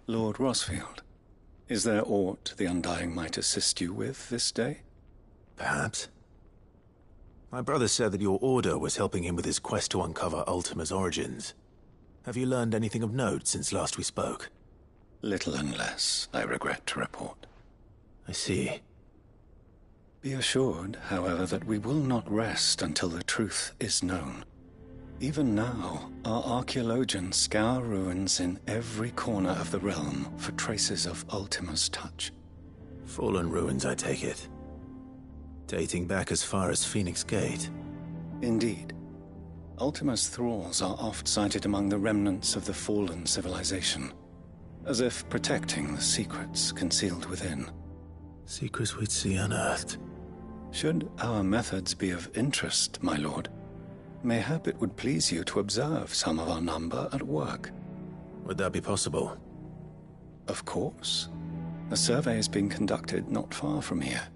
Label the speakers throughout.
Speaker 1: Lord Rosfield, is there aught the Undying might assist you with this day?
Speaker 2: Perhaps. My brother said that your order was helping him with his quest to uncover Ultima's origins. Have you learned anything of note since last we spoke?
Speaker 1: Little and less, I regret to report.
Speaker 2: I see.
Speaker 1: Be assured, however, that we will not rest until the truth is known. Even now, our archaeologians scour ruins in every corner of the realm for traces of Ultima's touch.
Speaker 2: Fallen ruins, I take it. Dating back as far as Phoenix Gate.
Speaker 1: Indeed. Ultima's thralls are oft sighted among the remnants of the fallen civilization, as if protecting the secrets concealed within.
Speaker 2: Secrets we'd see unearthed.
Speaker 1: Should our methods be of interest, my lord, mayhap it would please you to observe some of our number at work.
Speaker 2: Would that be possible?
Speaker 1: Of course. A survey is being conducted not far from here.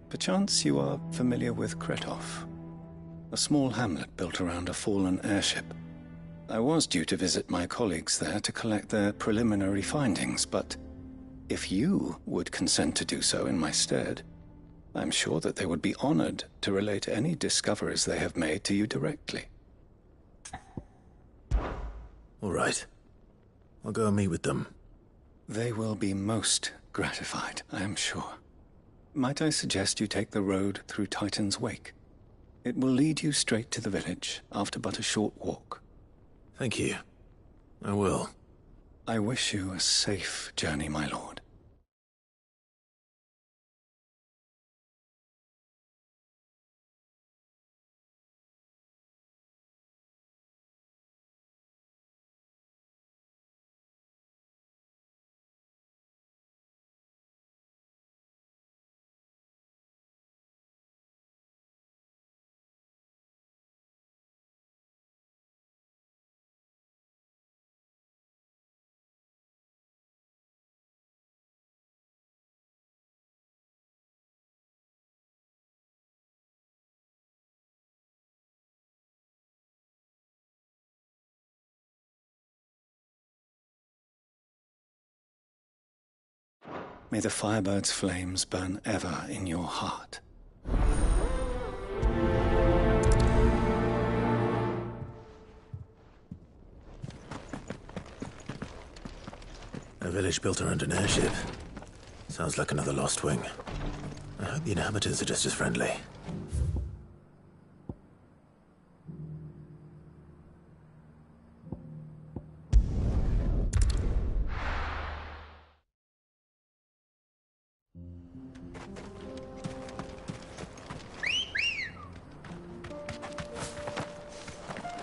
Speaker 1: Perchance you are familiar with Kretov, a small hamlet built around a fallen airship. I was due to visit my colleagues there to collect their preliminary findings, but if you would consent to do so in my stead, I'm sure that they would be honored to relate any discoveries they have made to you directly.
Speaker 2: All right. I'll go and meet with them.
Speaker 1: They will be most gratified, I am sure. Might I suggest you take the road through Titan's Wake? It will lead you straight to the village after but a short walk.
Speaker 2: Thank you. I will.
Speaker 1: I wish you a safe journey, my lord. May the Firebird's flames burn ever in your heart.
Speaker 2: A village built around an airship. Sounds like another Lost Wing. I hope the inhabitants are just as friendly.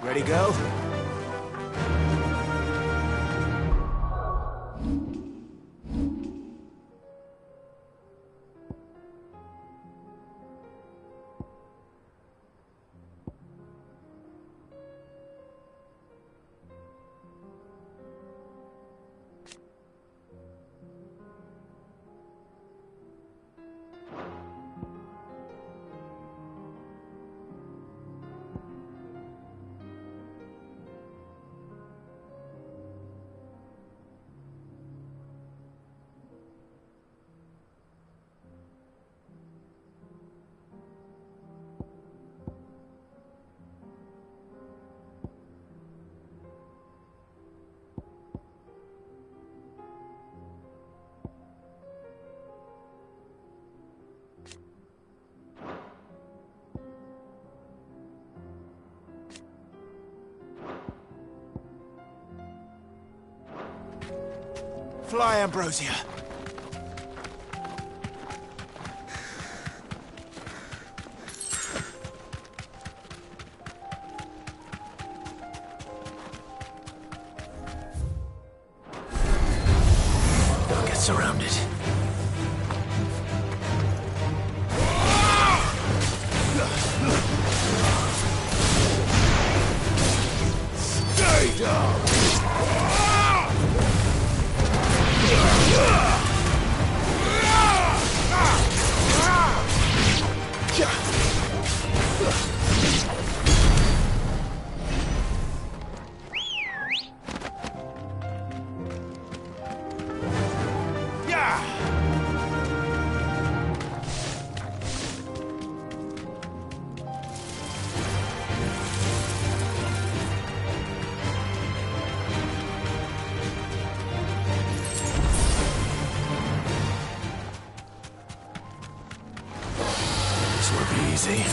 Speaker 2: Ready, go? Fly, Ambrosia. Don't get surrounded. Stay down. won't be easy.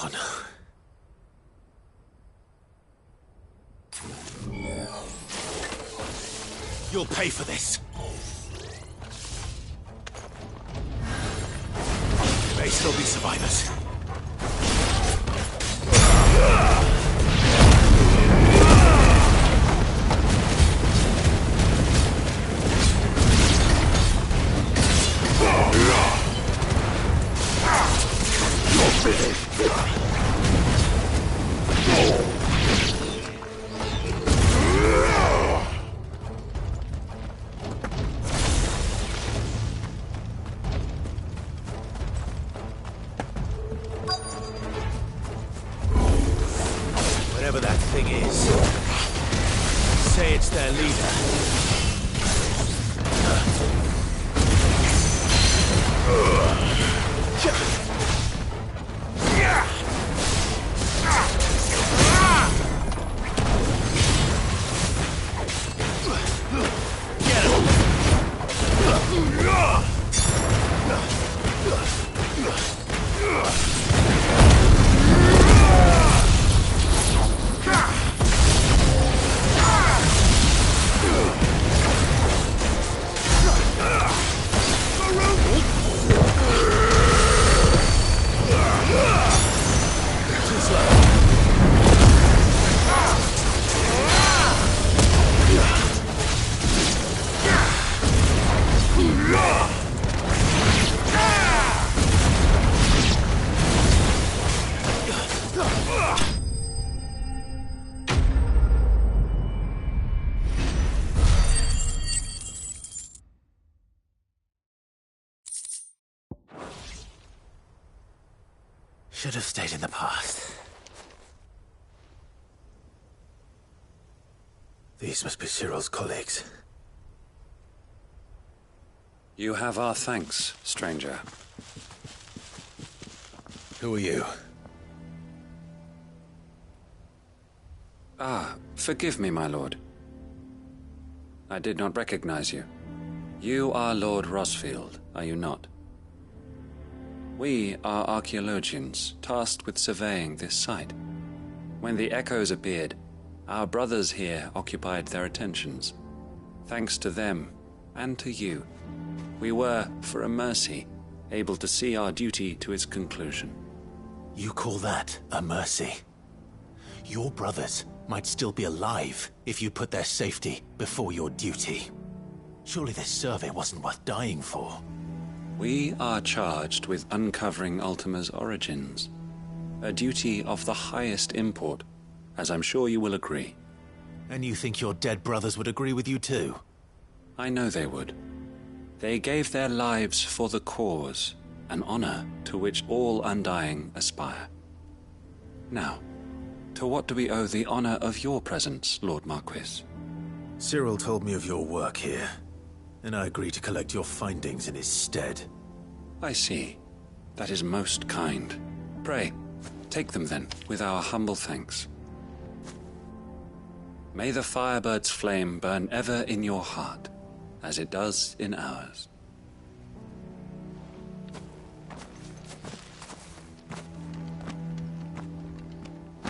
Speaker 2: Oh no. You'll pay for this. There may still be survivors. Whatever that thing is, say it's their leader. Should have stayed in the past. These must be Cyril's colleagues.
Speaker 3: You have our thanks, stranger.
Speaker 2: Who are you?
Speaker 3: Ah, forgive me, my lord. I did not recognize you. You are Lord Rosfield, are you not? We are archaeologians, tasked with surveying this site. When the echoes appeared, our brothers here occupied their attentions. Thanks to them, and to you, we were, for a mercy, able to see our duty to its conclusion.
Speaker 2: You call that a mercy? Your brothers might still be alive if you put their safety before your duty. Surely this survey wasn't worth dying for.
Speaker 3: We are charged with uncovering Ultima's origins. A duty of the highest import, as I'm sure you will agree.
Speaker 2: And you think your dead brothers would agree with you too?
Speaker 3: I know they would. They gave their lives for the cause, an honor to which all Undying aspire. Now, to what do we owe the honor of your presence, Lord Marquis?
Speaker 2: Cyril told me of your work here, and I agreed to collect your findings in his stead.
Speaker 3: I see. That is most kind. Pray, take them then, with our humble thanks. May the Firebird's flame burn ever in your heart, as it does in ours.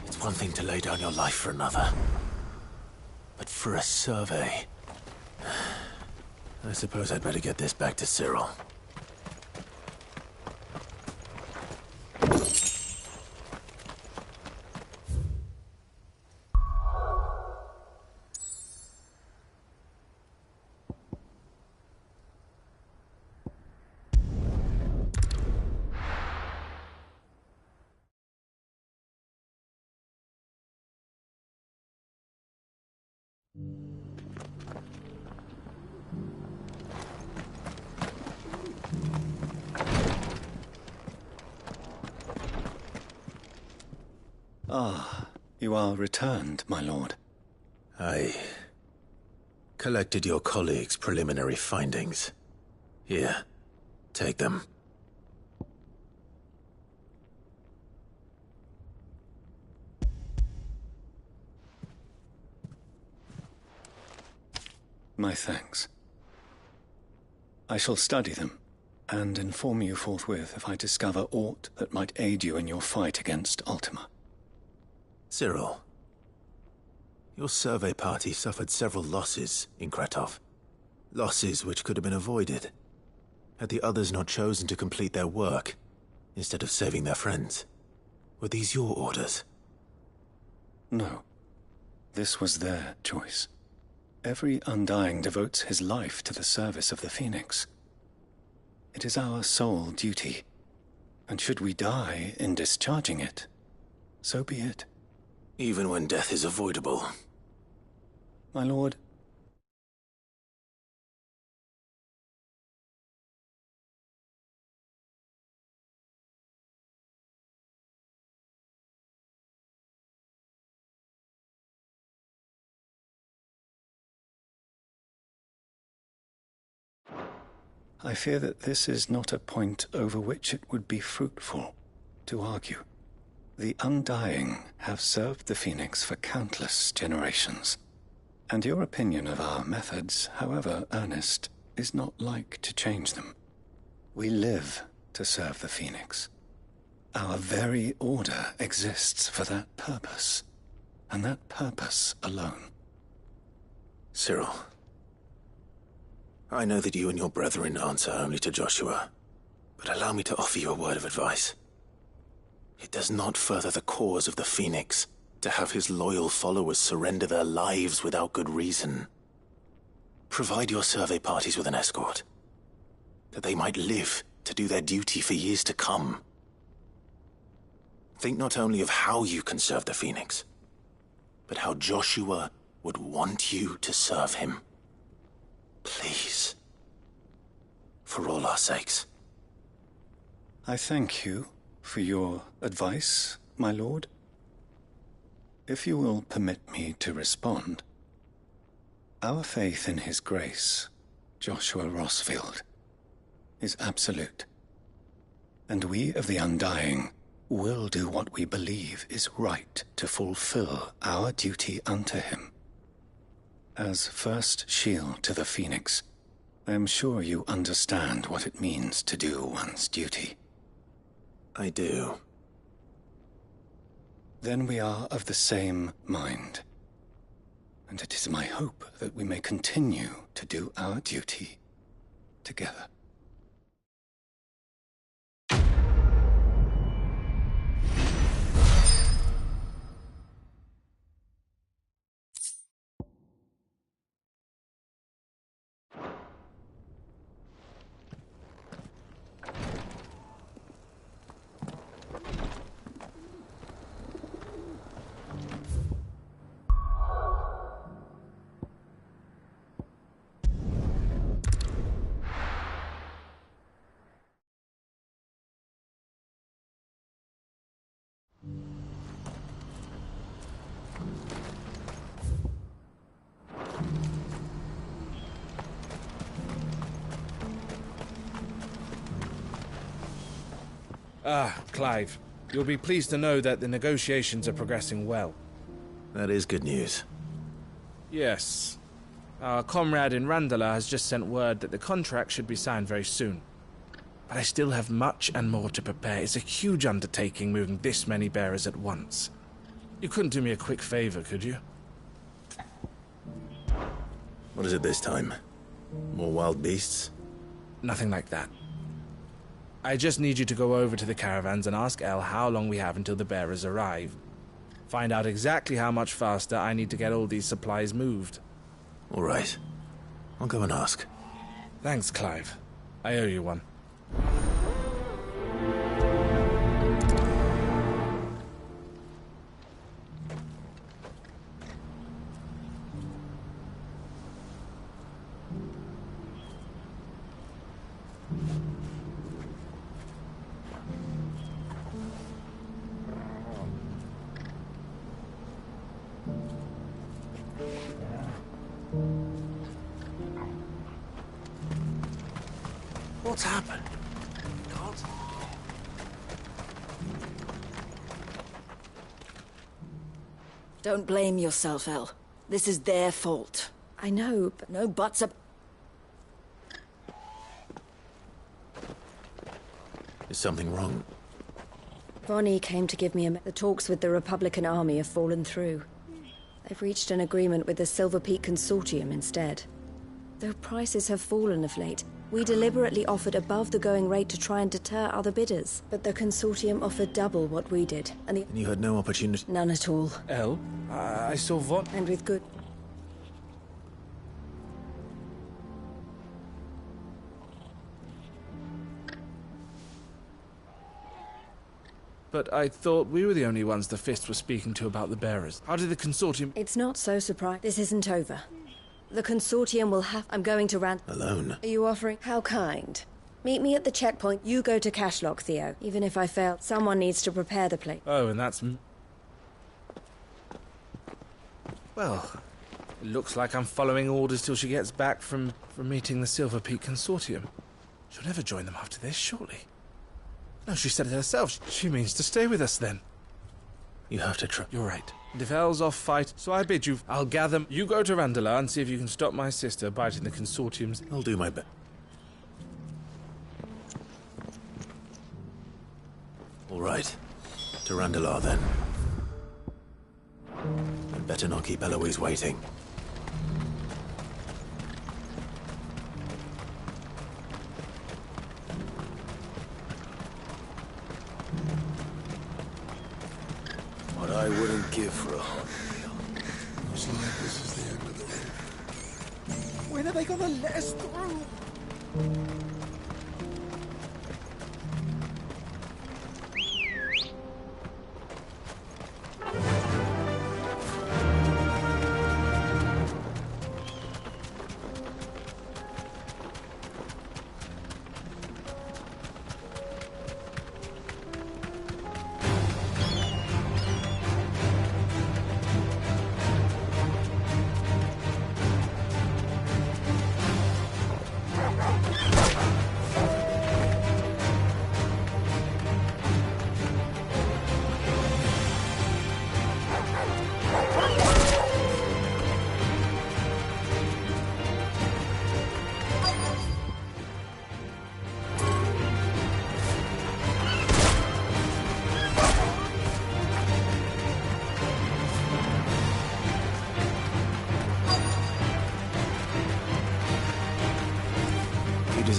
Speaker 2: It's one thing to lay down your life for another, but for a survey... I suppose I'd better get this back to Cyril.
Speaker 1: Ah, you are returned, my lord.
Speaker 2: I collected your colleagues' preliminary findings. Here, take them.
Speaker 1: My thanks. I shall study them, and inform you forthwith if I discover aught that might aid you in your fight against Ultima.
Speaker 2: Cyril, your survey party suffered several losses in Kretov. Losses which could have been avoided, had the others not chosen to complete their work, instead of saving their friends. Were these your orders?
Speaker 1: No. This was their choice. Every Undying devotes his life to the service of the Phoenix. It is our sole duty, and should we die in discharging it, so be it.
Speaker 2: Even when death is avoidable.
Speaker 1: My lord, I fear that this is not a point over which it would be fruitful to argue. The Undying have served the Phoenix for countless generations, and your opinion of our methods, however earnest, is not like to change them. We live to serve the Phoenix. Our very order exists for that purpose, and that purpose alone.
Speaker 2: Cyril, I know that you and your brethren answer only to Joshua, but allow me to offer you a word of advice. It does not further the cause of the Phoenix to have his loyal followers surrender their lives without good reason. Provide your survey parties with an escort, that they might live to do their duty for years to come. Think not only of how you can serve the Phoenix, but how Joshua would want you to serve him. Please. For all our sakes.
Speaker 1: I thank you, for your advice, my lord. If you will permit me to respond, our faith in his grace, Joshua Rossfield, is absolute. And we of the Undying will do what we believe is right to fulfill our duty unto him. As first shield to the Phoenix, I am sure you understand what it means to do one's duty.
Speaker 2: I do.
Speaker 1: Then we are of the same mind. And it is my hope that we may continue to do our duty together.
Speaker 4: Clive, you'll be pleased to know that the negotiations are progressing well.
Speaker 2: That is good news.
Speaker 4: Yes. Our comrade in Randala has just sent word that the contract should be signed very soon. But I still have much and more to prepare. It's a huge undertaking moving this many bearers at once. You couldn't do me a quick favor, could you?
Speaker 2: What is it this time? More wild beasts?
Speaker 4: Nothing like that. I just need you to go over to the caravans and ask El how long we have until the bearers arrive. Find out exactly how much faster I need to get all these supplies moved.
Speaker 2: All right. I'll go and ask.
Speaker 4: Thanks, Clive. I owe you one.
Speaker 2: What's happened? God.
Speaker 5: Don't blame yourself, El. This is their fault. I know, but no buts up.
Speaker 2: Is something wrong?
Speaker 5: Bonnie came to give me the talks with the Republican Army have fallen through. They've reached an agreement with the Silver Peak Consortium instead. Though prices have fallen of late, we deliberately offered above the going rate to try and deter other bidders. But the Consortium offered double what we did, and
Speaker 2: You had no opportunity?
Speaker 5: none at all.
Speaker 4: El, I saw Von...
Speaker 5: And with good...
Speaker 4: But I thought we were the only ones the Fist were speaking to about the bearers. How did the Consortium...
Speaker 5: It's not so surprising. This isn't over. The Consortium will have... I'm going to rant...
Speaker 2: Alone?
Speaker 5: Are you offering? How kind. Meet me at the checkpoint. You go to Cashlock, Theo. Even if I fail, someone needs to prepare the plate.
Speaker 4: Oh, and that's... Well, it looks like I'm following orders till she gets back from meeting the Silver Peak Consortium. She'll never join them after this, surely. No, she said it herself. She means to stay with us then.
Speaker 2: You have to try.
Speaker 4: You're right. And if El's off fight, so I bid you, I'll gather... You go to Randala and see if you can stop my sister biting the Consortium's...
Speaker 2: I'll do my best. All right. To Randalar, then. I'd better not keep Eloise waiting. What I wouldn't give for a hot meal.
Speaker 6: Looks like this is the end of the road.
Speaker 4: When are they gonna let us through?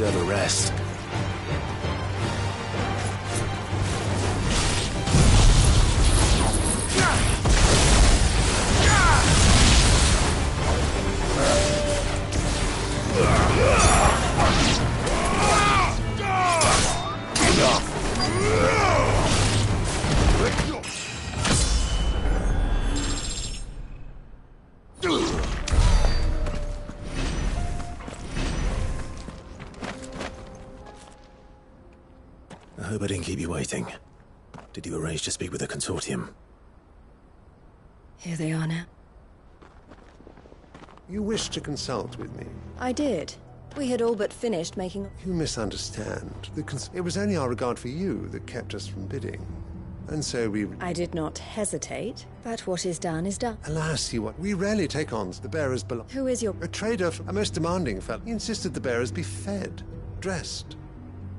Speaker 2: deserve a rest. I hope I didn't keep you waiting. Did you arrange to speak with the consortium?
Speaker 5: Here they are now.
Speaker 6: You wished to consult with me.
Speaker 5: I did. We had all but finished making...
Speaker 6: You misunderstand. It was only our regard for you that kept us from bidding. And so we...
Speaker 5: I did not hesitate, but what is done is done.
Speaker 6: Alas, we rarely take on the bearers belong.
Speaker 5: Who is your...
Speaker 6: A trader, a most demanding fellow. He insisted the bearers be fed, dressed.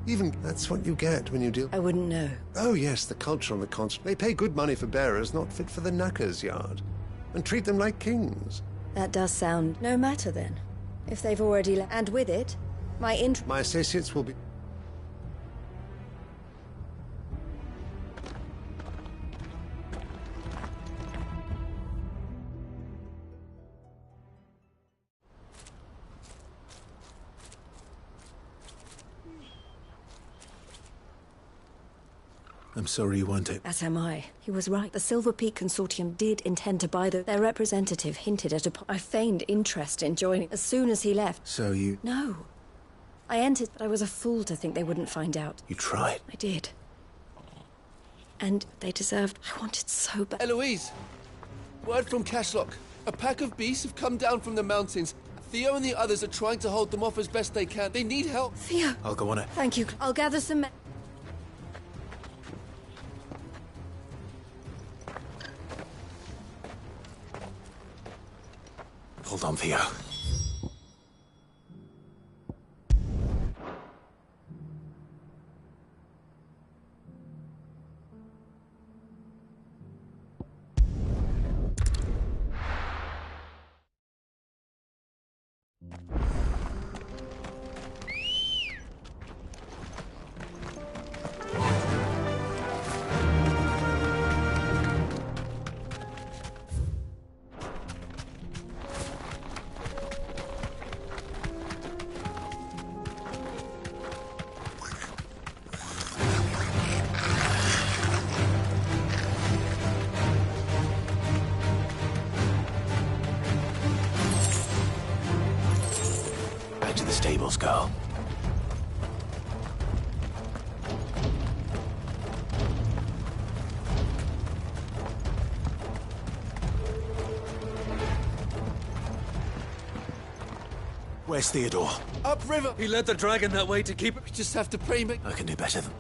Speaker 6: Even that's what you get when you deal...
Speaker 5: I wouldn't know.
Speaker 6: Oh yes, the culture on the continent. They pay good money for bearers not fit for the knacker's yard. And treat them like kings.
Speaker 5: That does sound... No matter then. If they've already and with it, my
Speaker 6: My associates will be...
Speaker 2: I'm sorry you weren't
Speaker 5: As am I. He was right. The Silver Peak Consortium did intend to buy their representative hinted at I feigned interest in joining as soon as he left.
Speaker 2: So you...
Speaker 5: No. I entered, but I was a fool to think they wouldn't find out.
Speaker 2: You tried.
Speaker 5: I did. And they deserved... I wanted so bad.
Speaker 7: Eloise! Word from Cashlock. A pack of beasts have come down from the mountains. Theo and the others are trying to hold them off as best they can. They need help.
Speaker 5: Theo!
Speaker 2: I'll go on it.
Speaker 5: Thank you. I'll gather some men.
Speaker 2: Hold on, Theo. Stables, girl. Where's Theodore?
Speaker 7: Upriver!
Speaker 8: He led the dragon that way to keep it.
Speaker 7: We just have to pray,
Speaker 2: I can do better than...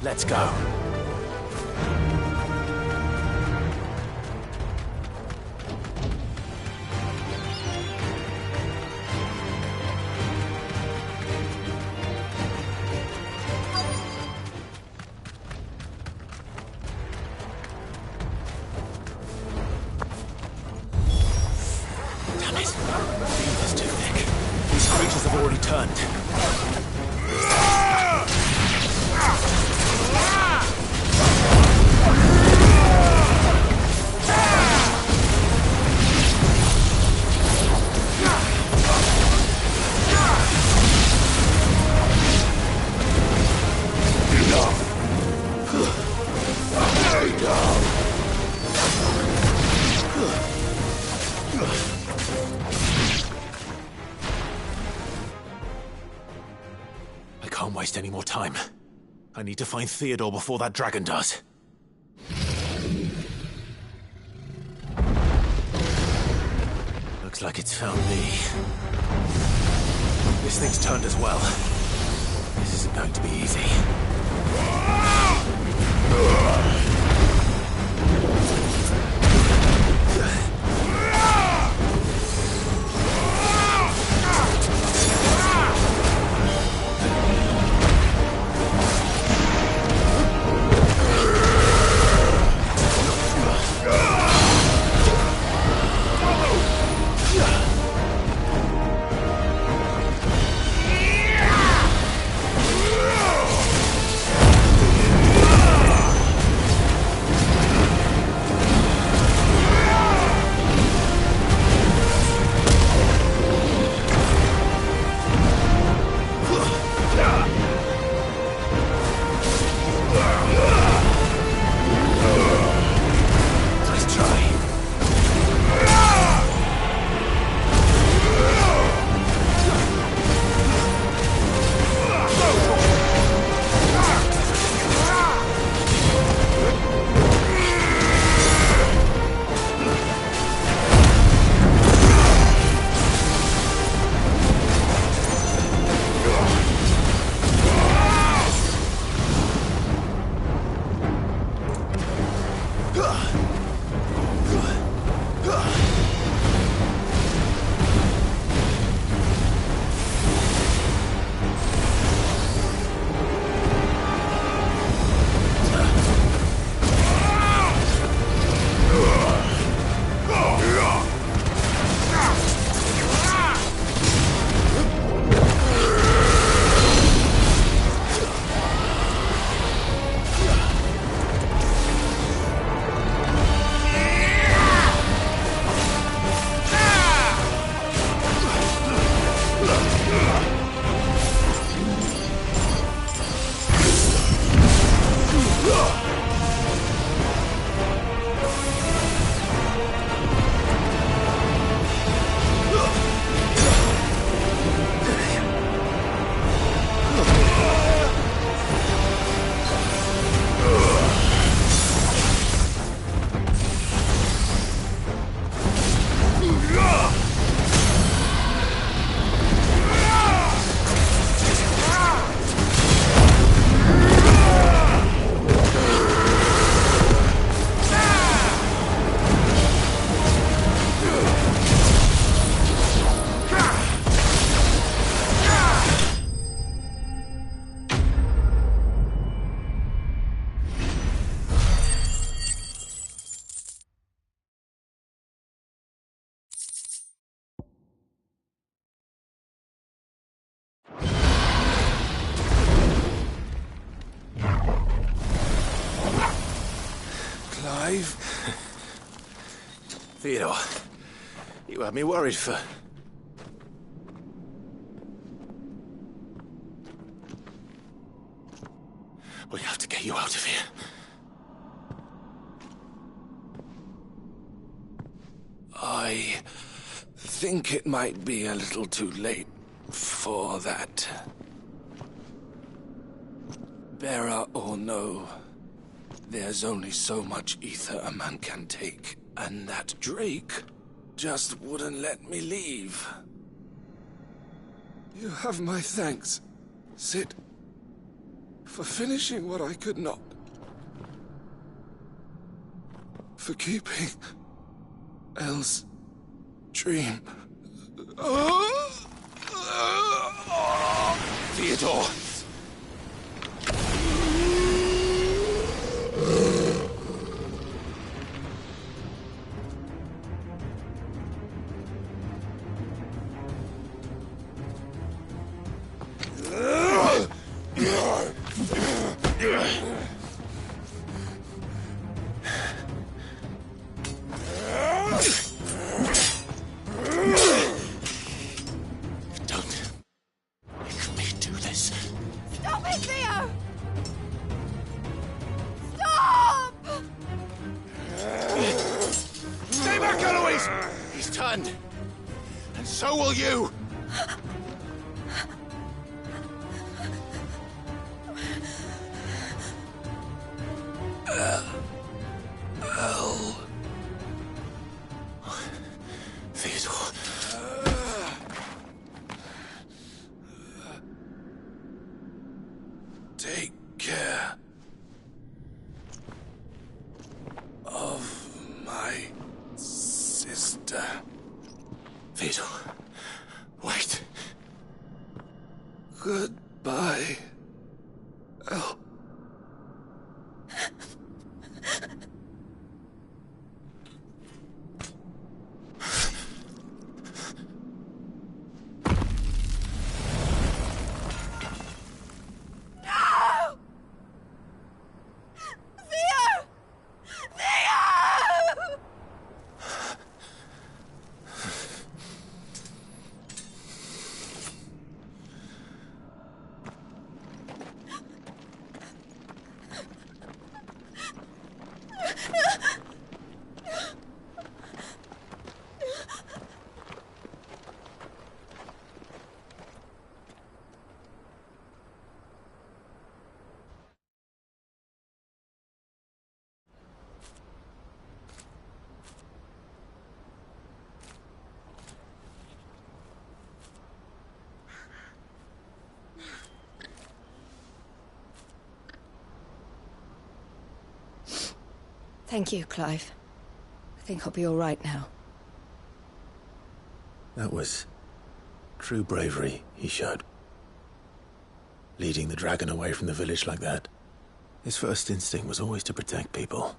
Speaker 2: Let's go. Damn it. Beam is too thick. These creatures have already turned. more time. I need to find Theodore before that dragon does. Looks like it's found me. This thing's turned as well. This isn't going to be easy. Theodore, you had me worried for... We have to get you out of here.
Speaker 8: I think it might be a little too late for that. Bearer or no, there's only so much ether a man can take, and that Drake just wouldn't let me leave. You have my thanks, Sid, for finishing what I could not. For keeping Elle's dream.
Speaker 2: Theodore! And so will you!
Speaker 8: care of my sister.
Speaker 2: Vito, wait.
Speaker 8: Goodbye. Oh.
Speaker 5: Thank you, Clive. I think I'll be all right now.
Speaker 2: That was true bravery he showed. Leading the dragon away from the village like that. His first instinct was always to protect people.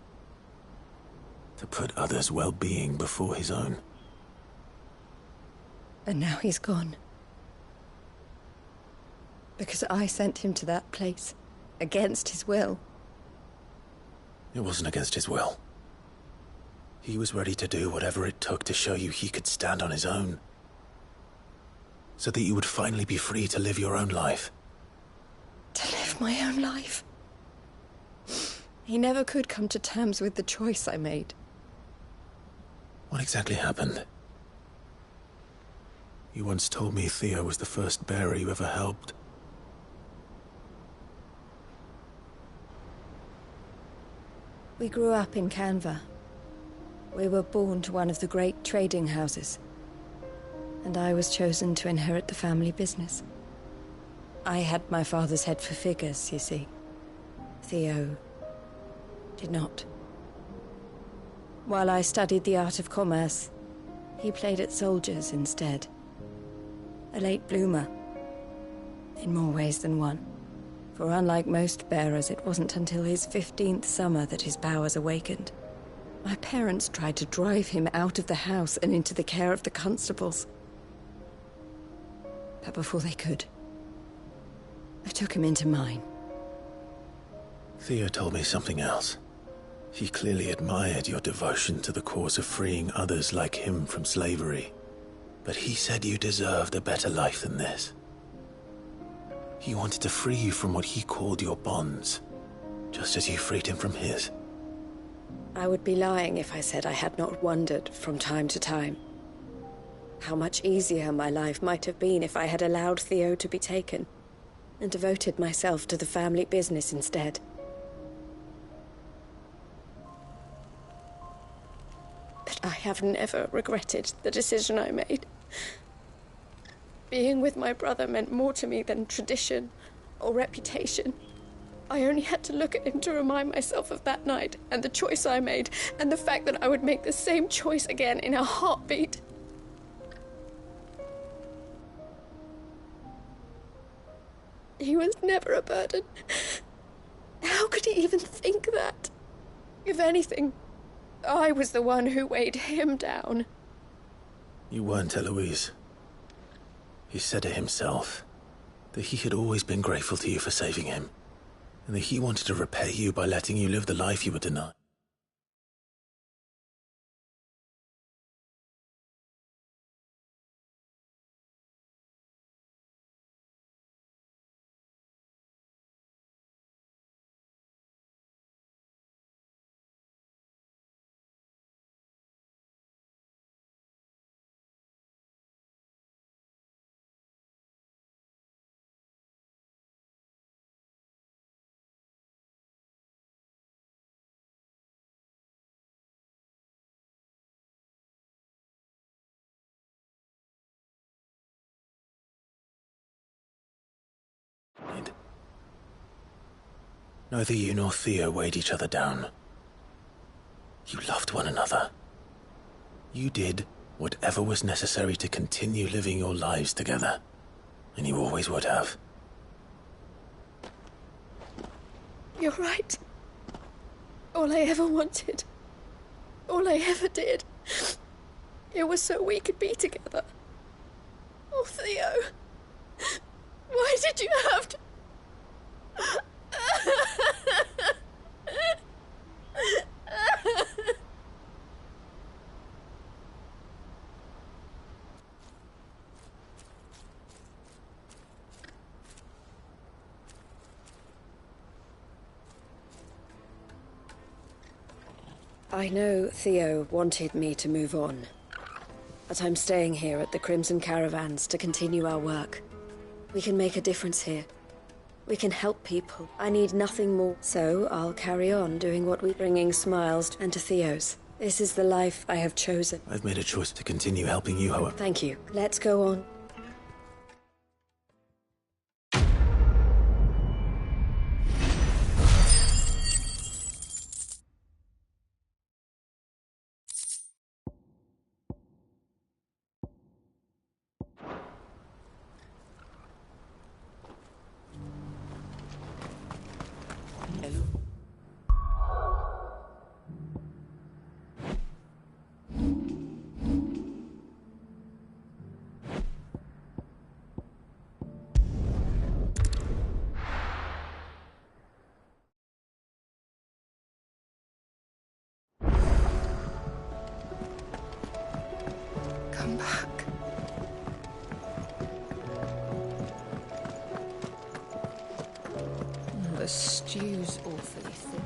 Speaker 2: To put others' well-being before his own.
Speaker 5: And now he's gone. Because I sent him to that place, against his will.
Speaker 2: It wasn't against his will. He was ready to do whatever it took to show you he could stand on his own. So that you would finally be free to live your own life.
Speaker 5: To live my own life? He never could come to terms with the choice I made.
Speaker 2: What exactly happened? You once told me Theo was the first bearer you ever helped.
Speaker 5: We grew up in Canva. We were born to one of the great trading houses. And I was chosen to inherit the family business. I had my father's head for figures, you see. Theo did not. While I studied the art of commerce, he played at soldiers instead. A late bloomer, in more ways than one. For unlike most bearers, it wasn't until his 15th summer that his powers awakened. My parents tried to drive him out of the house and into the care of the constables. But before they could, I took him into mine.
Speaker 2: Theo told me something else. He clearly admired your devotion to the cause of freeing others like him from slavery. But he said you deserved a better life than this. He wanted to free you from what he called your bonds, just as you freed him from his.
Speaker 5: I would be lying if I said I had not wondered from time to time how much easier my life might have been if I had allowed Theo to be taken and devoted myself to the family business instead. But I have never regretted the decision I made. Being with my brother meant more to me than tradition or reputation. I only had to look at him to remind myself of that night and the choice I made and the fact that I would make the same choice again in a heartbeat. He was never a burden. How could he even think that? If anything, I was the one who weighed him down.
Speaker 2: You weren't, Eloise. He said it himself, that he had always been grateful to you for saving him, and that he wanted to repay you by letting you live the life you were denied. Neither you nor Theo weighed each other down. You loved one another. You did whatever was necessary to continue living your lives together. And you always would have.
Speaker 5: You're right. All I ever wanted, all I ever did, it was so we could be together. Oh, Theo. Why did you have to... I know Theo wanted me to move on, but I'm staying here at the Crimson Caravans to continue our work. We can make a difference here. We can help people. I need nothing more, so I'll carry on doing what we're bringing smiles and to Theo's. This is the life I have chosen.
Speaker 2: I've made a choice to continue helping you, however.
Speaker 5: Thank you. Let's go on.
Speaker 9: Come back. The stew's awfully thin.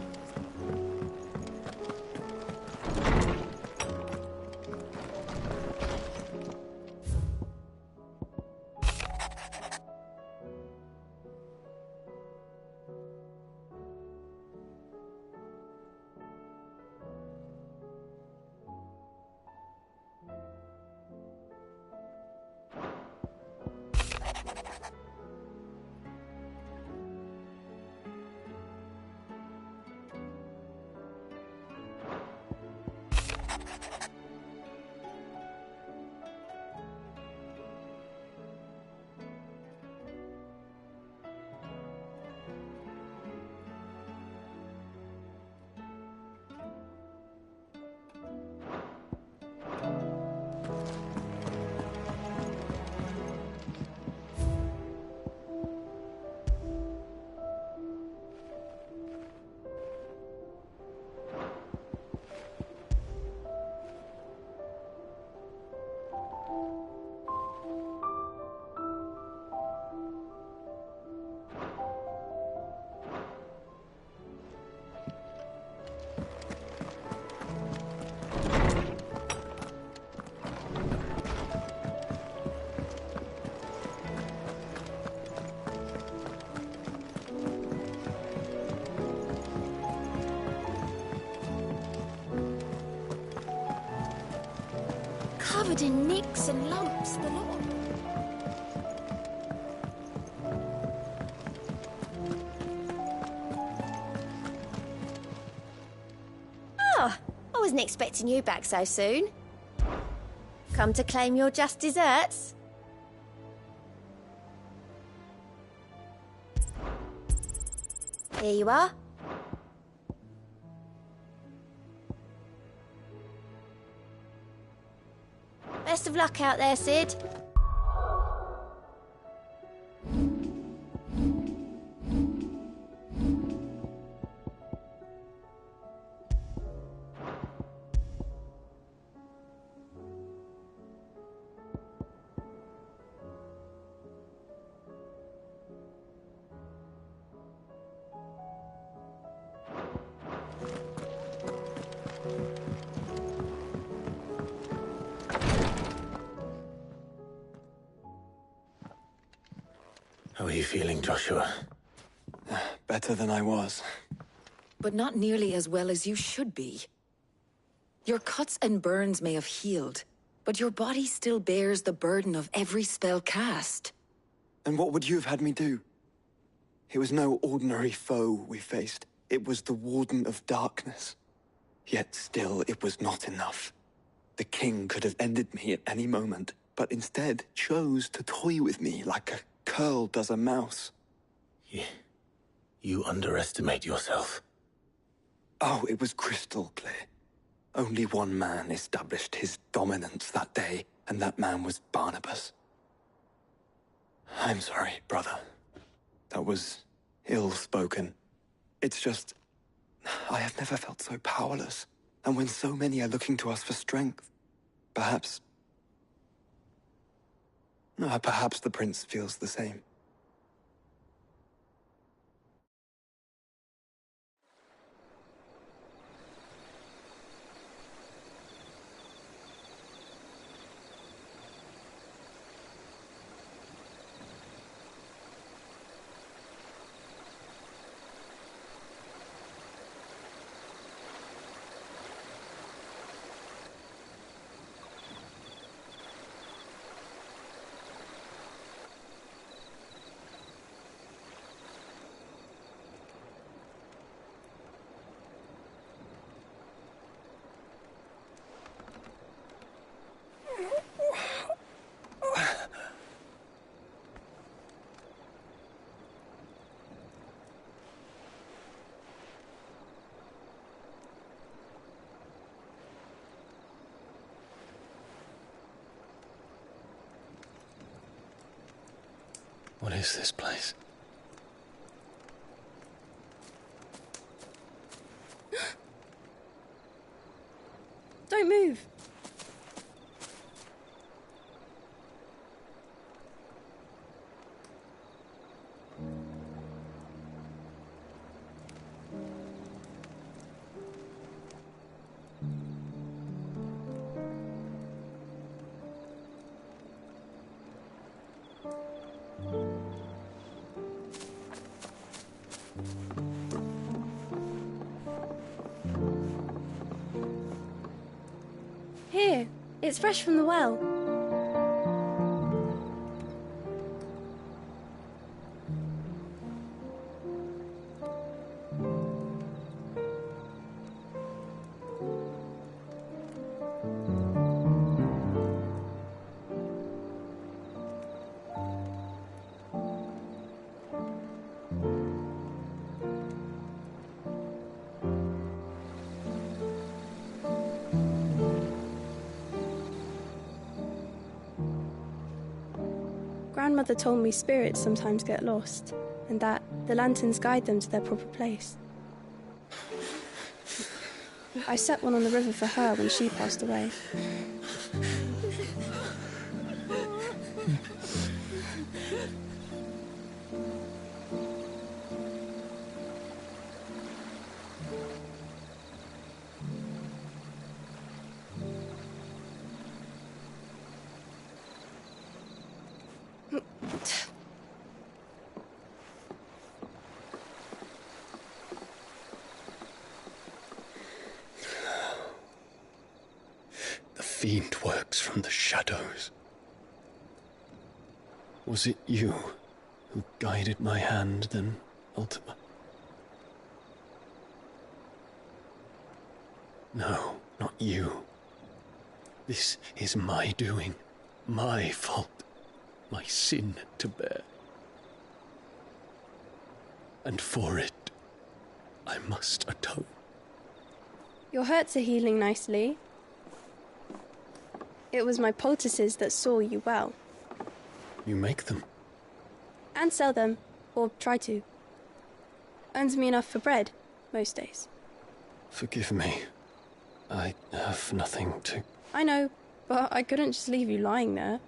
Speaker 10: Covered in nicks and lumps, the lot.
Speaker 5: Ah, I wasn't expecting you back so soon. Come to claim your just desserts? Here you are. Best of luck out there, Sid.
Speaker 2: How are you feeling, Joshua?
Speaker 11: Better than I was.
Speaker 9: But not nearly as well as you should be. Your cuts and burns may have healed, but your body still bears the burden of every spell cast.
Speaker 11: Then what would you have had me do? It was no ordinary foe we faced. It was the Warden of Darkness. Yet still, it was not enough. The king could have ended me at any moment, but instead chose to toy with me like a curl does a mouse.
Speaker 2: You underestimate yourself.
Speaker 11: Oh, it was crystal clear. Only one man established his dominance that day, and that man was Barnabas. I'm sorry, brother. That was ill-spoken. It's just, I have never felt so powerless. And when so many are looking to us for strength, perhaps the prince feels the same.
Speaker 1: What is this place?
Speaker 10: Don't move. Here, it's fresh from the well. Grandmother told me spirits sometimes get lost, and that the lanterns guide them to their proper place. I set one on the river for her when she passed away.
Speaker 1: The fiend works from the shadows. Was it you who guided my hand, then, Ultima? No, not you. This is my doing, my fault, my sin to bear. And for it, I must atone.
Speaker 10: Your hurts are healing nicely. It was my poultices that saw you well.
Speaker 1: You make them?
Speaker 10: And sell them, or try to. Earns me enough for bread, most days.
Speaker 1: Forgive me. I have nothing to...
Speaker 10: I know, but I couldn't just leave you lying there.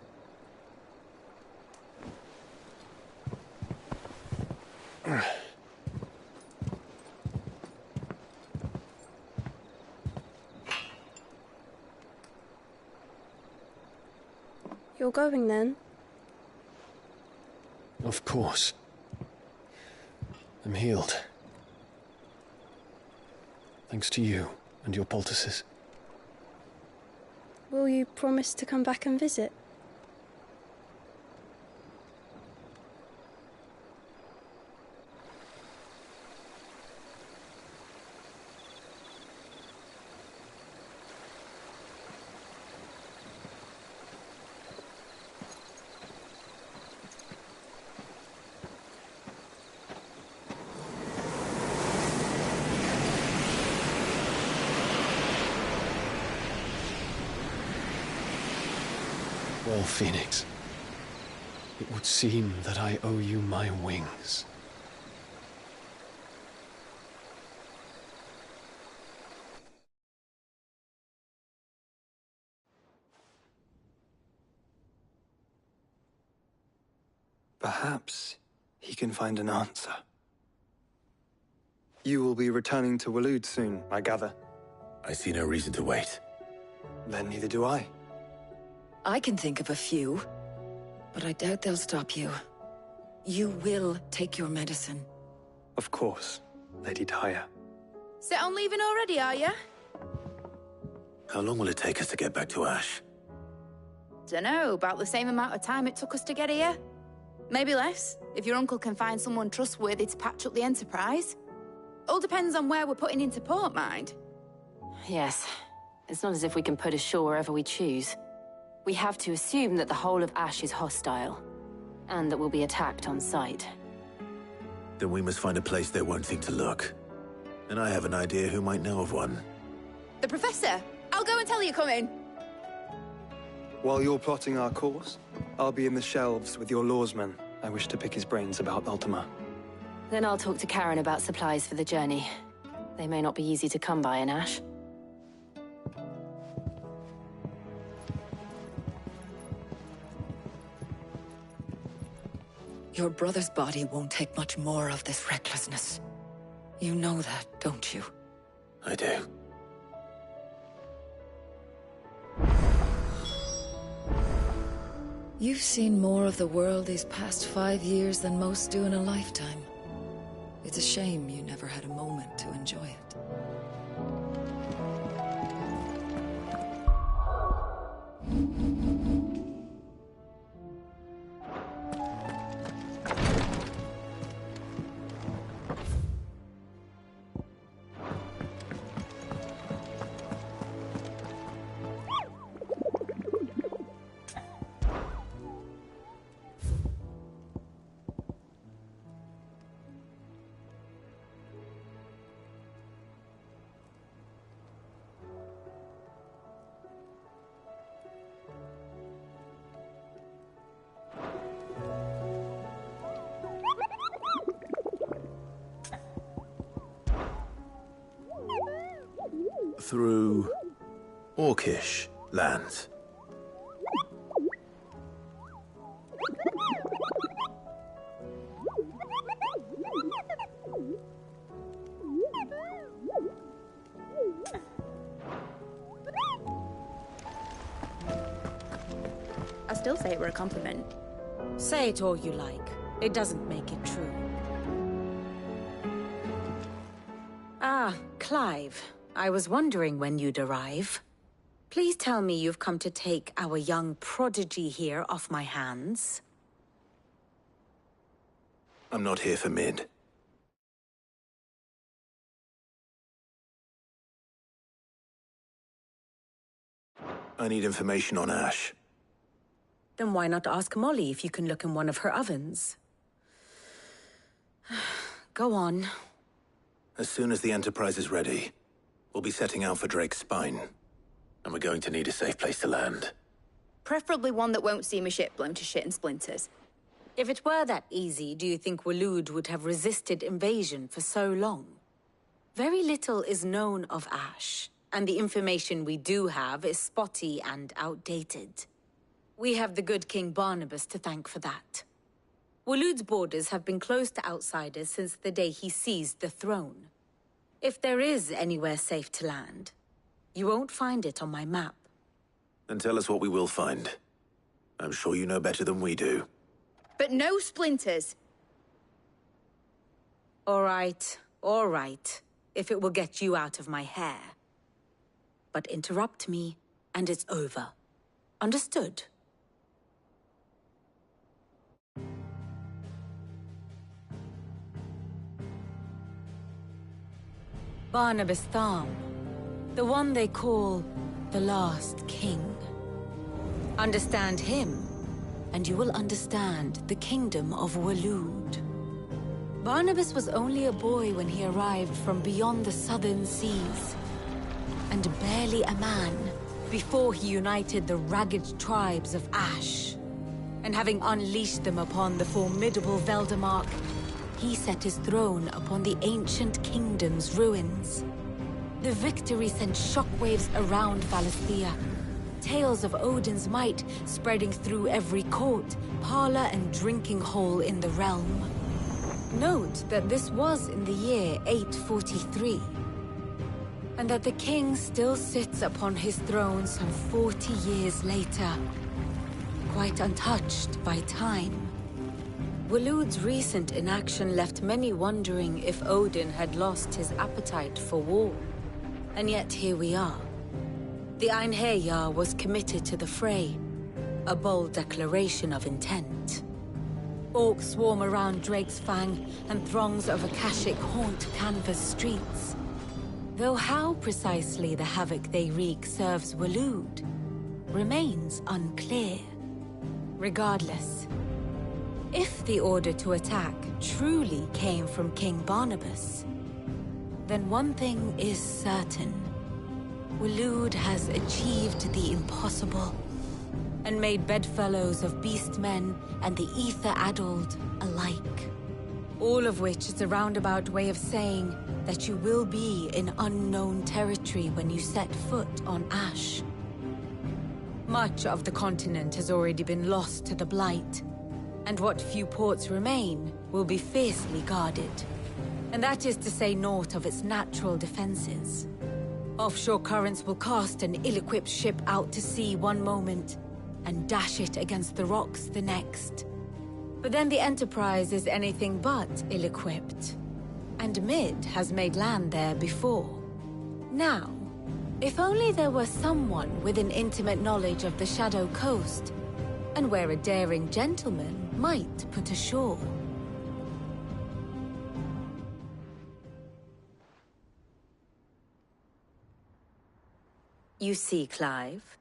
Speaker 10: You're going then?
Speaker 1: Of course. I'm healed. Thanks to you and your poultices.
Speaker 10: Will you promise to come back and visit?
Speaker 12: Well, Phoenix, it would seem that I owe you my wings.
Speaker 11: Perhaps he can find an answer. You will be returning to Waloed soon, I gather.
Speaker 2: I see no reason to wait.
Speaker 11: Then neither do I.
Speaker 9: I can think of a few, but I doubt they'll stop you. You will take your medicine.
Speaker 11: Of course, Lady Daya.
Speaker 13: Set on leaving already, are you?
Speaker 2: How long will it take us to get back to Ash?
Speaker 13: Dunno, about the same amount of time it took us to get here. Maybe less, if your uncle can find someone trustworthy to patch up the Enterprise. All depends on where we're putting into port, mind.
Speaker 14: Yes. It's not as if we can put ashore wherever we choose. We have to assume that the whole of Ash is hostile, and that we'll be attacked on sight.
Speaker 2: Then we must find a place they won't think to look. And I have an idea who might know of one.
Speaker 13: The Professor! I'll go and tell you come in.
Speaker 11: While you're plotting our course, I'll be in the shelves with your lawsman. I wish to pick his brains about Ultima.
Speaker 14: Then I'll talk to Karen about supplies for the journey. They may not be easy to come by in Ash.
Speaker 9: Your brother's body won't take much more of this recklessness. You know that, don't you?
Speaker 2: I do.
Speaker 9: You've seen more of the world these past 5 years than most do in a lifetime. It's a shame you never had a moment to enjoy it.
Speaker 2: Through Orcish lands.
Speaker 13: I still say it were a compliment.
Speaker 15: Say it all you like. It doesn't make it true. Ah, Clive. I was wondering when you'd arrive. Please tell me you've come to take our young prodigy here off my hands.
Speaker 2: I'm not here for Mid. I need information on Ash.
Speaker 15: Then why not ask Molly if you can look in one of her ovens? Go on.
Speaker 2: As soon as the Enterprise is ready, we'll be setting out for Drake's Spine. And we're going to need a safe place to land.
Speaker 13: Preferably one that won't see my ship blown to shit and splinters.
Speaker 15: If it were that easy, do you think Waloed would have resisted invasion for so long? Very little is known of Ash, and the information we do have is spotty and outdated. We have the good King Barnabas to thank for that. Waloed's borders have been closed to outsiders since the day he seized the throne. If there is anywhere safe to land, you won't find it on my map.
Speaker 2: Then tell us what we will find. I'm sure you know better than we do.
Speaker 13: But no splinters!
Speaker 15: All right, if it will get you out of my hair. But interrupt me, and it's over. Understood? Barnabas Tharm, the one they call the Last King. Understand him, and you will understand the kingdom of Waloed. Barnabas was only a boy when he arrived from beyond the southern seas, and barely a man before he united the ragged tribes of Ash. And having unleashed them upon the formidable Veldemark, he set his throne upon the ancient kingdom's ruins. The victory sent shockwaves around Valisthea, tales of Odin's might spreading through every court, parlor, and drinking hole in the realm. Note that this was in the year 843, and that the king still sits upon his throne some 40 years later, quite untouched by time. Waloed's recent inaction left many wondering if Odin had lost his appetite for war. And yet here we are. The Einherjar was committed to the fray, a bold declaration of intent. Orcs swarm around Drake's Fang, and throngs of Akashic haunt Canva's streets. Though how precisely the havoc they wreak serves Waloed remains unclear. Regardless, if the order to attack truly came from King Barnabas, then one thing is certain. Waloed has achieved the impossible, and made bedfellows of beastmen and the ether-addled alike. All of which is a roundabout way of saying that you will be in unknown territory when you set foot on Ash. Much of the continent has already been lost to the Blight, and what few ports remain will be fiercely guarded. And that is to say naught of its natural defenses. Offshore currents will cast an ill-equipped ship out to sea one moment, and dash it against the rocks the next. But then the Enterprise is anything but ill-equipped, and Mid has made land there before. Now, if only there were someone with an intimate knowledge of the Shadow Coast, and where a daring gentleman might put ashore. You see, Clive,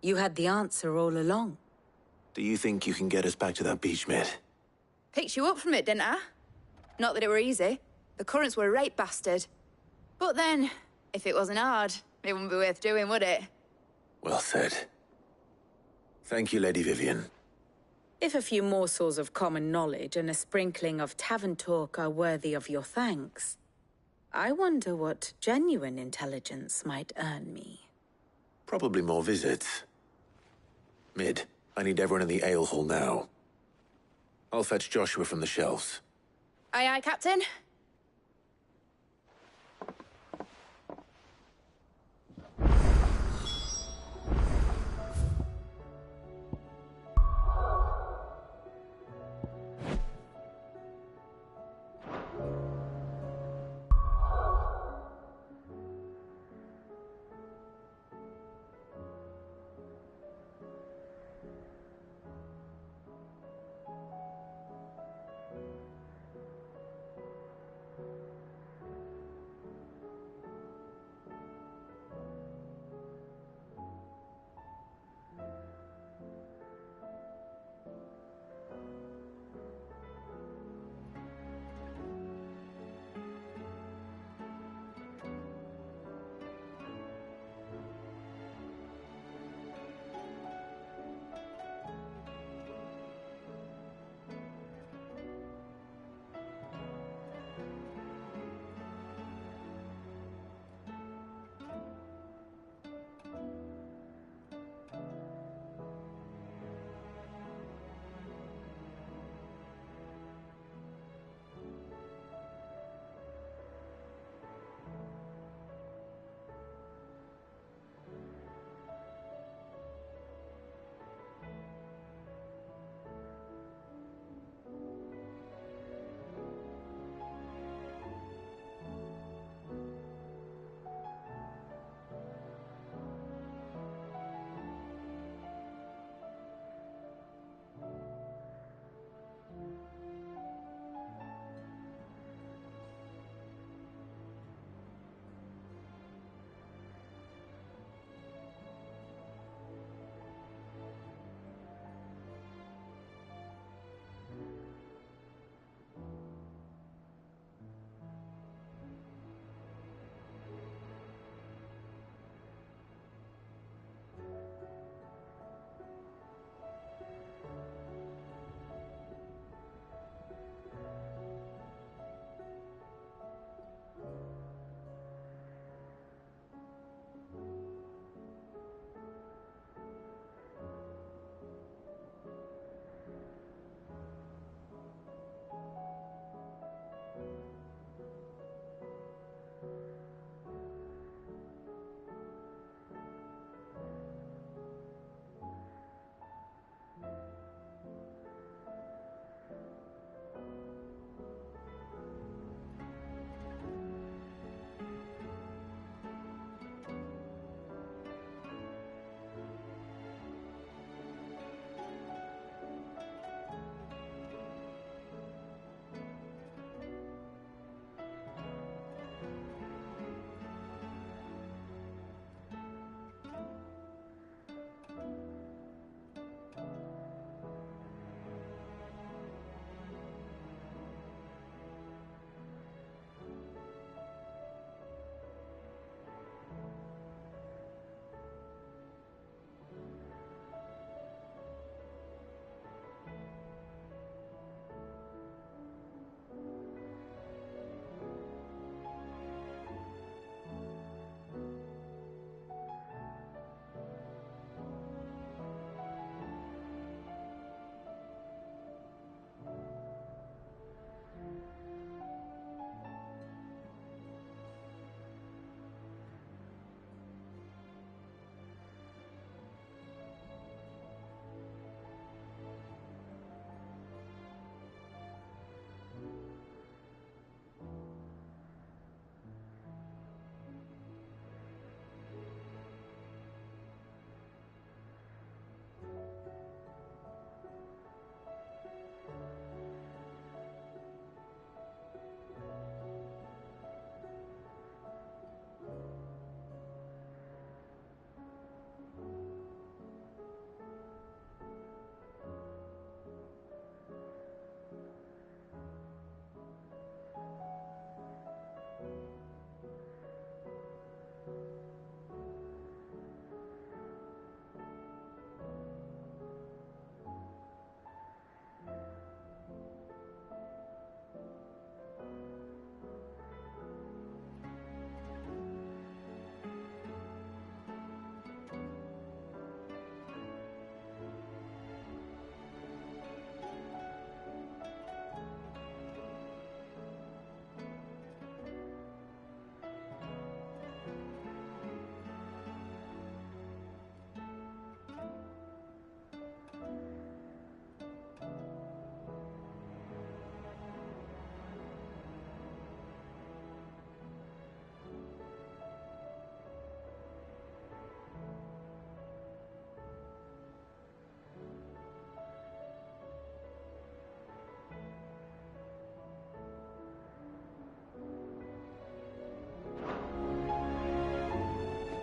Speaker 15: you had the answer all along.
Speaker 2: Do you think you can get us back to that beach, Mid?
Speaker 13: Picked you up from it, didn't I? Not that it were easy. The currents were a right bastard. But then, if it wasn't hard, it wouldn't be worth doing, would it?
Speaker 2: Well said. Thank you, Lady Vivian.
Speaker 15: If a few morsels of common knowledge and a sprinkling of tavern talk are worthy of your thanks, I wonder what genuine intelligence might earn me.
Speaker 2: Probably more visits. Mid, I need everyone in the ale hall now. I'll fetch Joshua from the shelves.
Speaker 13: Aye, aye, Captain.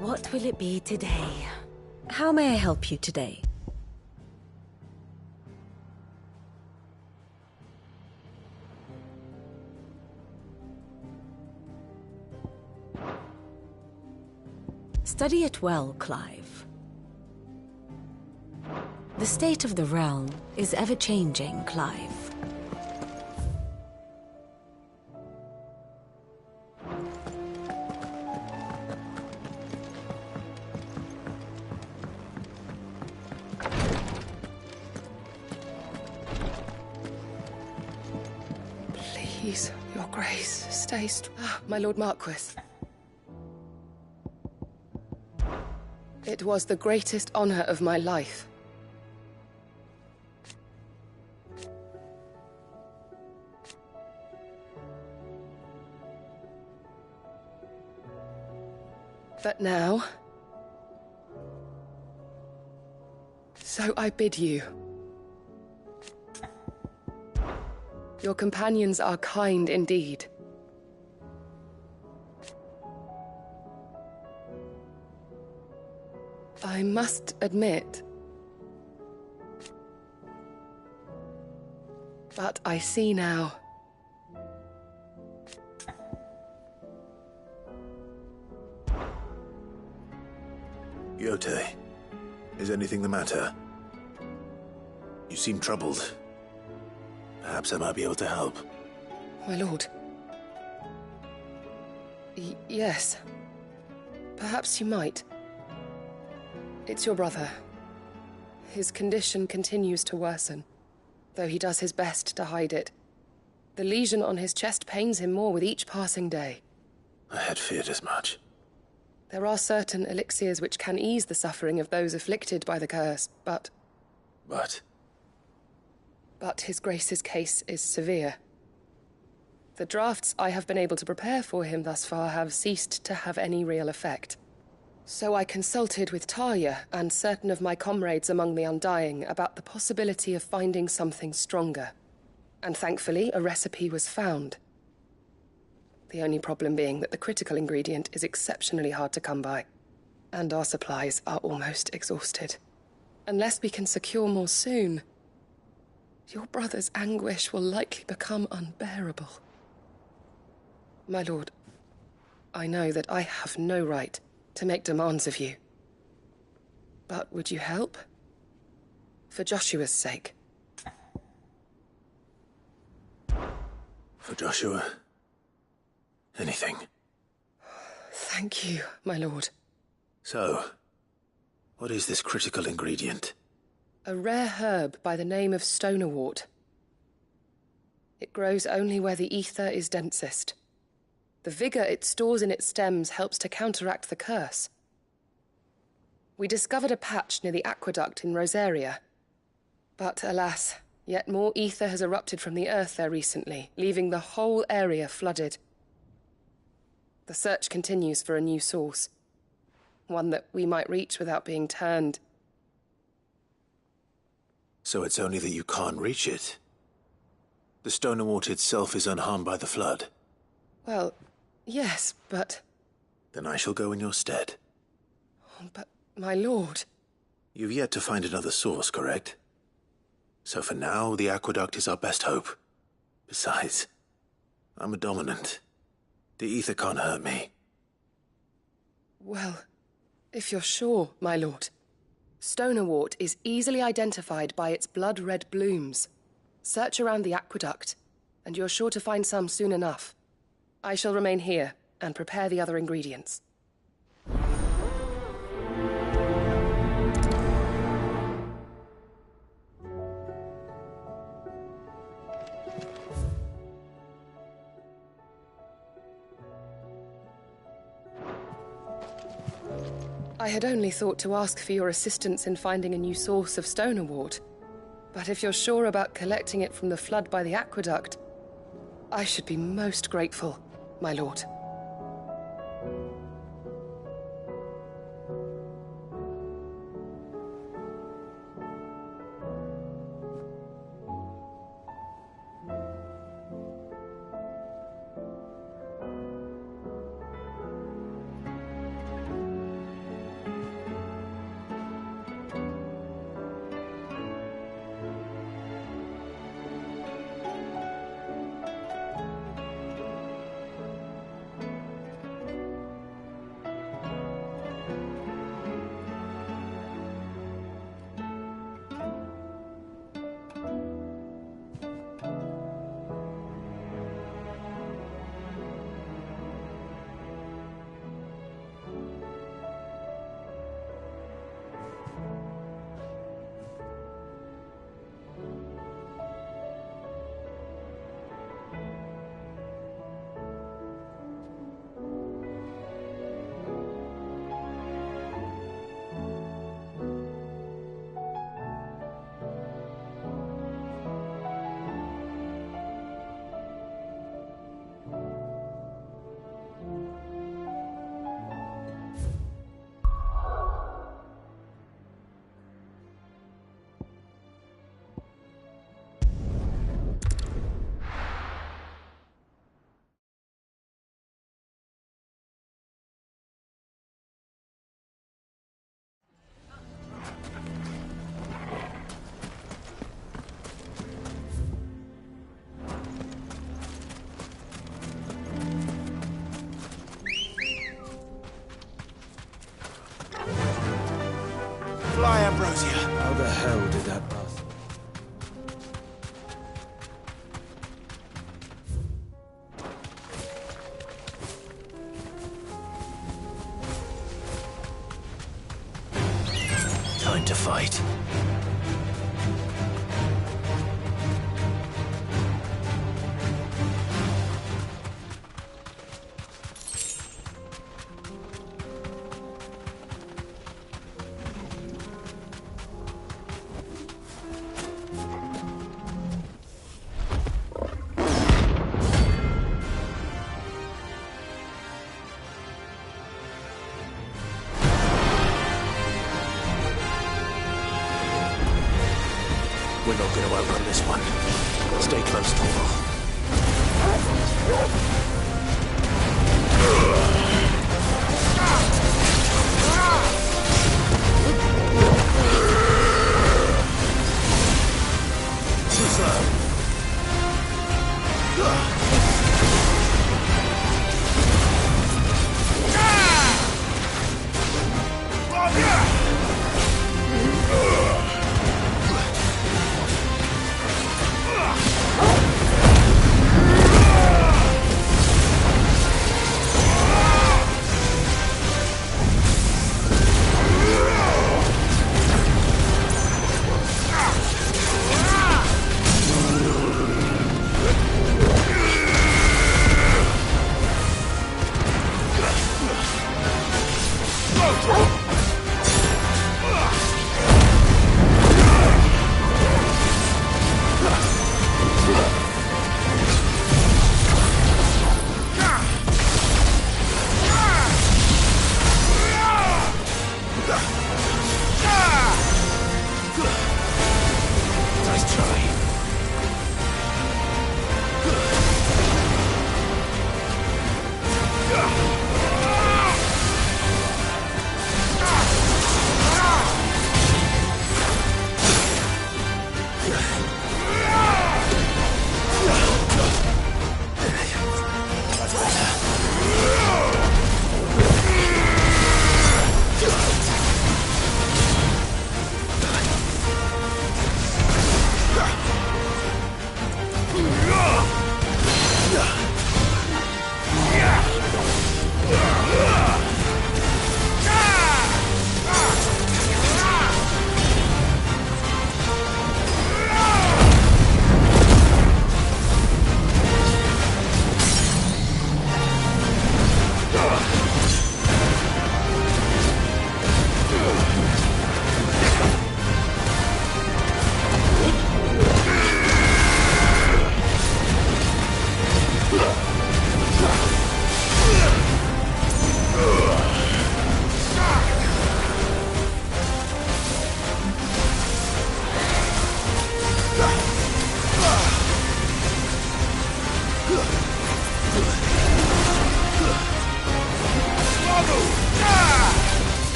Speaker 15: What will it be today?
Speaker 5: How may I help you today?
Speaker 15: Study it well, Clive. The state of the realm is ever-changing, Clive.
Speaker 16: Please, your grace, stay my Lord Marquis. It was the greatest honor of my life. But now... so I bid you. Your companions are kind indeed. I must admit, but I see now.
Speaker 2: Yote, is anything the matter? You seem troubled. Perhaps I might be able to help.
Speaker 16: My lord. Yes. Perhaps you might. It's your brother. His condition continues to worsen, though he does his best to hide it. The lesion on his chest pains him more with each passing day.
Speaker 2: I had feared as much.
Speaker 16: There are certain elixirs which can ease the suffering of those afflicted by the curse, but... But His Grace's case is severe. The drafts I have been able to prepare for him thus far have ceased to have any real effect. So I consulted with Talia and certain of my comrades among the Undying about the possibility of finding something stronger. And thankfully, a recipe was found. The only problem being that the critical ingredient is exceptionally hard to come by, and our supplies are almost exhausted. Unless we can secure more soon, your brother's anguish will likely become unbearable. My lord, I know that I have no right to make demands of you. But would you help? For Joshua's sake.
Speaker 2: For Joshua? Anything.
Speaker 16: Thank you, my lord.
Speaker 2: So, what is this critical ingredient?
Speaker 16: A rare herb by the name of stonerwort. It grows only where the ether is densest. The vigor it stores in its stems helps to counteract the curse. We discovered a patch near the aqueduct in Rosaria. But alas, yet more ether has erupted from the earth there recently, leaving the whole area flooded. The search continues for a new source. One that we might reach without being turned.
Speaker 2: So it's only that you can't reach it? The stonerwort itself is unharmed by the flood?
Speaker 16: Well, yes, but...
Speaker 2: Then I shall go in your stead.
Speaker 16: But, my lord...
Speaker 2: You've yet to find another source, correct? So for now, the aqueduct is our best hope. Besides, I'm a dominant. The ether can't hurt me.
Speaker 16: Well, if you're sure, my lord. Stonerwort is easily identified by its blood-red blooms. Search around the aqueduct, and you're sure to find some soon enough. I shall remain here and prepare the other ingredients. I had only thought to ask for your assistance in finding a new source of stonerwort. But if you're sure about collecting it from the flood by the aqueduct, I should be most grateful, my lord.
Speaker 2: Ambrosia.
Speaker 4: How the hell did that pass?
Speaker 2: Time to fight. We're not going to outrun this one. Stay close, Thor.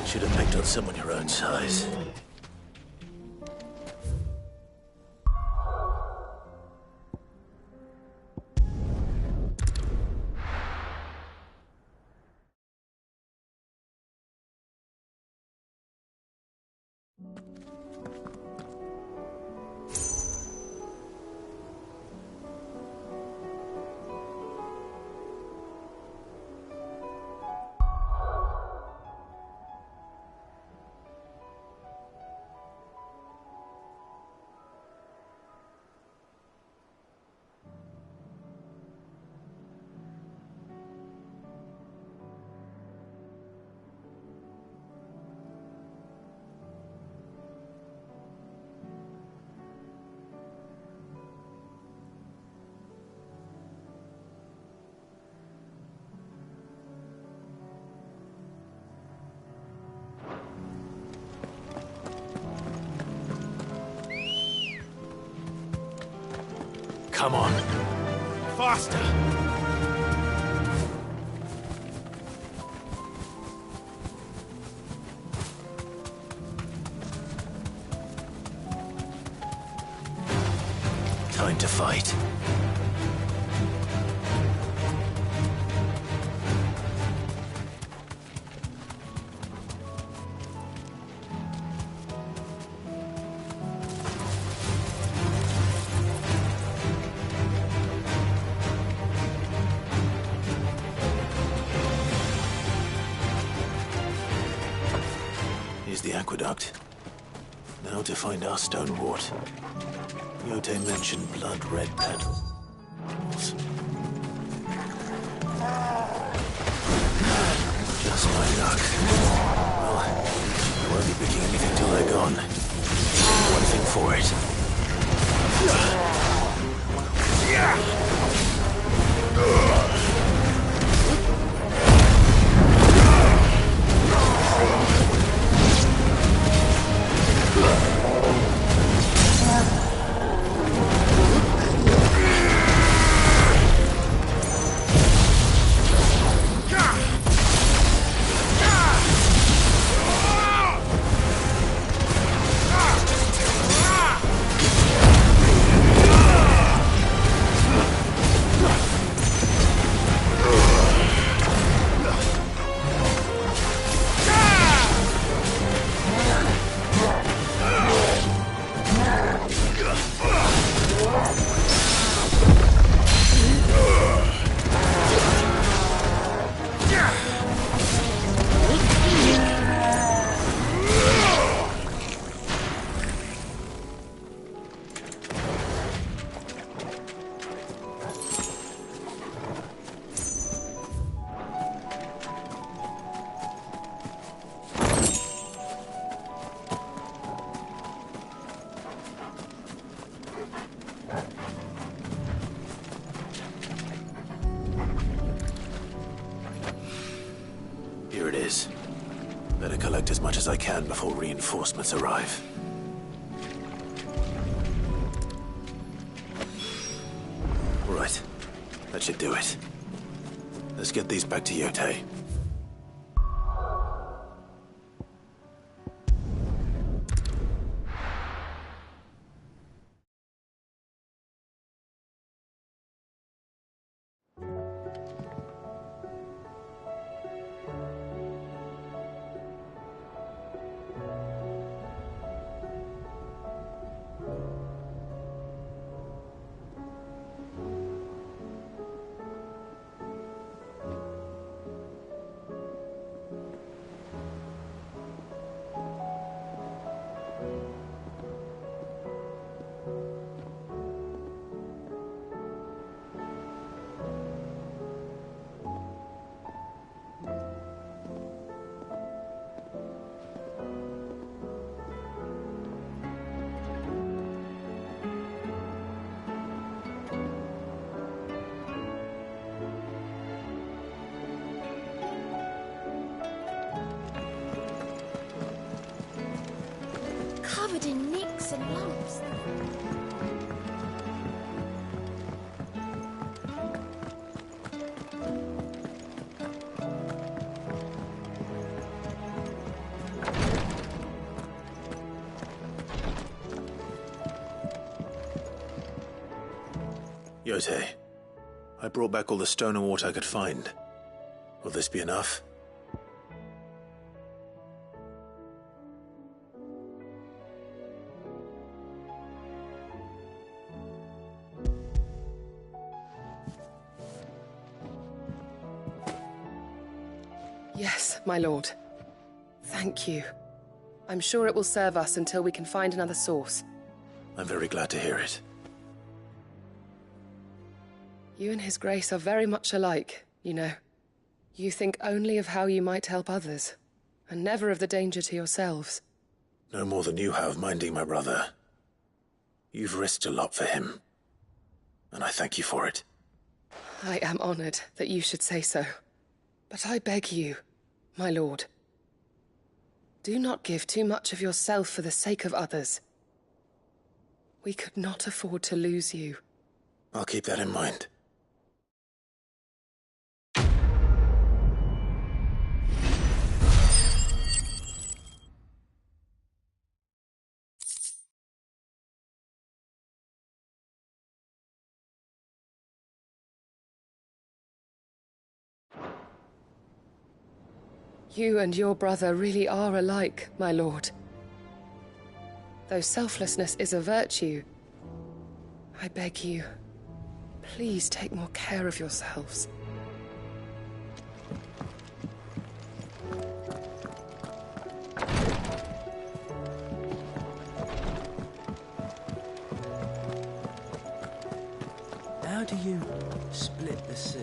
Speaker 2: Should have picked on someone your own size. Come on.
Speaker 4: Faster!
Speaker 2: Time to fight. Here's the aqueduct. Now to find our stone wart. Yote mentioned blood-red petals. Just my luck. Well, I won't be picking anything till they're gone. One thing for it. Here it is. Better collect as much as I can before reinforcements arrive. Right. That should do it. Let's get these back to Yote.
Speaker 5: Covered in nicks and lumps.
Speaker 2: Yote, I brought back all the stone and water I could find. Will this be enough?
Speaker 16: Yes, my lord. Thank you. I'm sure it will serve us until we can find another source.
Speaker 2: I'm very glad to hear it.
Speaker 16: You and His Grace are very much alike, you know. You think only of how you might help others, and never of the danger to yourselves.
Speaker 2: No more than you have minding my brother. You've risked a lot for him, and I thank you for it.
Speaker 16: I am honored that you should say so. But I beg you, my lord, do not give too much of yourself for the sake of others. We could not afford to lose you.
Speaker 2: I'll keep that in mind.
Speaker 16: You and your brother really are alike, my lord. Though selflessness is a virtue, I beg you, please take more care of yourselves.
Speaker 17: How do you split the sea?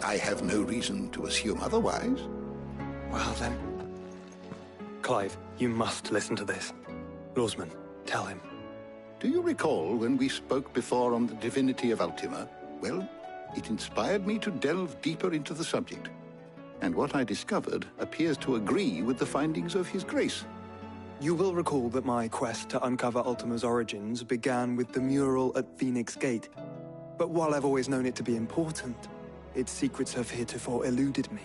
Speaker 18: I have no reason to assume otherwise.
Speaker 11: Well then. Clive, you must listen to this. Lawsman, tell him.
Speaker 18: Do you recall when we spoke before on the divinity of Ultima? Well, it inspired me to delve deeper into the subject. And what I discovered appears to agree with the findings of His Grace.
Speaker 11: You will recall that my quest to uncover Ultima's origins began with the mural at Phoenix Gate. But while I've always known it to be important, its secrets have heretofore eluded me.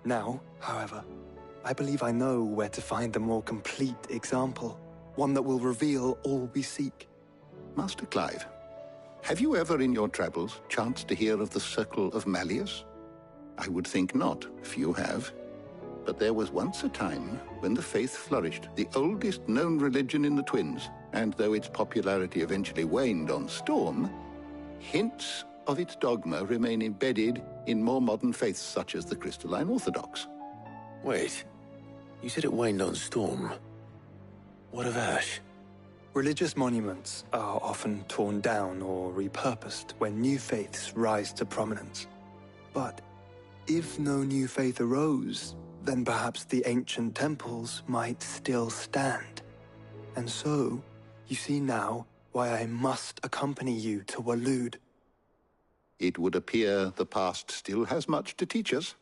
Speaker 11: Now, however, I believe I know where to find the more complete example, one that will reveal all we seek.
Speaker 18: Master Clive, have you ever in your travels chanced to hear of the Circle of Malleus? I would think not, few have. But there was once a time when the faith flourished, the oldest known religion in the Twins, and though its popularity eventually waned on Storm, hints of its dogma remain embedded in more modern faiths such as the Crystalline Orthodox.
Speaker 2: Wait, you said it waned on Storm. What of Ash?
Speaker 11: Religious monuments are often torn down or repurposed when new faiths rise to prominence. But if no new faith arose, then perhaps the ancient temples might still stand. And so, you see now why I must accompany you to Waloed.
Speaker 18: It would appear the past still has much to teach us,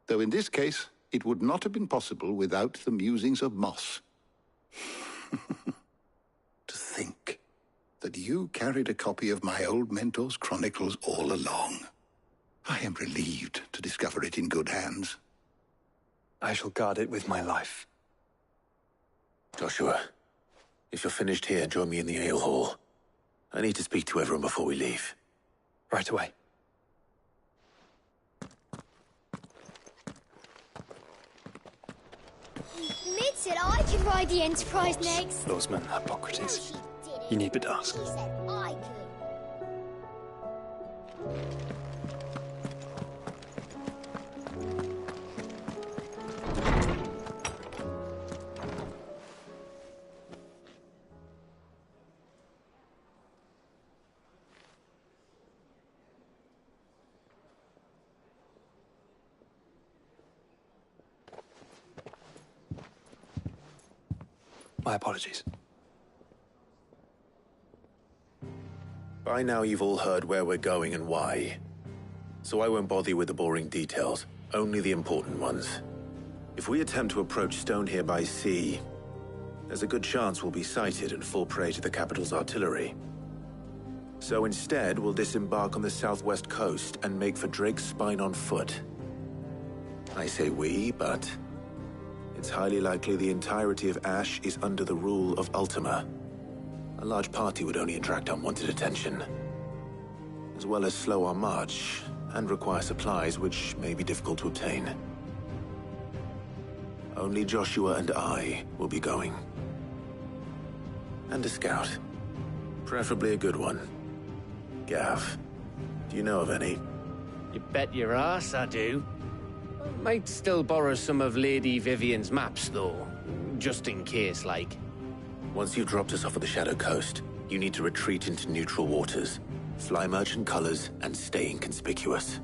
Speaker 18: though in this case, it would not have been possible without the musings of Moss. To think that you carried a copy of my old mentor's chronicles all along. I am relieved to discover it in good hands.
Speaker 11: I shall guard it with my life.
Speaker 2: Joshua, if you're finished here, join me in the ale hall. I need to speak to everyone before we leave.
Speaker 11: Right away.
Speaker 19: Mid said I could ride the Enterprise next.
Speaker 11: Lawsman, Hippocrates. You need but ask.
Speaker 19: She said I could.
Speaker 11: My apologies.
Speaker 2: By now you've all heard where we're going and why. So I won't bother you with the boring details, only the important ones. If we attempt to approach Stone here by sea, there's a good chance we'll be sighted and fall prey to the capital's artillery. So instead, we'll disembark on the southwest coast and make for Drake's Spine on foot. I say we, but it's highly likely the entirety of Ash is under the rule of Ultima. A large party would only attract unwanted attention, as well as slow our march and require supplies which may be difficult to obtain. Only Joshua and I will be going. And a scout. Preferably a good one. Gav, do you know of any?
Speaker 20: You bet your ass I do. Might still borrow some of Lady Vivian's maps, though. Just in case, like.
Speaker 2: Once you've dropped us off at the Shadow Coast, you need to retreat into neutral waters, fly merchant colors, and stay inconspicuous.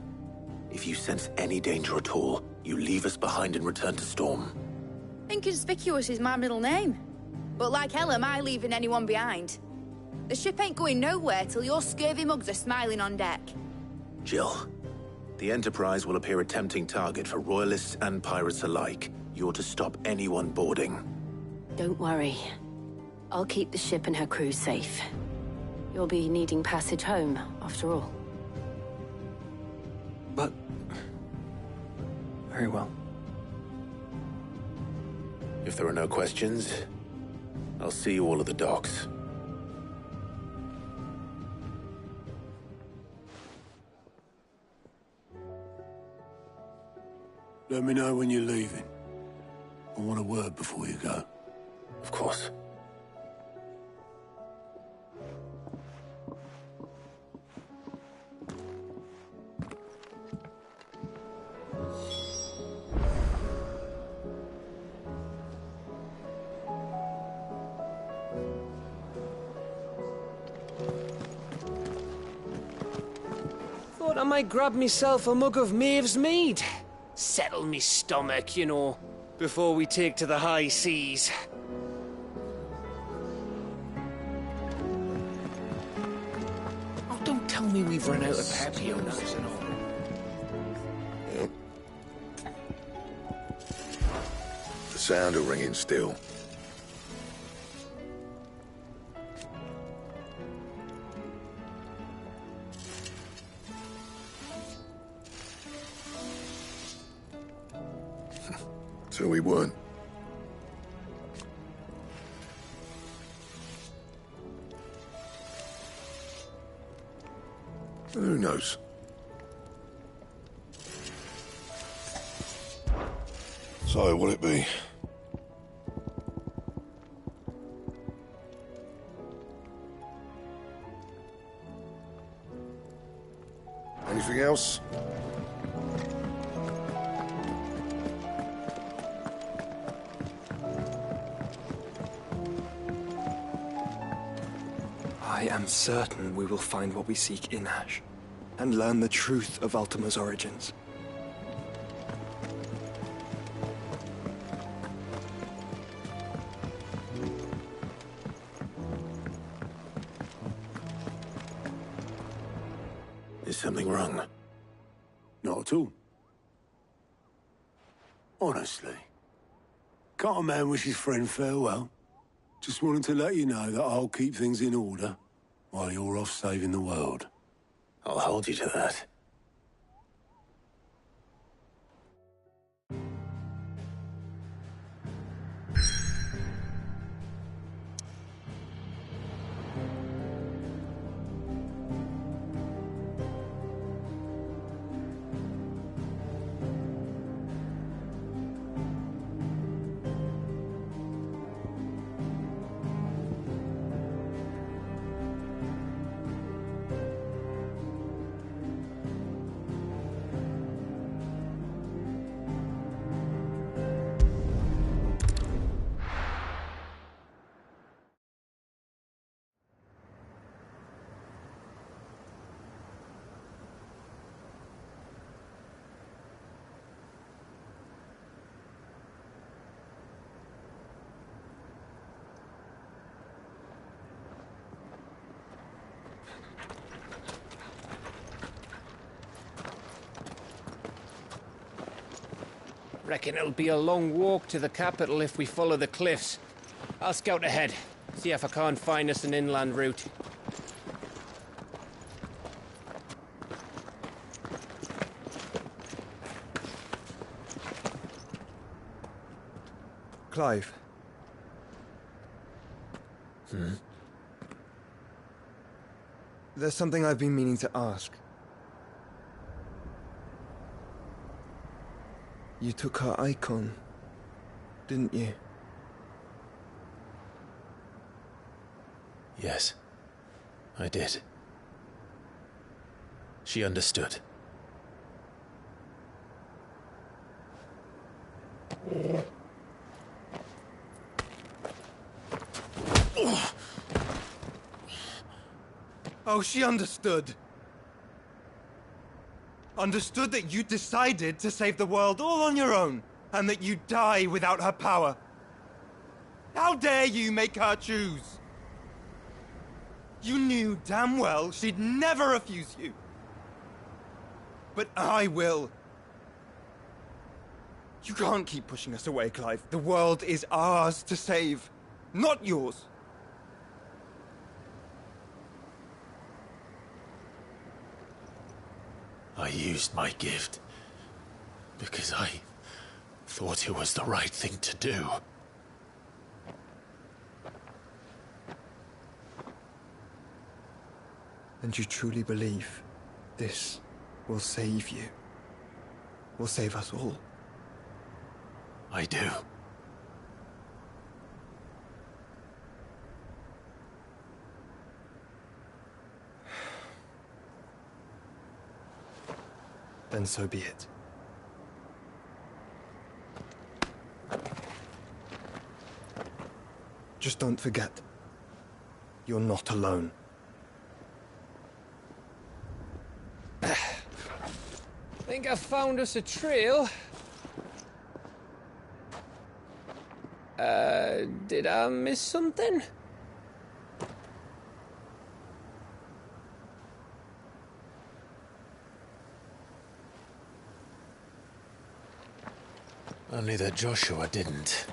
Speaker 2: If you sense any danger at all, you You leave us behind and return to Storm.
Speaker 13: Inconspicuous is my middle name. But like hell am I leaving anyone behind. The ship ain't going nowhere till your scurvy mugs are smiling on deck.
Speaker 2: Jill, the Enterprise will appear a tempting target for royalists and pirates alike. You're to stop anyone boarding.
Speaker 14: Don't worry. I'll keep the ship and her crew safe. You'll be needing passage home, after all.
Speaker 12: But... very well.
Speaker 2: If there are no questions, I'll see you all at the docks.
Speaker 21: Let me know when you're leaving. I want a word before you go.
Speaker 2: Of course.
Speaker 20: Thought I might grab myself a mug of Maeve's mead. Settle me stomach, you know, before we take to the high seas. Oh, don't tell me we've run out of Papio nuts and all.
Speaker 22: Yep. The sound of ringing still. So we weren't. Who knows? So, will it be? Anything else?
Speaker 12: I am certain we will find what we seek in Ash, and learn the truth of Ultima's origins.
Speaker 2: Is something wrong?
Speaker 21: Not at all. Honestly. Can't a man wish his friend farewell? Just wanted to let you know that I'll keep things in order while you're off saving the world.
Speaker 2: I'll hold you to that.
Speaker 20: Reckon it'll be a long walk to the capital if we follow the cliffs. I'll scout ahead, see if I can't find us an inland route.
Speaker 12: Clive. There's something I've been meaning to ask. You took her icon, didn't you?
Speaker 2: Yes, I did. She understood.
Speaker 12: Oh, she understood.
Speaker 3: understood that you decided to save the world all on your own, and that you'd die without her power. How dare you make her choose? You knew damn well she'd never refuse you. But I will. You can't keep pushing us away, Clive. The world is ours to save, not yours.
Speaker 2: I used my gift because I thought it was the right thing to do.
Speaker 12: And you truly believe this will save you? Will save us all?
Speaker 2: I do.
Speaker 12: Then so be it. Just don't forget, you're not alone.
Speaker 20: Think I found us a trail. Did I miss something?
Speaker 2: Only that Joshua didn't.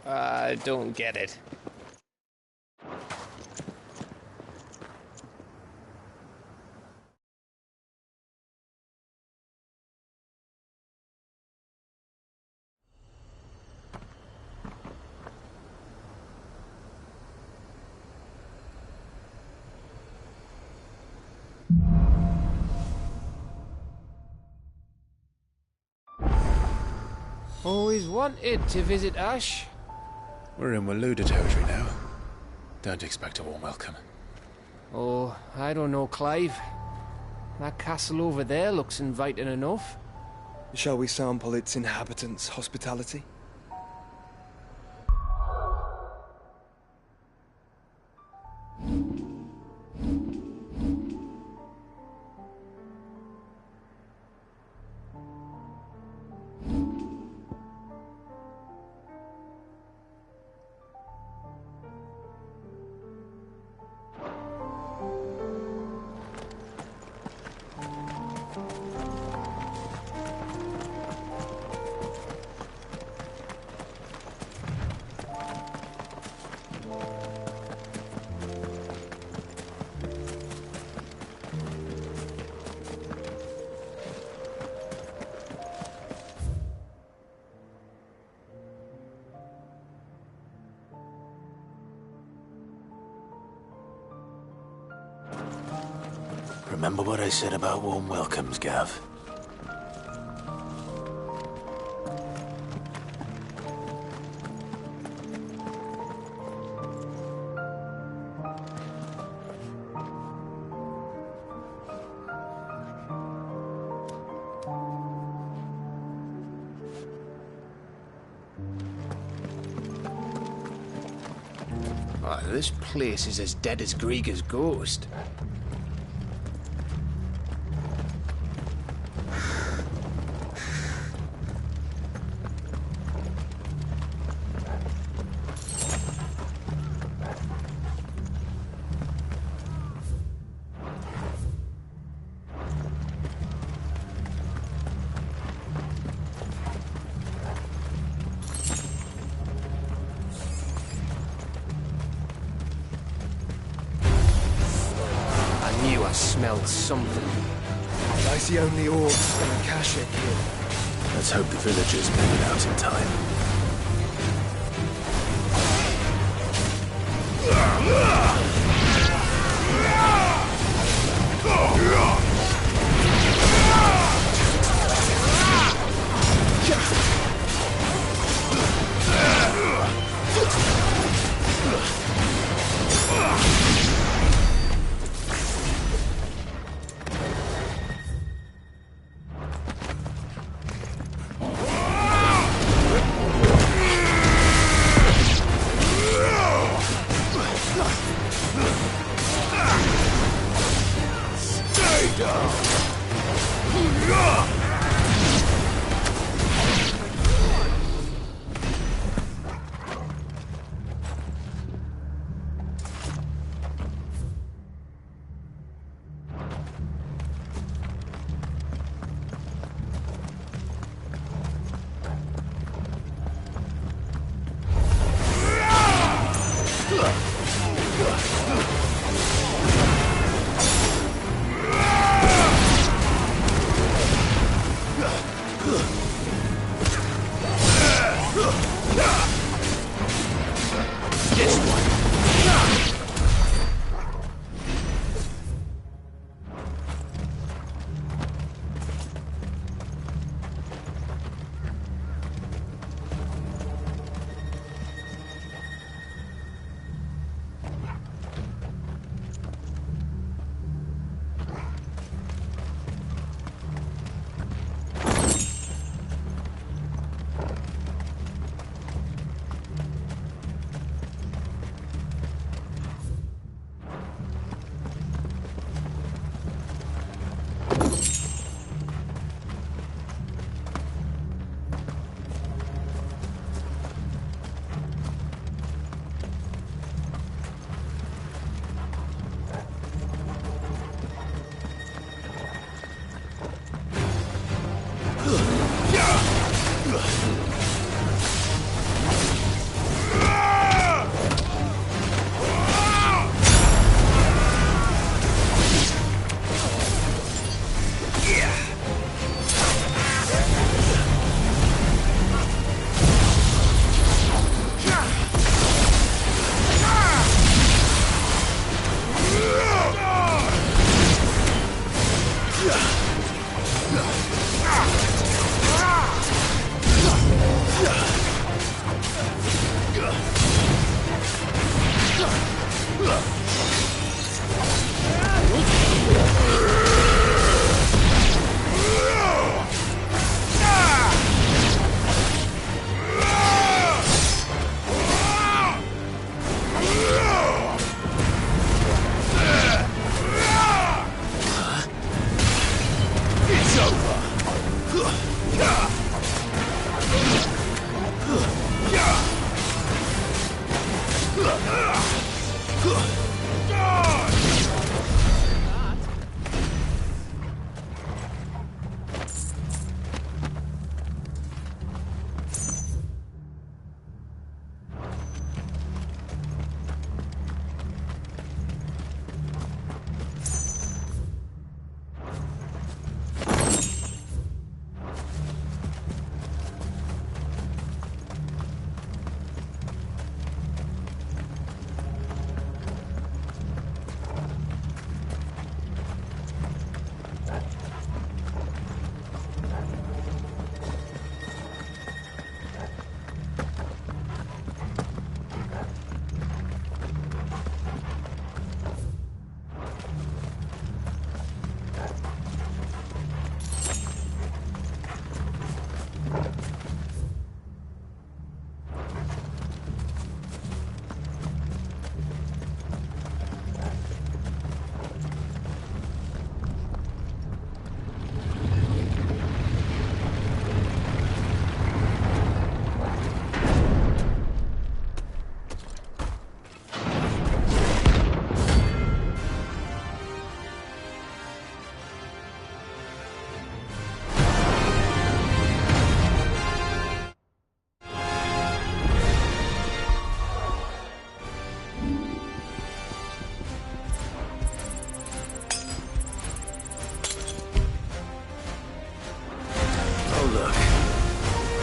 Speaker 20: I don't get it. Always wanted to visit Ash.
Speaker 2: We're in Waluda territory now. Don't expect a warm welcome.
Speaker 20: Oh, I don't know, Clive. That castle over there looks inviting enough.
Speaker 12: Shall we sample its inhabitants' hospitality?
Speaker 2: Remember what I said about warm welcomes, Gav?
Speaker 20: Oh, this place is as dead as Grieger's ghost. I smelled something.
Speaker 12: I see only orcs and Akashic here.
Speaker 2: Let's hope the villagers make it out in time.
Speaker 8: This one.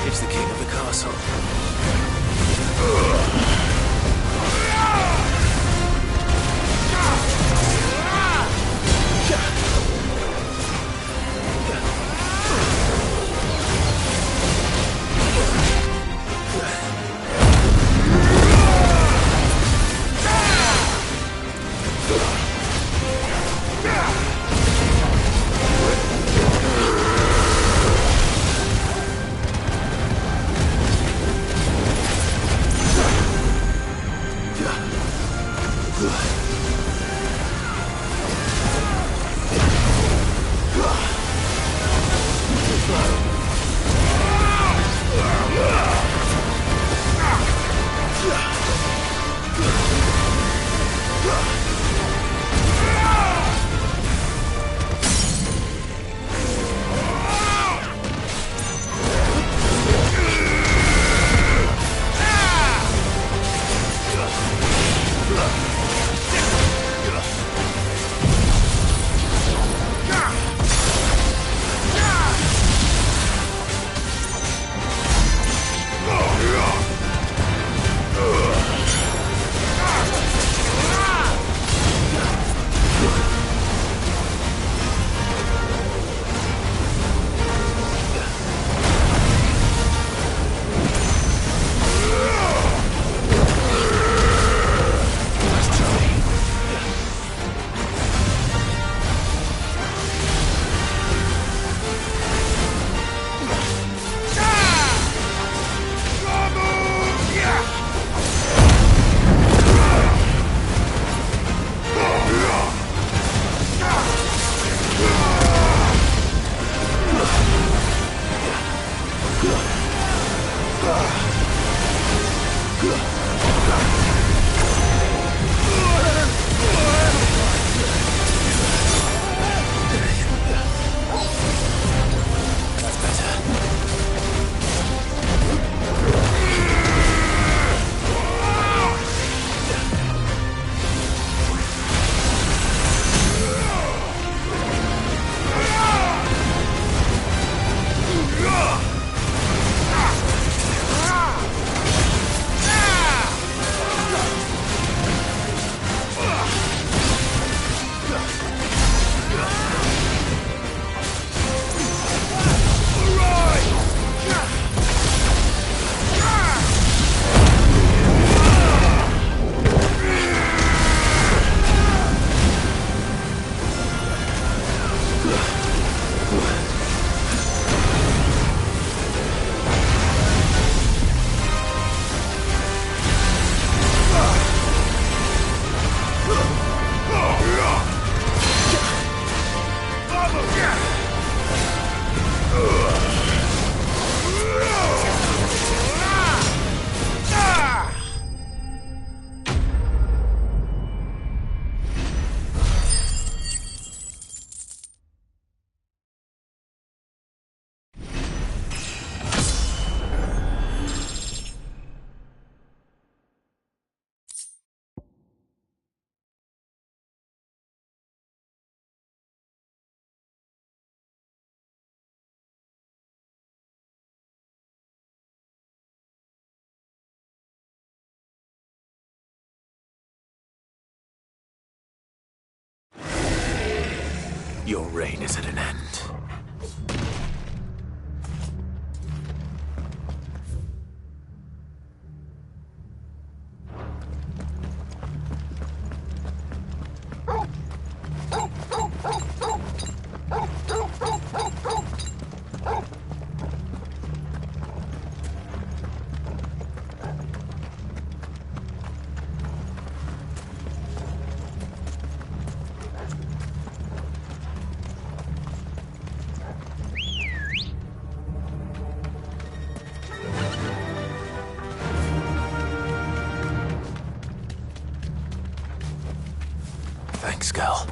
Speaker 2: It's the king of the castle. Your reign is at an end. Thanks, girl.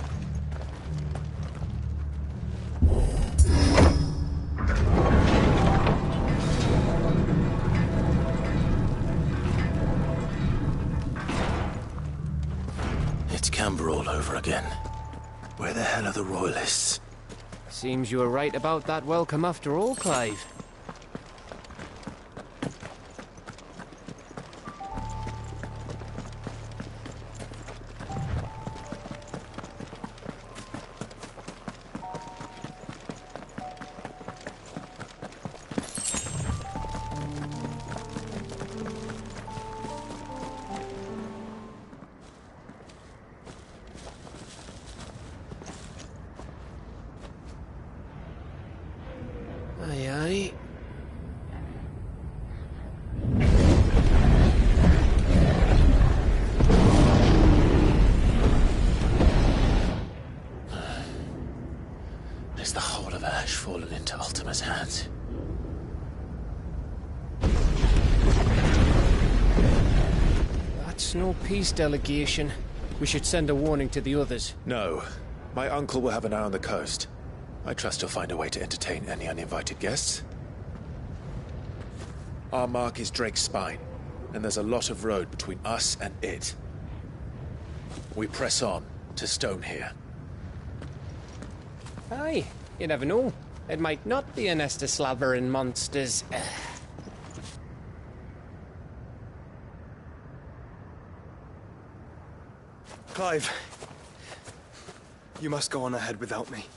Speaker 2: It's Canberra all over again. Where the hell are the Royalists?
Speaker 20: Seems you were right about that welcome after all, Clive. Aye, aye.
Speaker 2: Is the whole of Ash fallen into Ultima's hands?
Speaker 20: That's no peace delegation. We should send a warning to the others.
Speaker 2: No. My uncle will have an eye on the coast. I trust he'll find a way to entertain any uninvited guests. Our mark is Drake's Spine, and there's a lot of road between us and it. We press on to Stone here.
Speaker 20: Aye, you never know. It might not be a nest of slavering monsters.
Speaker 12: Clive, you must go on ahead without me.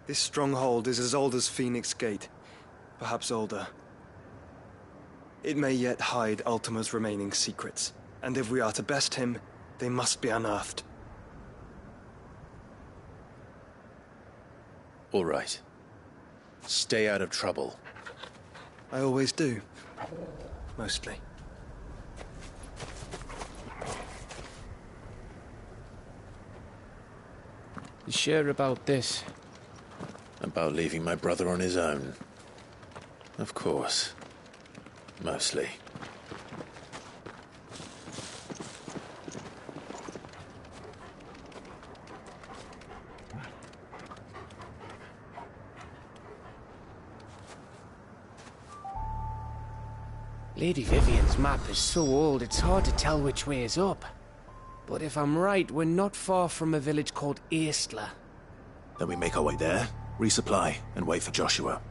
Speaker 12: This stronghold is as old as Phoenix Gate, perhaps older. It may yet hide Ultima's remaining secrets, and if we are to best him, they must be unearthed.
Speaker 2: All right. Stay out of trouble.
Speaker 12: I always do. Mostly.
Speaker 20: You sure about this?
Speaker 2: About leaving my brother on his own. Of course. Mostly.
Speaker 20: Lady Vivian's map is so old it's hard to tell which way is up. But if I'm right, we're not far from a village called Eastler.
Speaker 2: Then we make our way there, resupply, and wait for Joshua.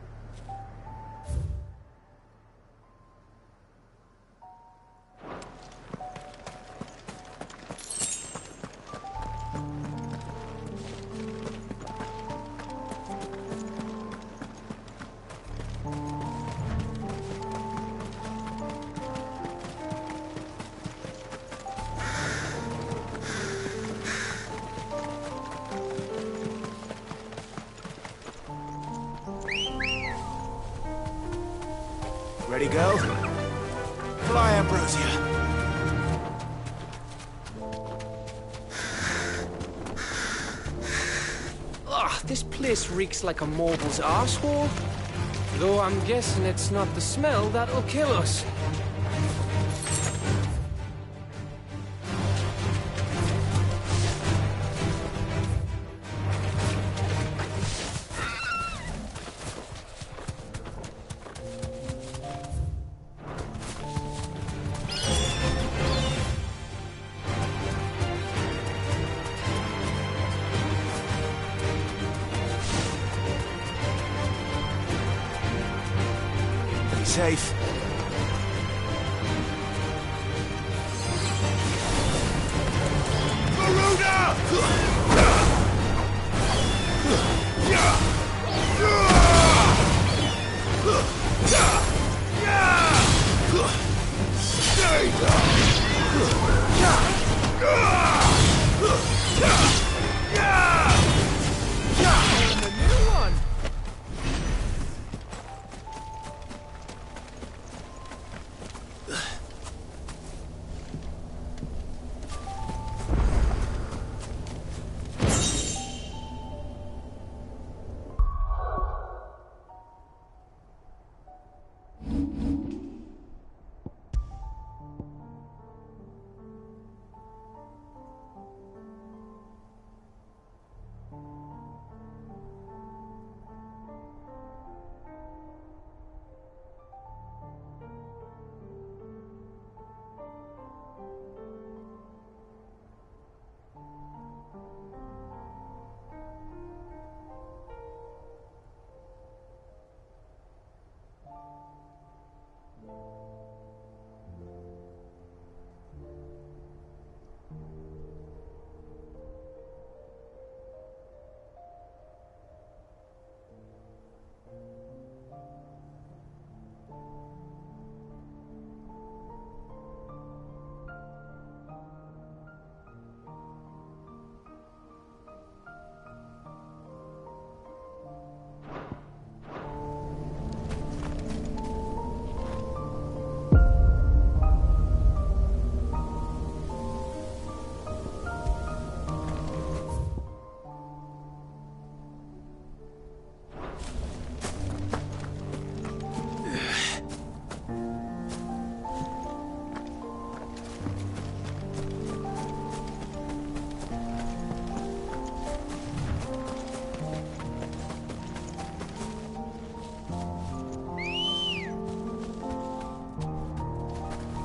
Speaker 3: Ready, go? Fly, Ambrosia.
Speaker 20: Ugh, this place reeks like a mobile's arsehole. Though I'm guessing it's not the smell that'll kill us.
Speaker 3: Safe. Garuda!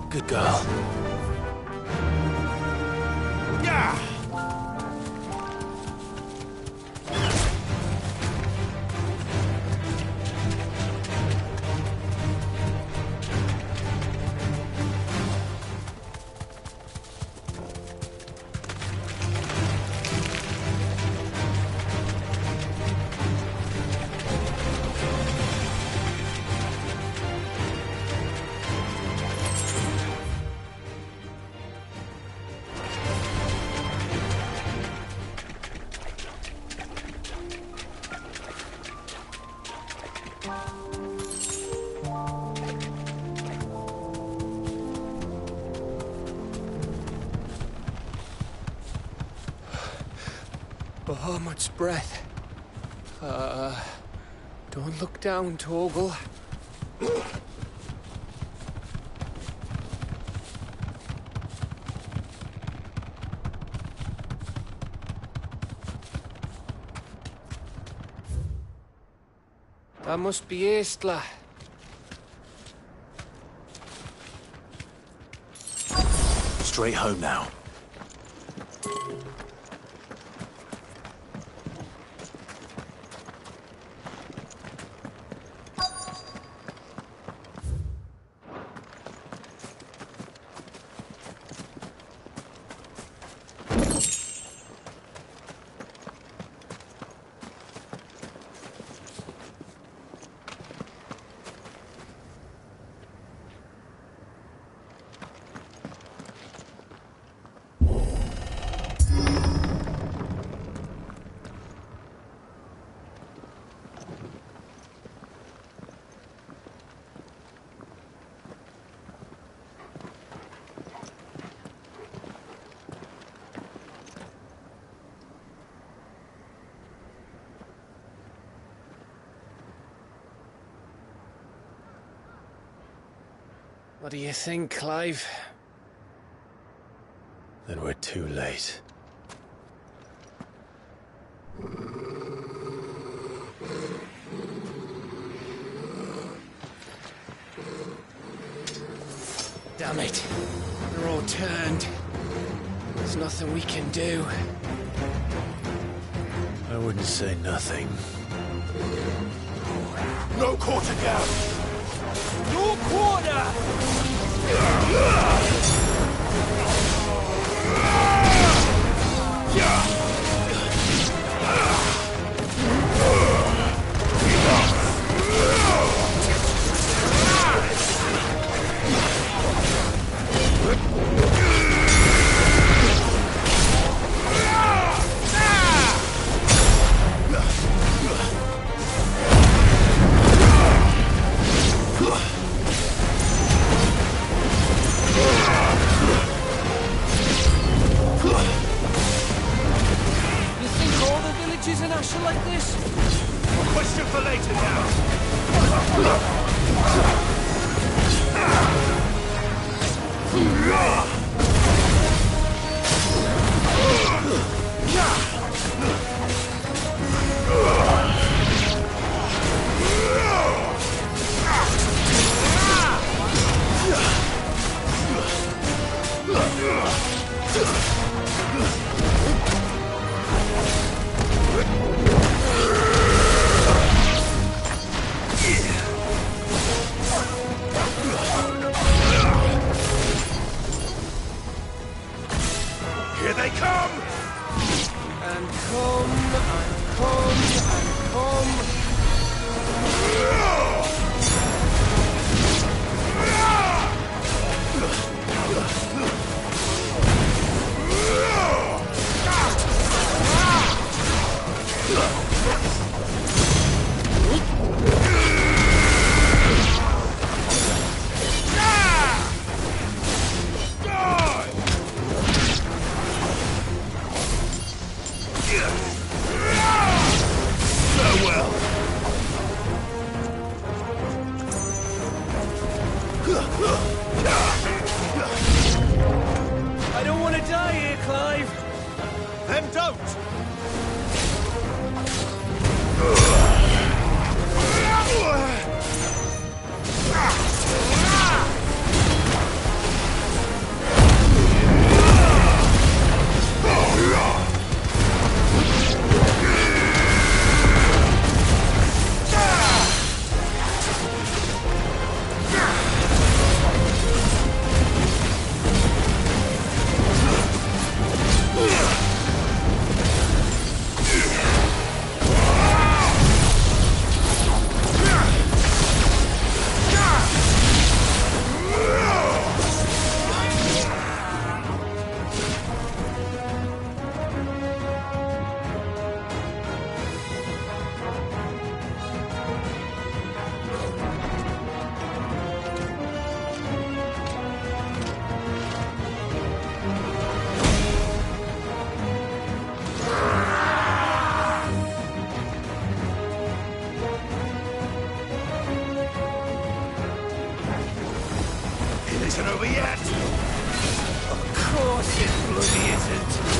Speaker 2: Good girl.
Speaker 3: Yeah!
Speaker 20: Oh, much breath. Don't look down, Torgal. That must be Aistla.
Speaker 2: Straight home now.
Speaker 20: What do you think, Clive?
Speaker 2: Then we're too late.
Speaker 20: Damn it. They're all turned. There's nothing we can do.
Speaker 2: I wouldn't say nothing.
Speaker 22: No quarter gap!
Speaker 3: No quarter!
Speaker 20: Like this?
Speaker 3: A question for later now. Here they come!
Speaker 8: isn't over yet! Of course it bloody isn't!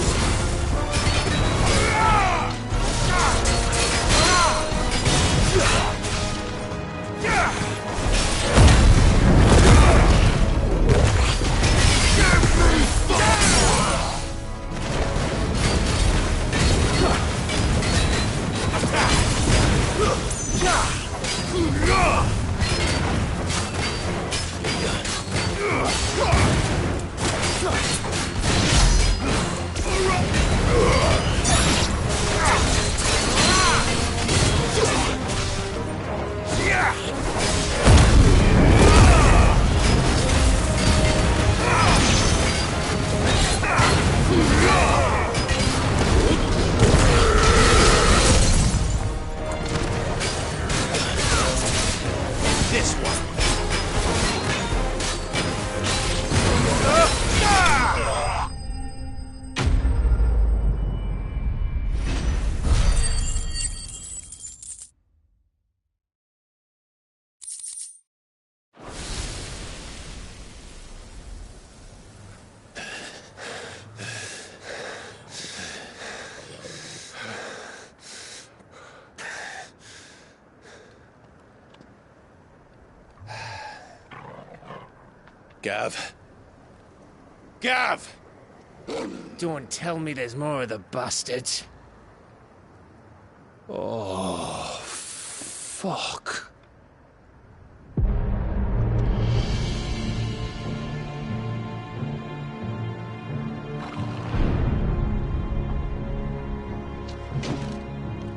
Speaker 20: Gav. Gav! Don't tell me there's more of the bastards. Oh, fuck.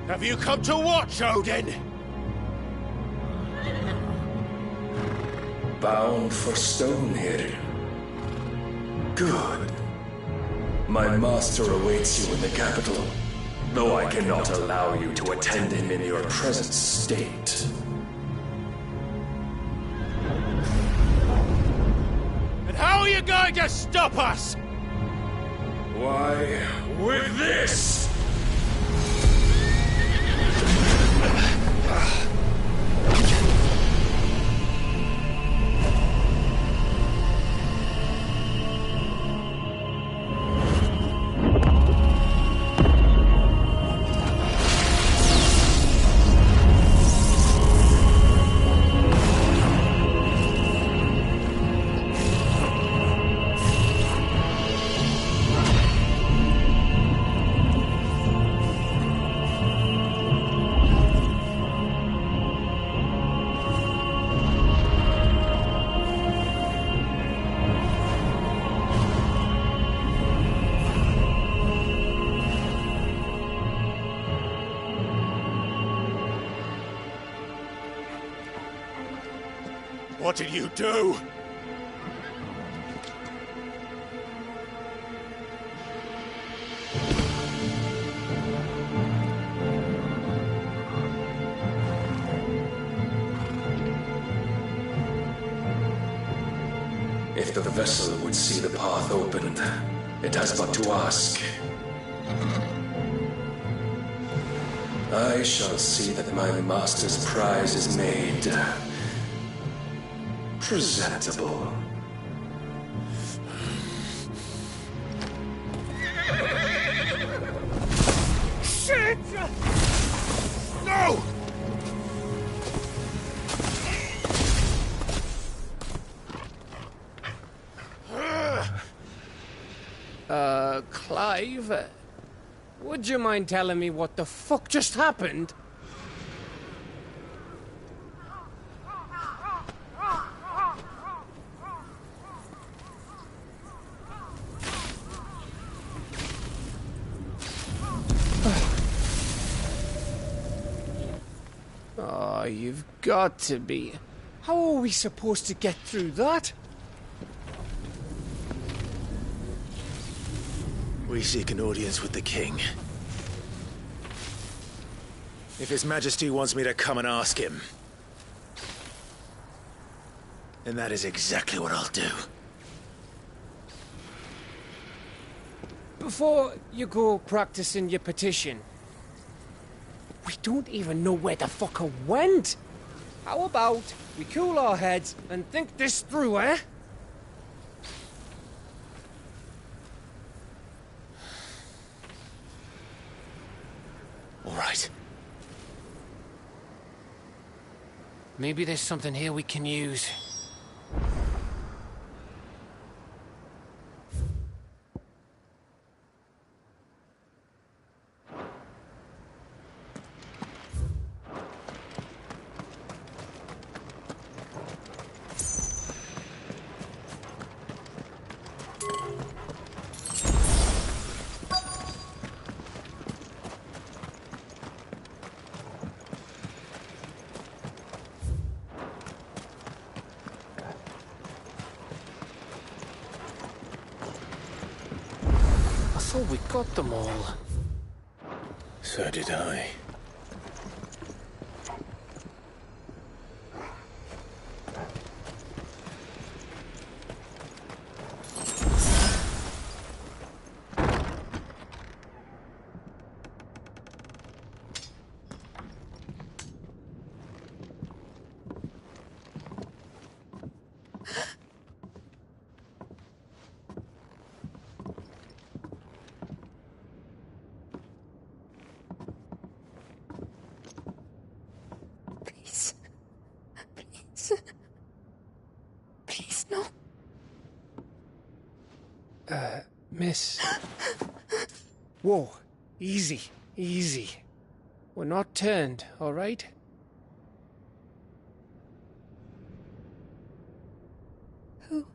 Speaker 20: Have you come to watch, Odin?
Speaker 6: Bound for Stonehill. Good. My master awaits you in the capital, though I cannot allow you to attend him in your present state.
Speaker 20: And how are you going to stop us?
Speaker 6: Why, with this!
Speaker 20: What did you do?
Speaker 6: If the vessel would see the path opened, it has but to ask. I shall see that my master's prize is made presentable.
Speaker 20: Shit! No! Clive, would you mind telling me what the fuck just happened? Oh, you've got to be. How are we supposed to get through that?
Speaker 2: We seek an audience with the king. If His Majesty wants me to come and ask him, then that is exactly what I'll do.
Speaker 20: Before you go practicing your petition, we don't even know where the fucker went. How about we cool our heads and think this through, eh? Maybe there's something here we can use. I thought we got them all.
Speaker 2: So did I.
Speaker 5: Please, no.
Speaker 20: Miss. Whoa. Easy. Easy. We're not turned, all right?
Speaker 5: Who?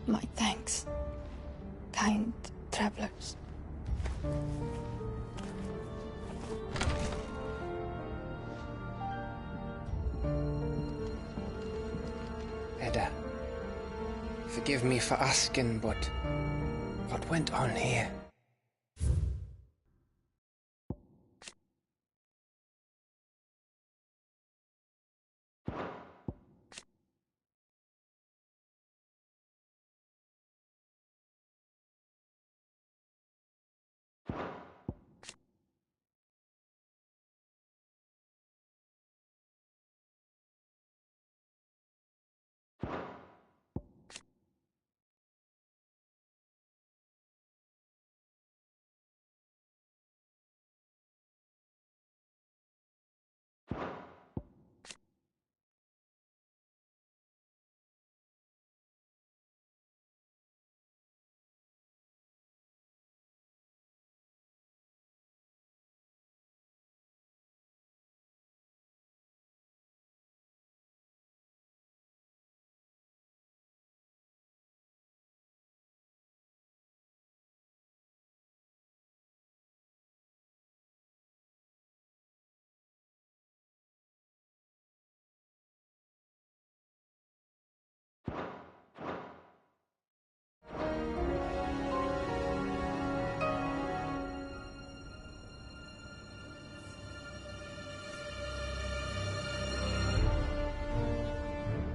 Speaker 5: My thanks, kind travelers.
Speaker 20: Edda, forgive me for asking, but what went on here?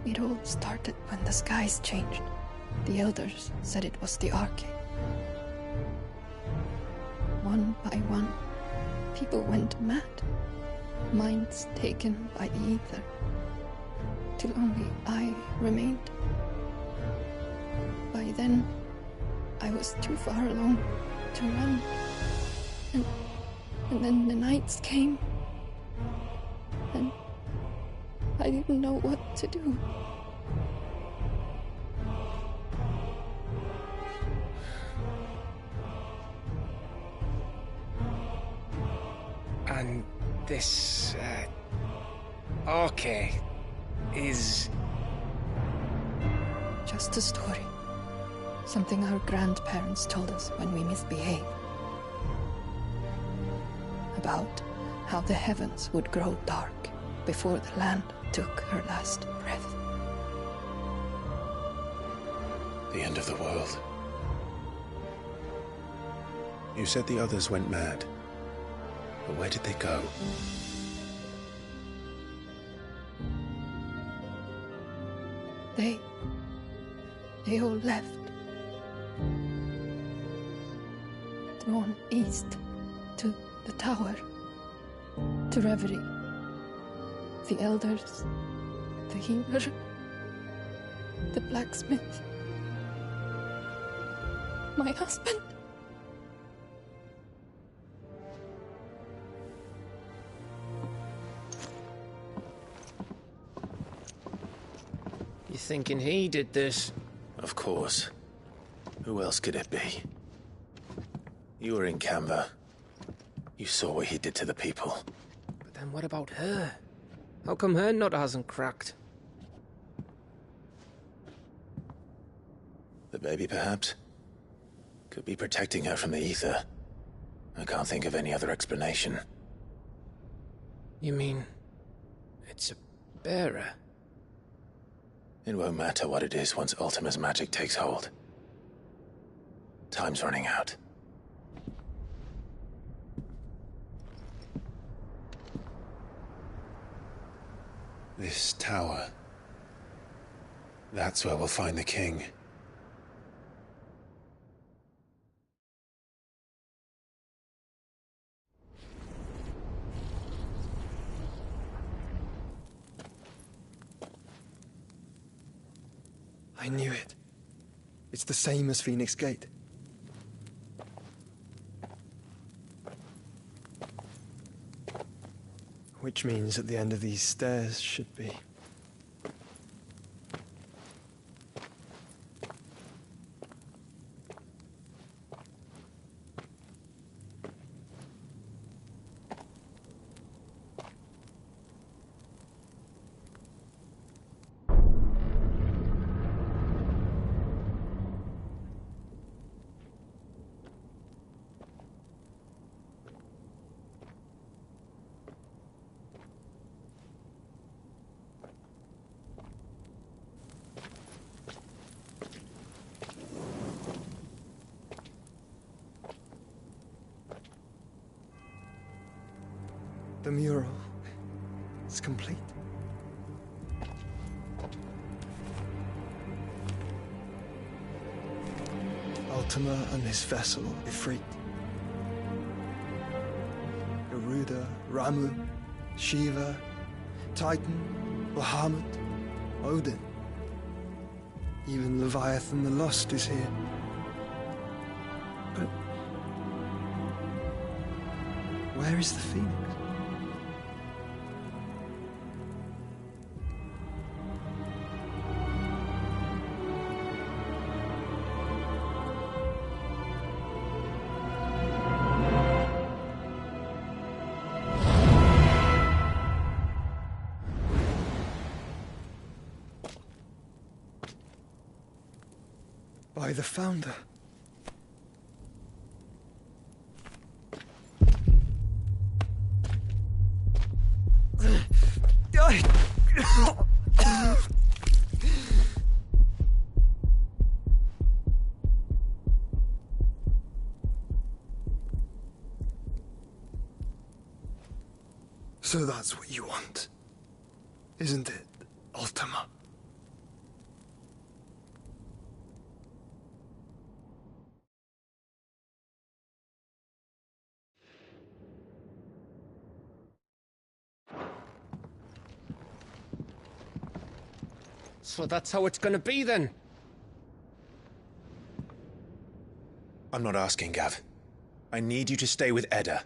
Speaker 5: It all started when the skies changed. The elders said it was the Arcade. One by one, people went mad. Minds taken by the ether. Till only I remained. By then, I was too far along to run. And then the nights came. And I didn't know what to do.
Speaker 20: And this, Arcade is...
Speaker 5: Just a story. Something our grandparents told us when we misbehaved. About how the heavens would grow dark before the land took her last breath.
Speaker 2: The end of the world. You said the others went mad. But where did they go?
Speaker 5: They all left.
Speaker 1: northeast to the tower, to Reverie. The elders, the healer, the blacksmith, my husband.
Speaker 20: You thinking he did this?
Speaker 2: Of course. Who else could it be? You were in Canva. You saw what he did to the people.
Speaker 20: But then what about her? How come her nut hasn't cracked?
Speaker 2: The baby, perhaps? Could be protecting her from the ether. I can't think of any other explanation.
Speaker 20: You mean... it's a bearer?
Speaker 2: It won't matter what it is once Ultima's magic takes hold. Time's running out. This tower. That's where we'll find the king.
Speaker 12: I knew it. It's the same as Phoenix Gate. Which means at the end of these stairs should be... The mural is complete. Ultima and his vessel, Ifrit. Garuda, Ramu, Shiva, Titan, Bahamut, Odin. Even Leviathan the Lost is here. But where is the Phoenix? By the Founder. So that's what you want, isn't it, Ultima?
Speaker 20: So that's how it's gonna be then?
Speaker 2: I'm not asking, Gav. I need you to stay with Edda.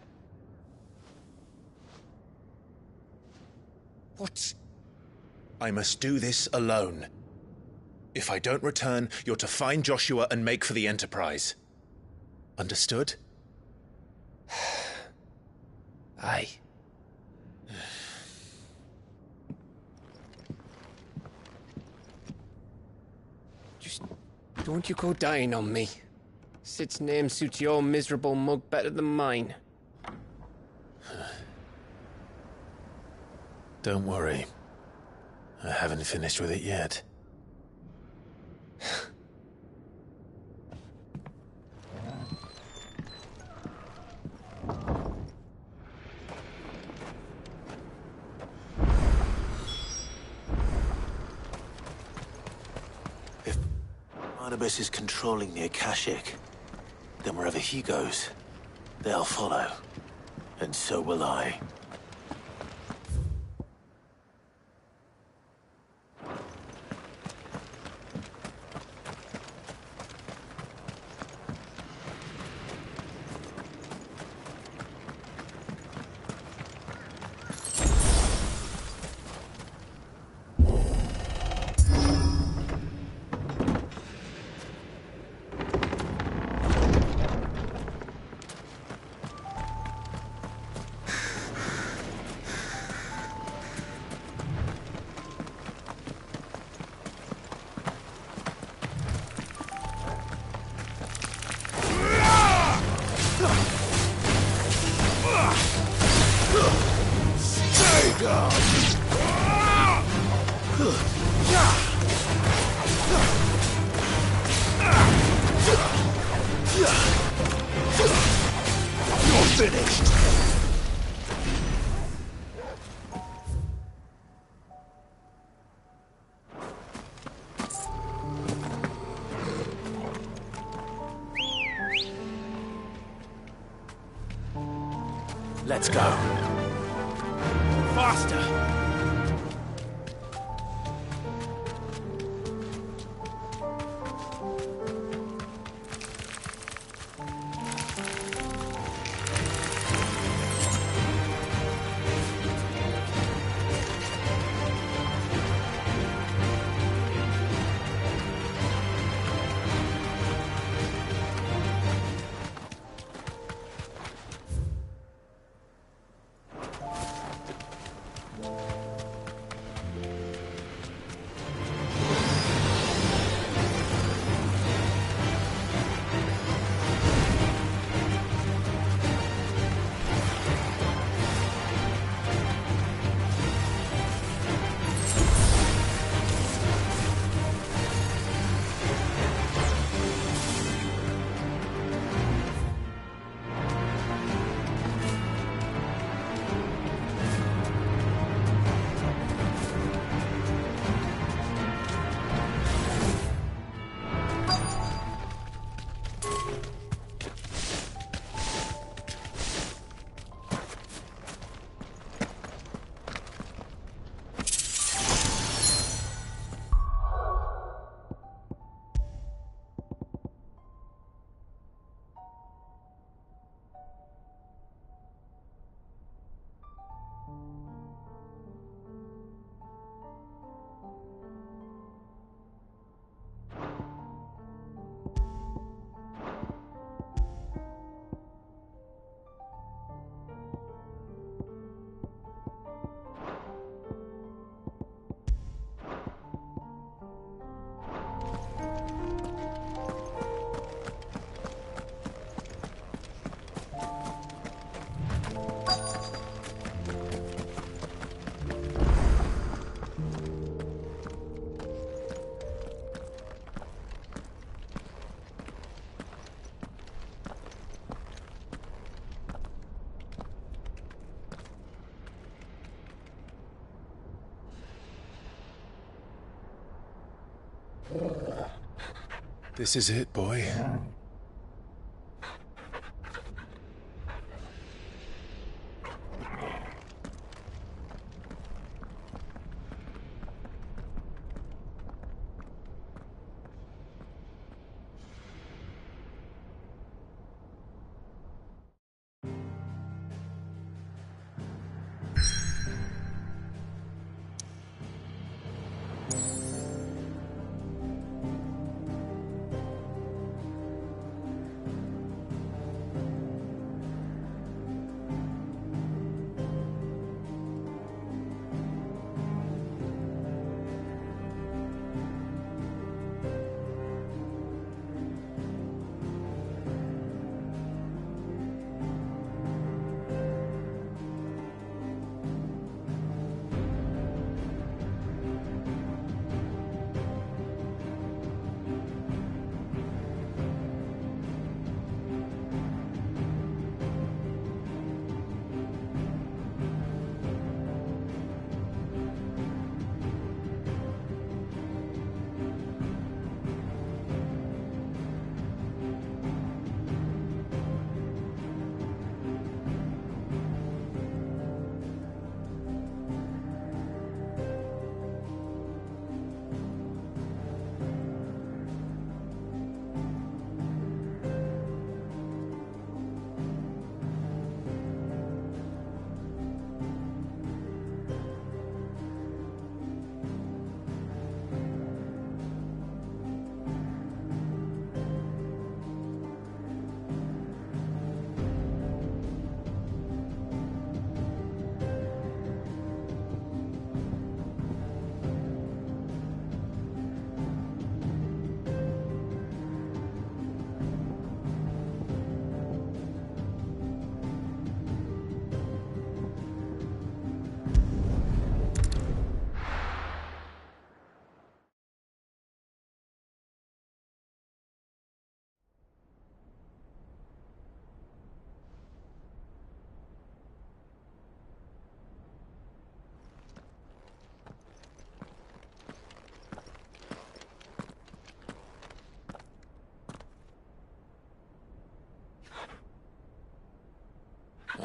Speaker 20: What?
Speaker 2: I must do this alone. If I don't return, you're to find Joshua and make for the Enterprise. Understood?
Speaker 20: Aye. Just don't you go dying on me. Sid's name suits your miserable mug better than mine.
Speaker 2: Don't worry. I haven't finished with it yet. If Barnabas is controlling the Akashic, then wherever he goes, they'll follow. And so will I.
Speaker 8: You're finished!
Speaker 2: Let's go.
Speaker 4: Faster!
Speaker 22: This is it, boy.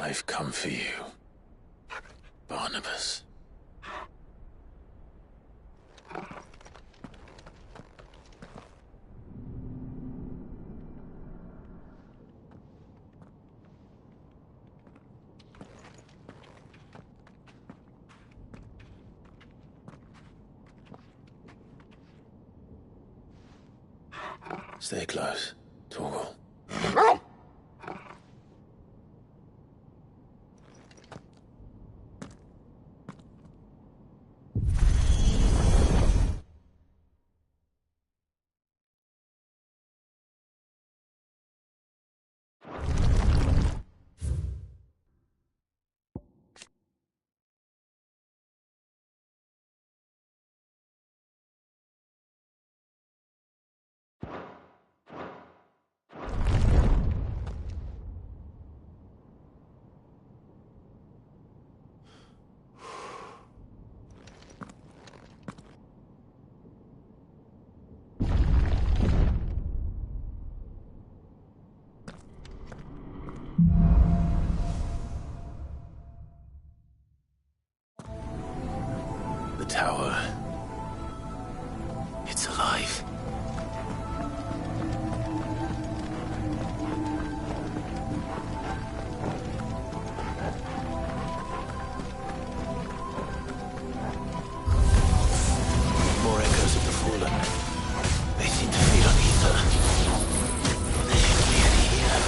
Speaker 2: I've come for you, Barnabas. Stay close, Torgal. The tower. It's alive. More echoes of the fallen. They seem to feed on ether. There should be any here.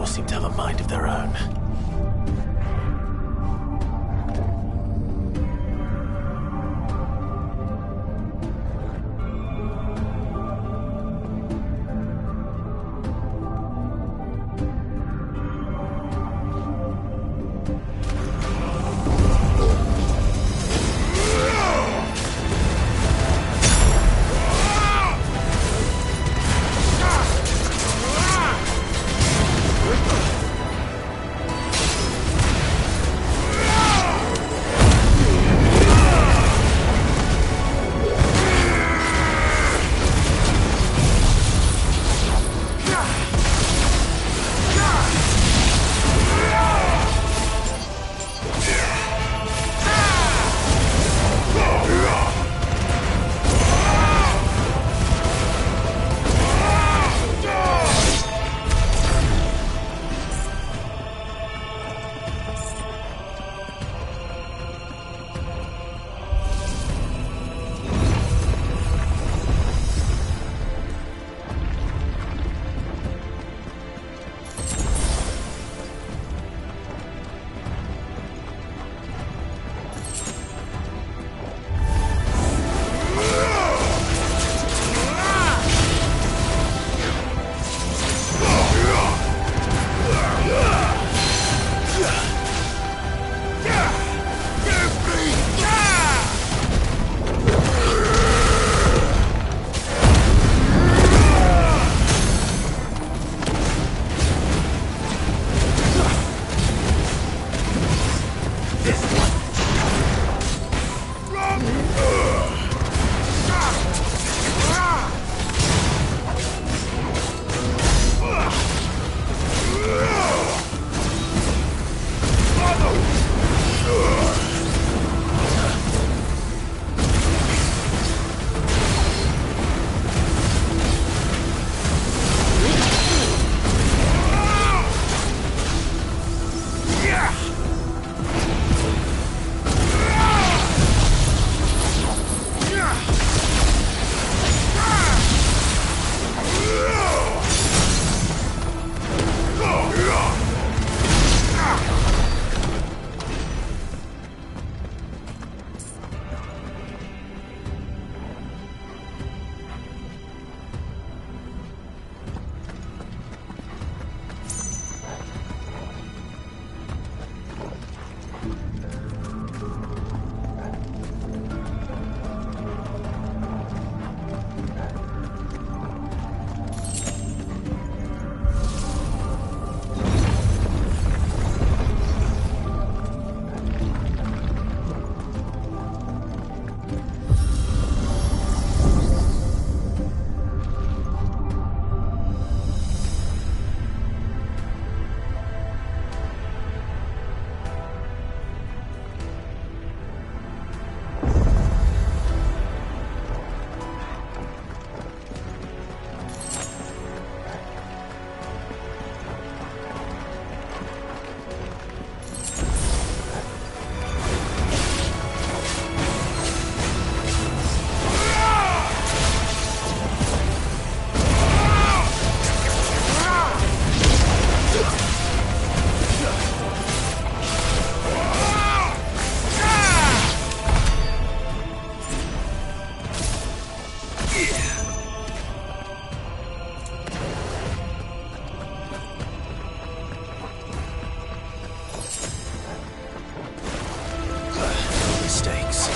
Speaker 2: Seem to have a mind of their own. mistakes.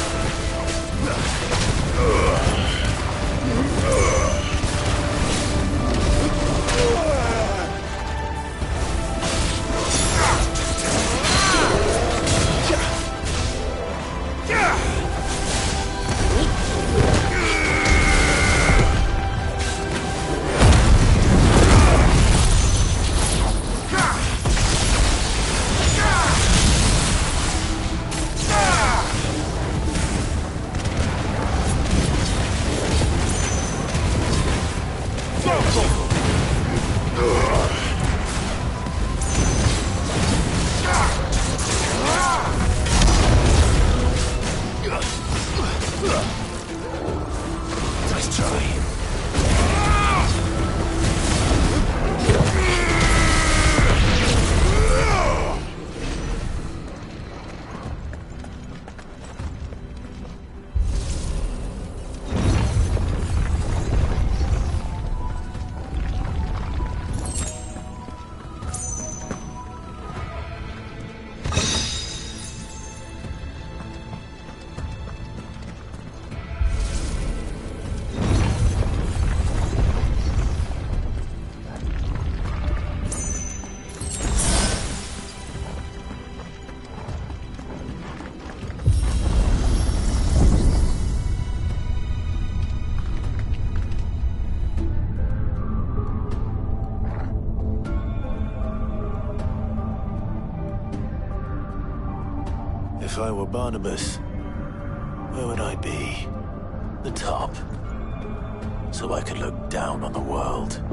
Speaker 2: If I were Barnabas, where would I be? The top. So I could look down on the world.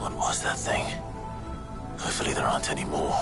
Speaker 2: What was that thing? Hopefully there aren't any more.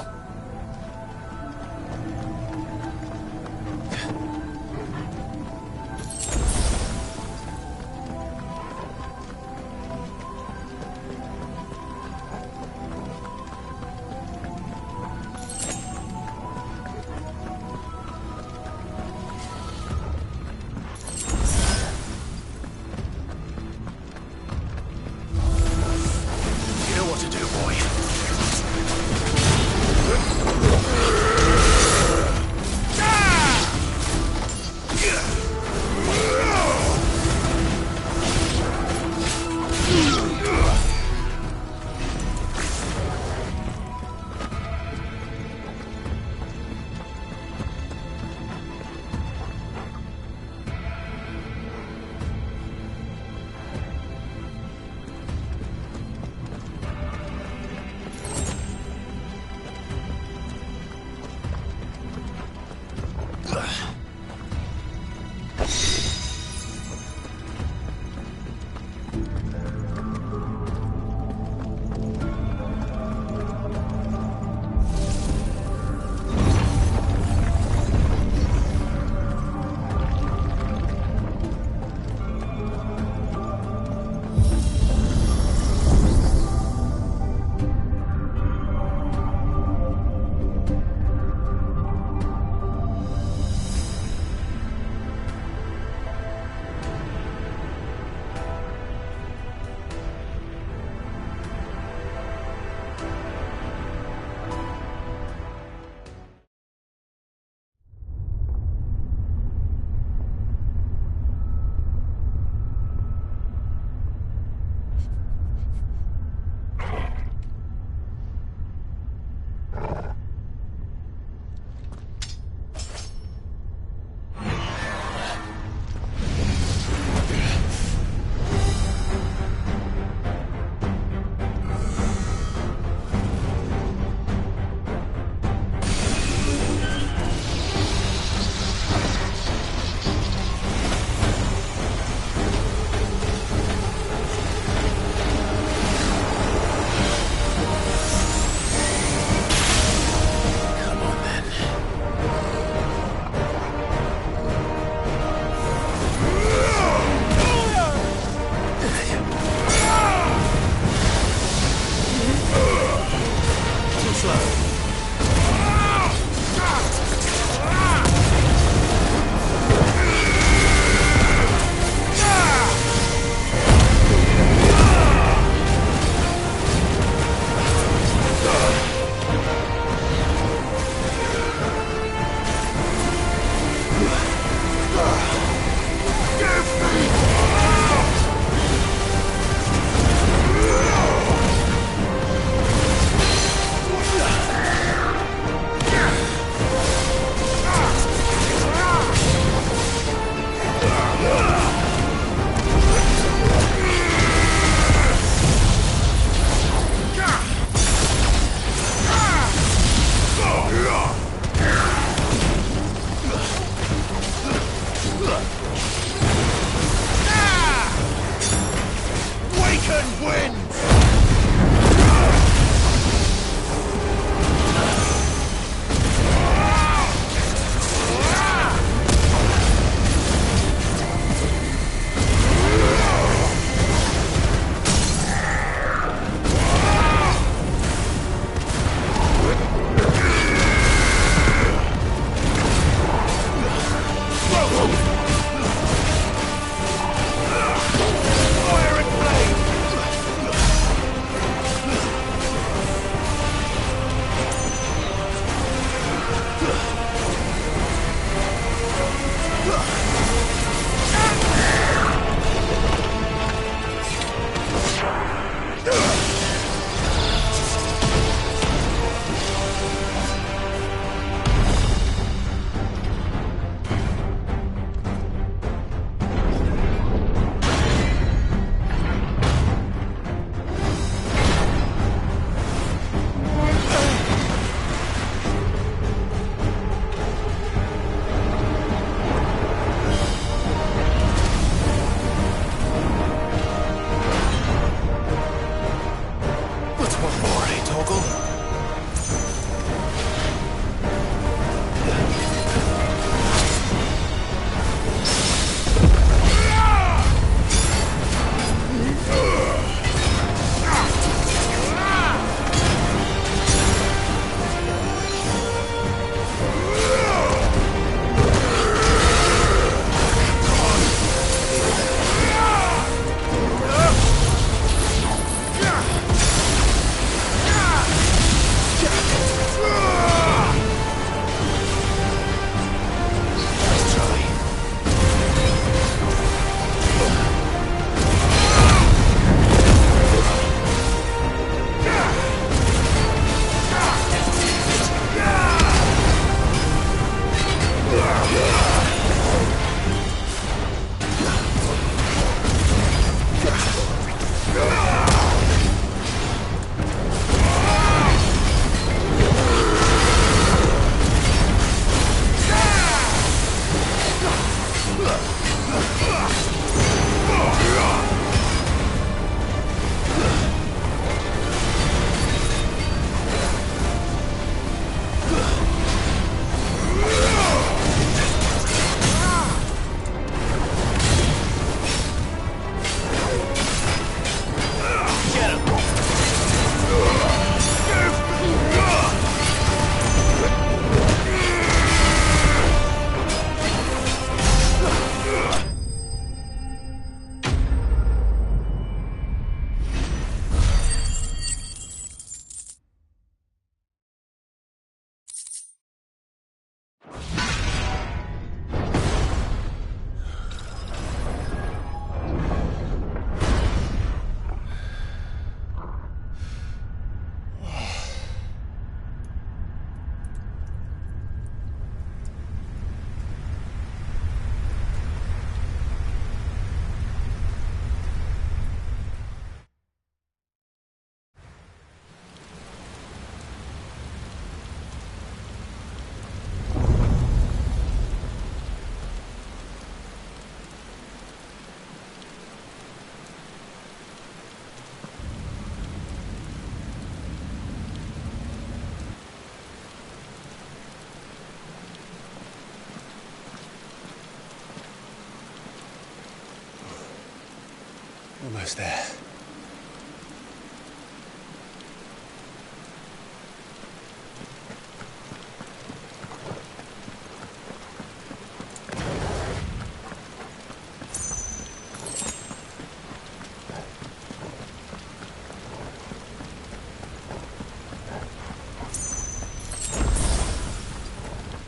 Speaker 22: Almost there.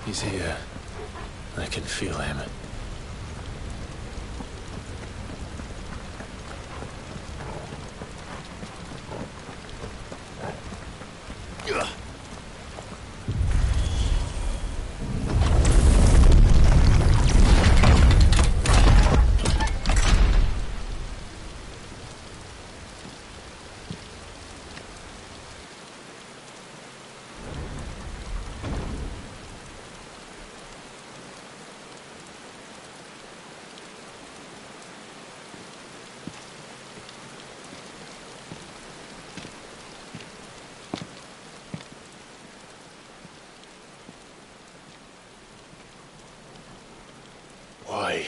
Speaker 2: He's here. I can feel him. Why?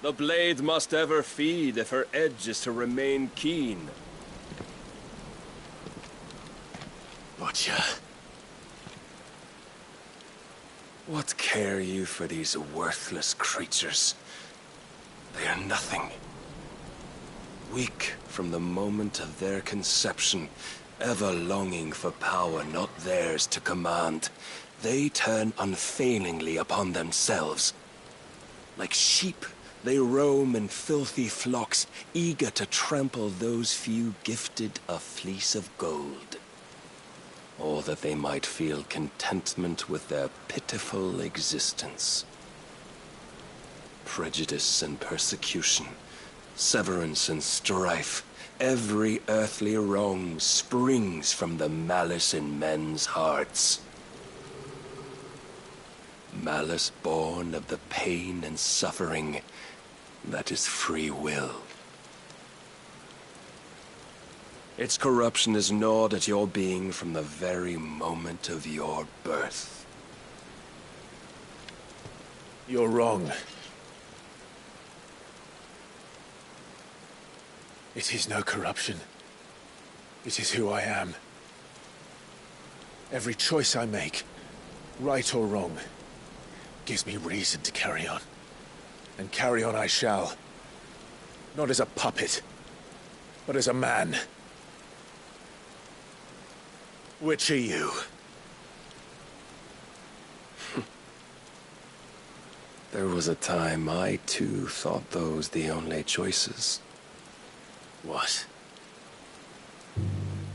Speaker 6: The blade must ever feed if her edge is to remain keen.
Speaker 2: Butcher.
Speaker 6: What care you for these worthless creatures? They are nothing. Weak from the moment of their conception, ever longing for power not theirs to command, they turn unfailingly upon themselves. Like sheep, they roam in filthy flocks, eager to trample those few gifted a fleece of gold. Or that they might feel contentment with their pitiful existence. Prejudice and persecution, severance and strife, every earthly wrong springs from the malice in men's hearts. Malice born of the pain and suffering that is free will. Its corruption is gnawed at your being from the very moment of your birth.
Speaker 2: You're wrong. It is no corruption. It is who I am. Every choice I make, right or wrong, gives me reason to carry on. And carry on I shall. Not as a puppet, but as a man. Which are you?
Speaker 6: There was a time I too thought those the only choices.
Speaker 2: What?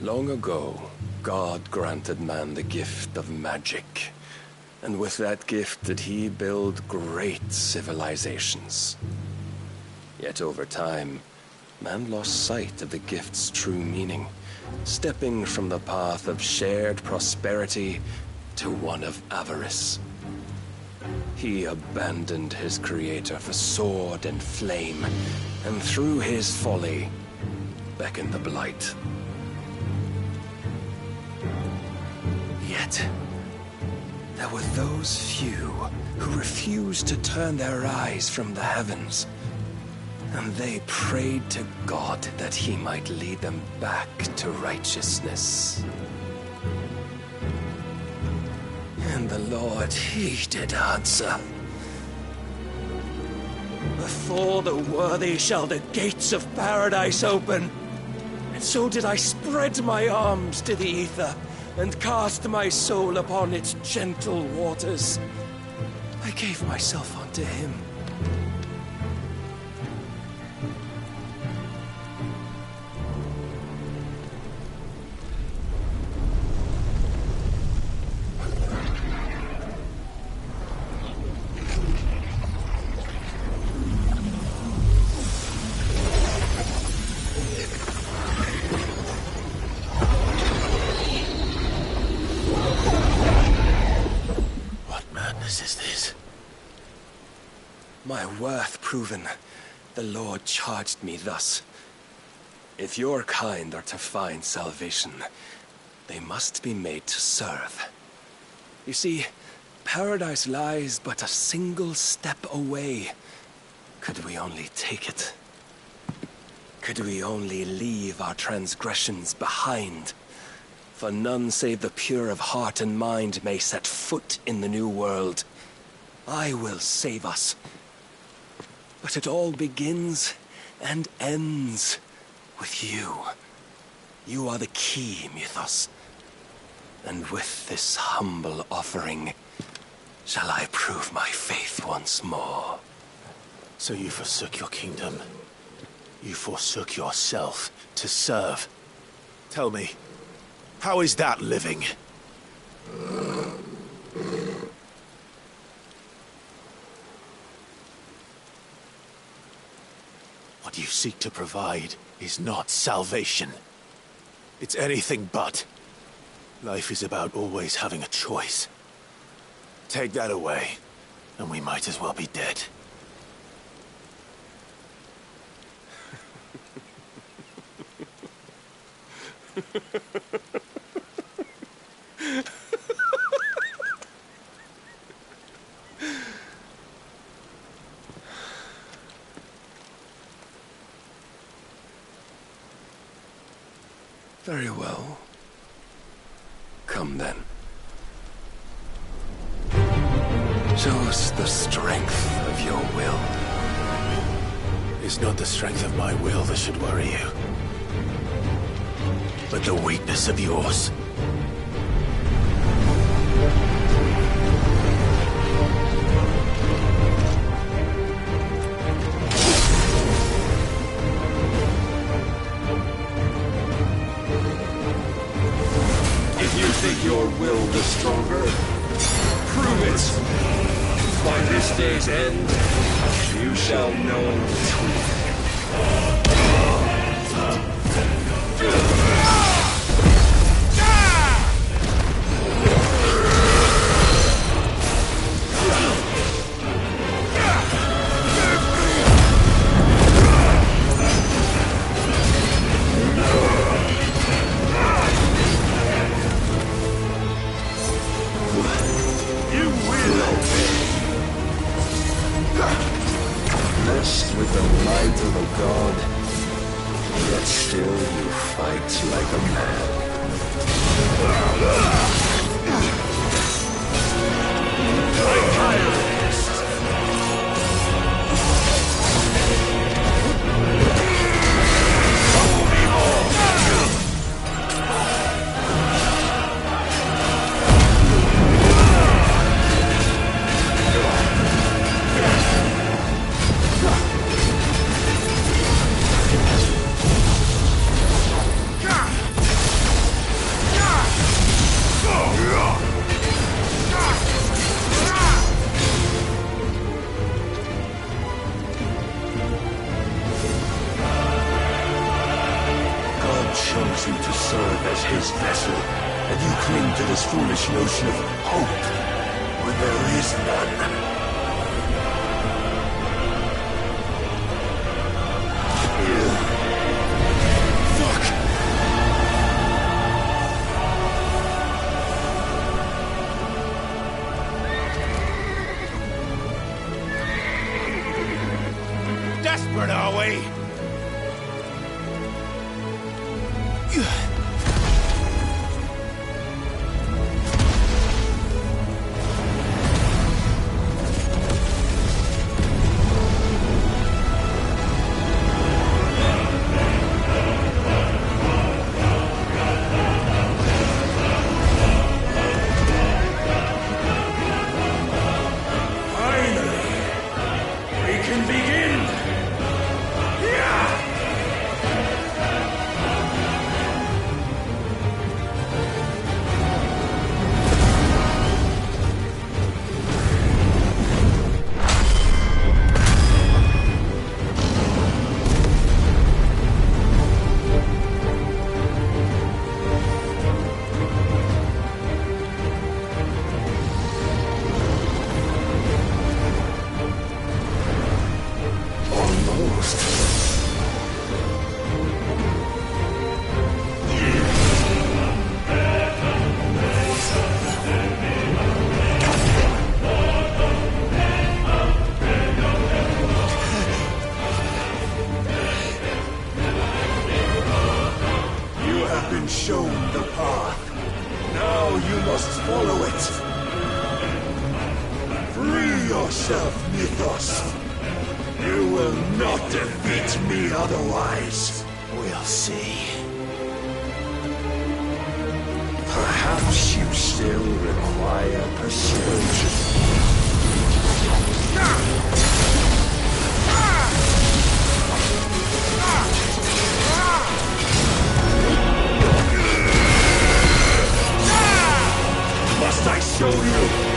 Speaker 6: Long ago, God granted man the gift of magic. And with that gift did he build great civilizations. Yet over time, man lost sight of the gift's true meaning, stepping from the path of shared prosperity to one of avarice. He abandoned his creator for sword and flame, and through his folly, beckoned the blight. Yet, there were those few who refused to turn their eyes from the heavens, and they prayed to God that he might lead them back to righteousness. And the Lord, he did answer. Before the worthy shall the gates of paradise open. And so did I spread my arms to the ether, and cast my soul upon its gentle waters. I gave myself unto him. My worth proven, the Lord charged me thus. If your kind are to find salvation, they must be made to serve. You see, Paradise lies but a single step away. Could we only take it? Could we only leave our transgressions behind? For none save the pure of heart and mind may set foot in the new world. I will save us. But it all begins and ends with you. You are the key, Mythos. And with this humble offering, shall I prove my faith once more.
Speaker 2: So you forsook your kingdom. You forsook yourself to serve. Tell me, how is that living? What you seek to provide is not salvation. It's anything but. Life is about always having a choice. Take that away, and we might as well be dead.
Speaker 6: Very well. Come then. Show us the strength of your will.
Speaker 2: It's not the strength of my will that should worry you, but the weakness of yours.
Speaker 7: If you think your will the stronger, prove it! By this day's end, you shall know the truth.
Speaker 6: Blessed with the might of a god, yet still you fight like a man.
Speaker 7: I'm tired of this. Trouble me more. Chose you to serve as his vessel, and you cling to this foolish notion of hope when there is none.
Speaker 3: Desperate, are we?
Speaker 7: Mythos. You will not defeat me otherwise.
Speaker 2: We'll see.
Speaker 7: Perhaps you still require persuasion. Must I show you?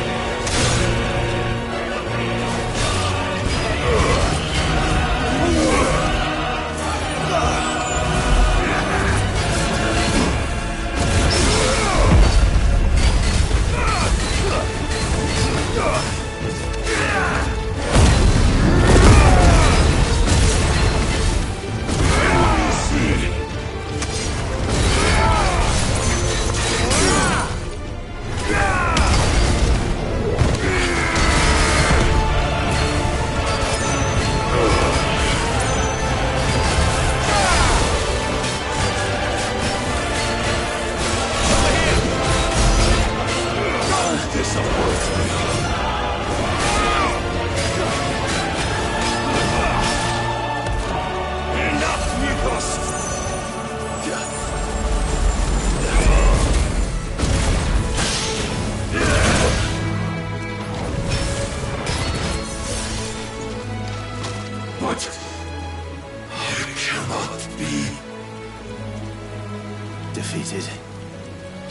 Speaker 2: Defeated.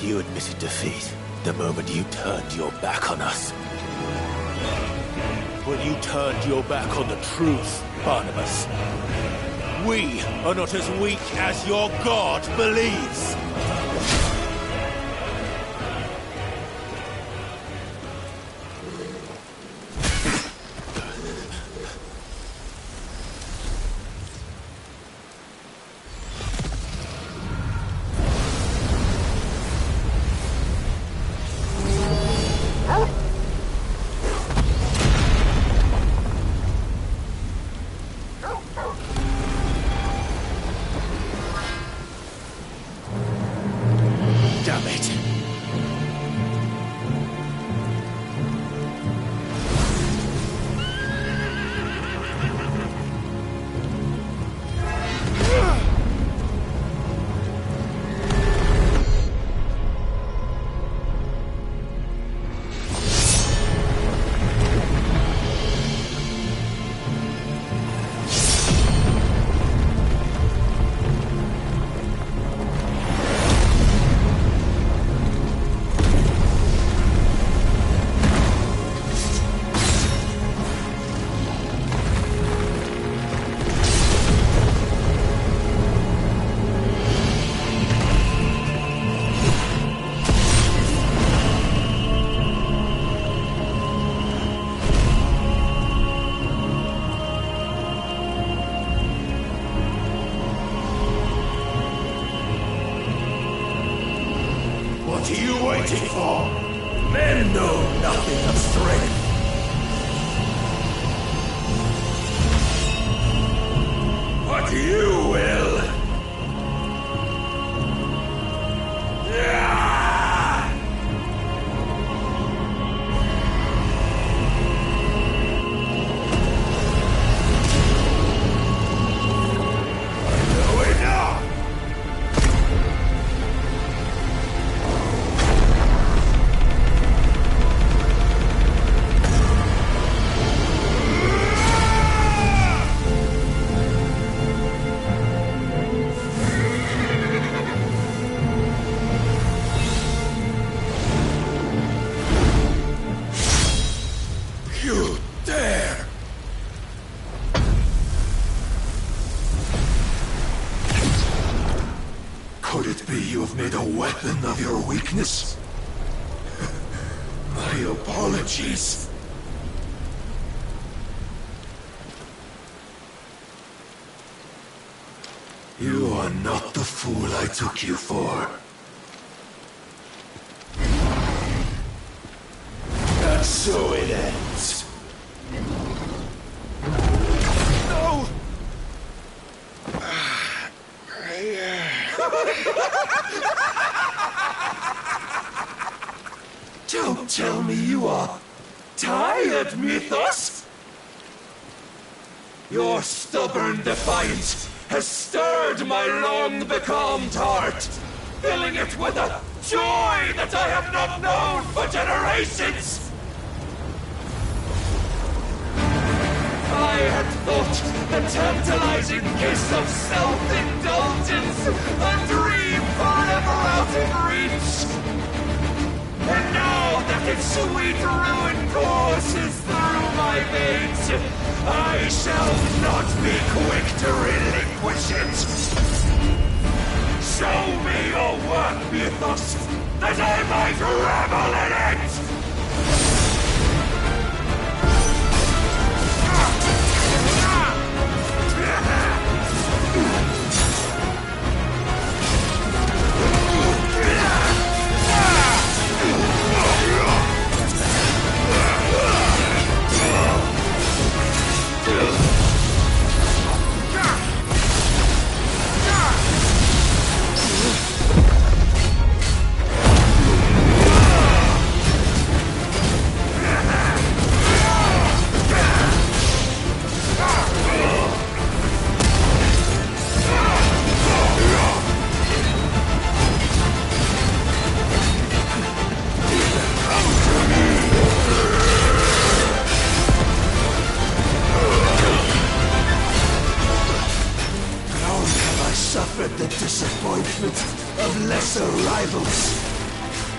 Speaker 2: You admitted defeat the moment you turned your back on us. When you turned your back on the truth, Barnabas. We are not as weak as your god believes.
Speaker 7: What are you waiting for? Men know nothing of strength. But you will. You dare! Could it be you have made a weapon of your weakness? My apologies. You are not the fool I took you for. And so it ends. No! Don't tell me you are tired, Mythos! Your stubborn defiance has stirred my long becalmed heart, filling it with a joy that I have not known for generations! I had thought the tantalizing kiss of self-indulgence a dream forever out of reach. And now that its sweet ruin courses through my veins, I shall not be quick to relinquish it. Show me your work, Mythos, that I might revel in it! The disappointment of lesser rivals,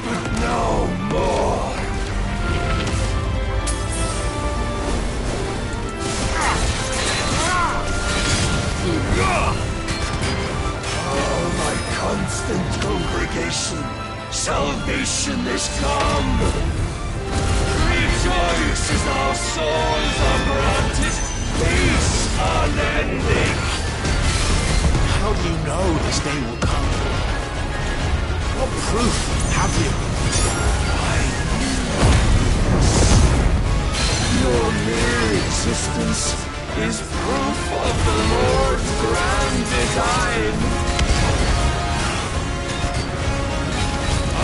Speaker 7: but no more. Oh, my constant congregation, salvation is come. Rejoice as our souls are granted peace unending.
Speaker 2: How do you know this day will come? What proof have you?
Speaker 7: Your mere existence is proof of the Lord's grand design.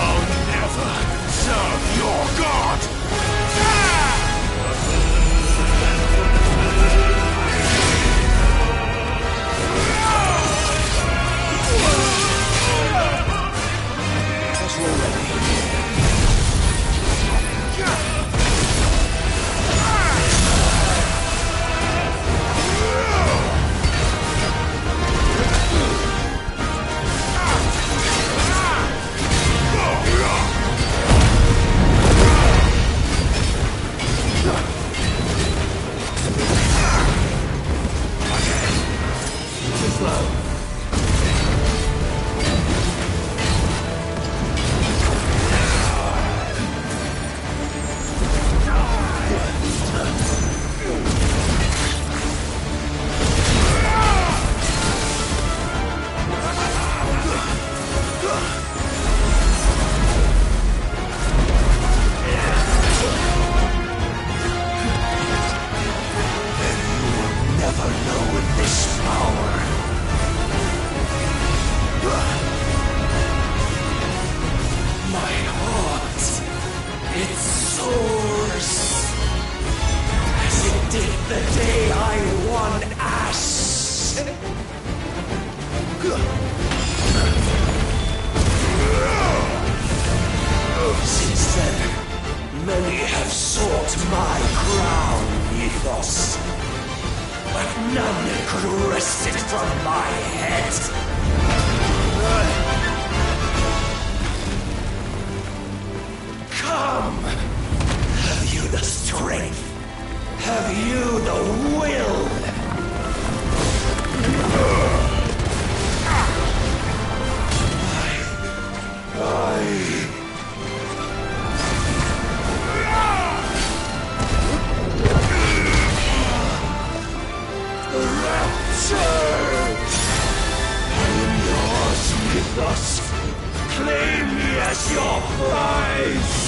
Speaker 2: I'll never serve your God!
Speaker 7: Since then, many have sought my crown, Mythos. But none could wrest it from my head. Come! Have you the strength? Have you the will? Mythos, claim me as your prize!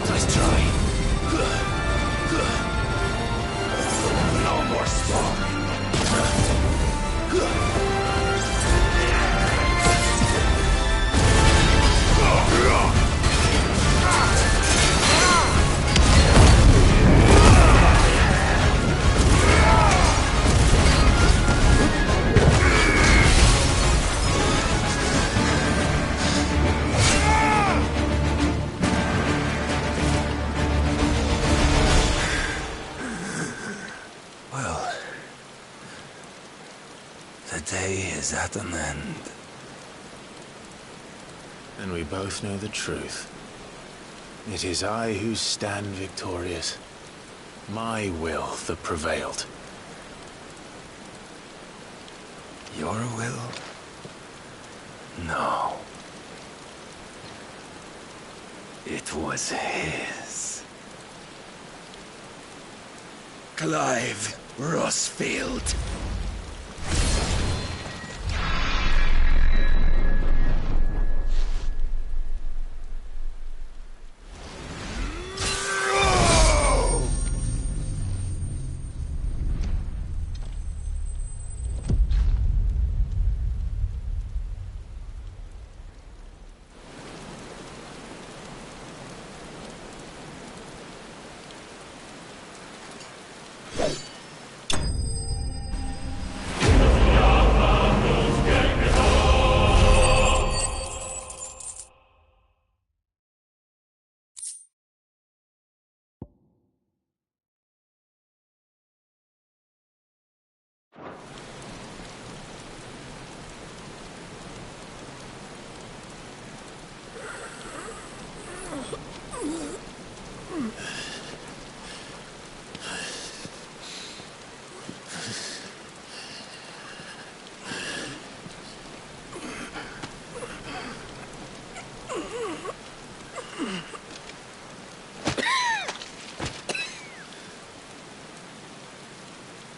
Speaker 8: Nice try. No more sparring.
Speaker 17: Well, the day is at an end.
Speaker 2: And we both know the truth. It is I who stand victorious. My will that prevailed.
Speaker 17: Your will? No. It was his. Clive Rossfield.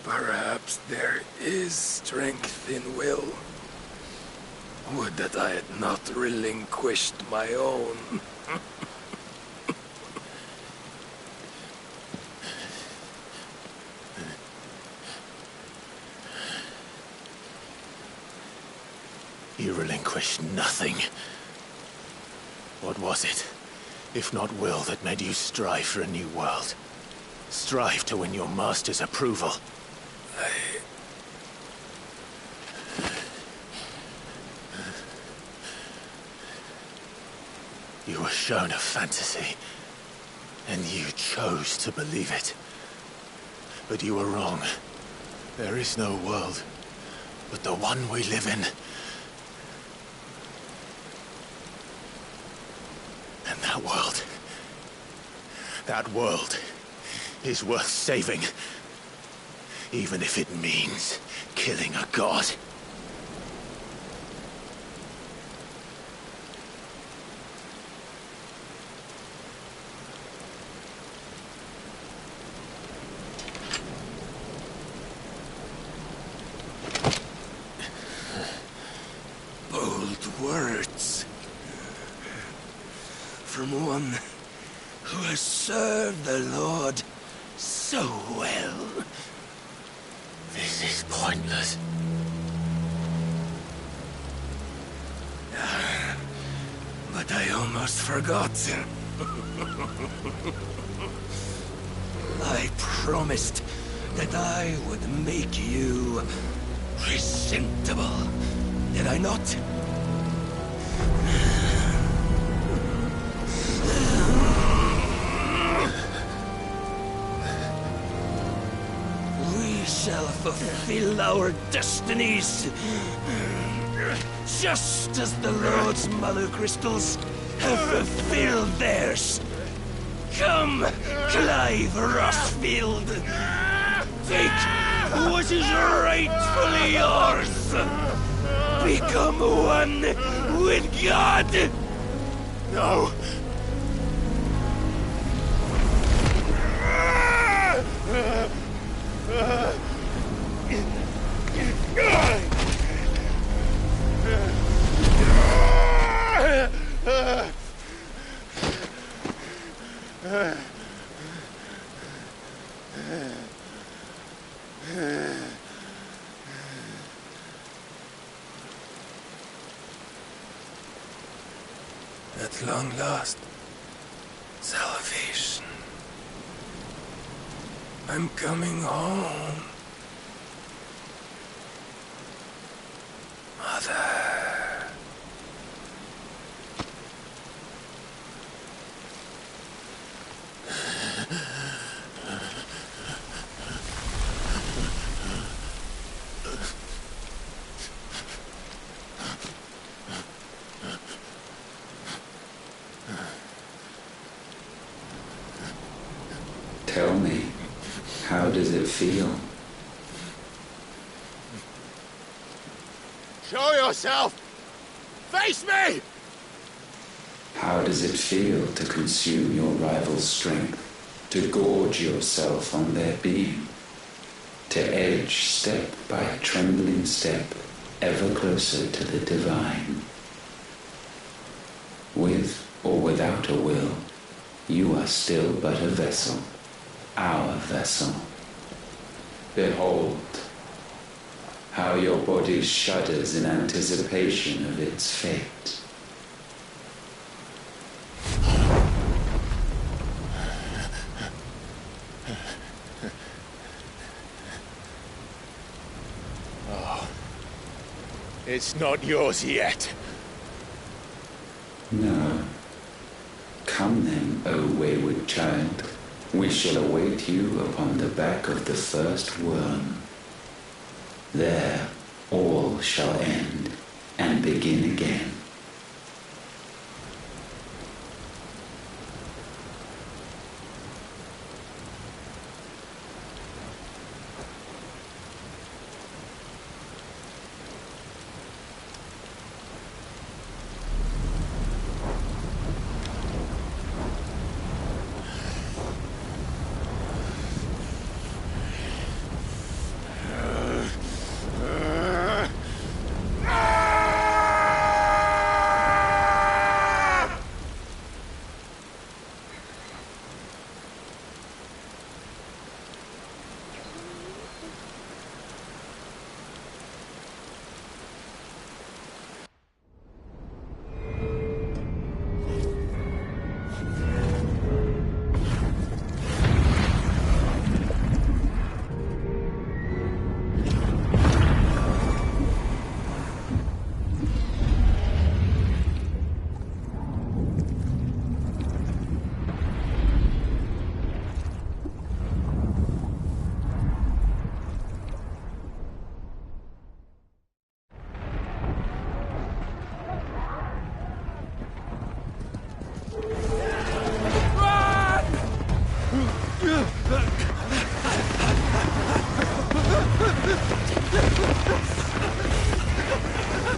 Speaker 8: Perhaps there is strength in will. Would that I had not relinquished my own.
Speaker 2: You relinquished nothing. What was it, if not will, that made you strive for a new world? Strive to win your master's approval? You were shown a fantasy, and you chose to believe it. But you were wrong. There is no world but the one we live in. And that world is worth saving, even if it means killing a god.
Speaker 8: Bold words from one who has served the Lord so well.
Speaker 2: This is pointless.
Speaker 8: But I almost forgot. I promised that I would make you presentable. Did I not? We shall fulfill our destinies, just as the Lord's Mother Crystals have fulfilled theirs. Come, Clive Rossfield. Take what is rightfully yours. Become one with God.
Speaker 2: No.
Speaker 17: At long last, salvation. I'm coming home. Mother.
Speaker 9: Tell me, how does it feel?
Speaker 7: Show yourself! Face me!
Speaker 9: How does it feel to consume your rival's strength, to gorge yourself on their beam, to edge step by trembling step ever closer to the divine? With or without a will, you are still but a vessel, our vessel. Behold, how your body shudders in anticipation of its fate.
Speaker 7: Oh, it's not yours yet.
Speaker 9: No. Come then, O wayward child. We shall await you upon the back of the first worm. There all shall end and begin again.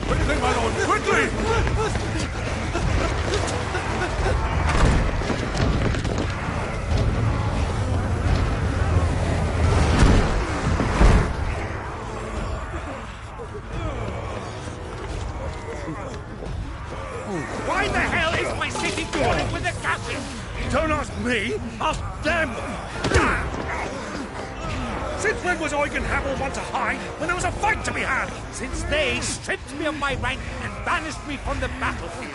Speaker 7: Quickly, my lord, quickly!
Speaker 10: Why the hell is my city falling with the captain?
Speaker 7: Don't ask me, ask them!
Speaker 10: Since when was Eugen Hamel one to hide when there was a fight to be had? Since they stripped me of my rank and banished me from the battlefield.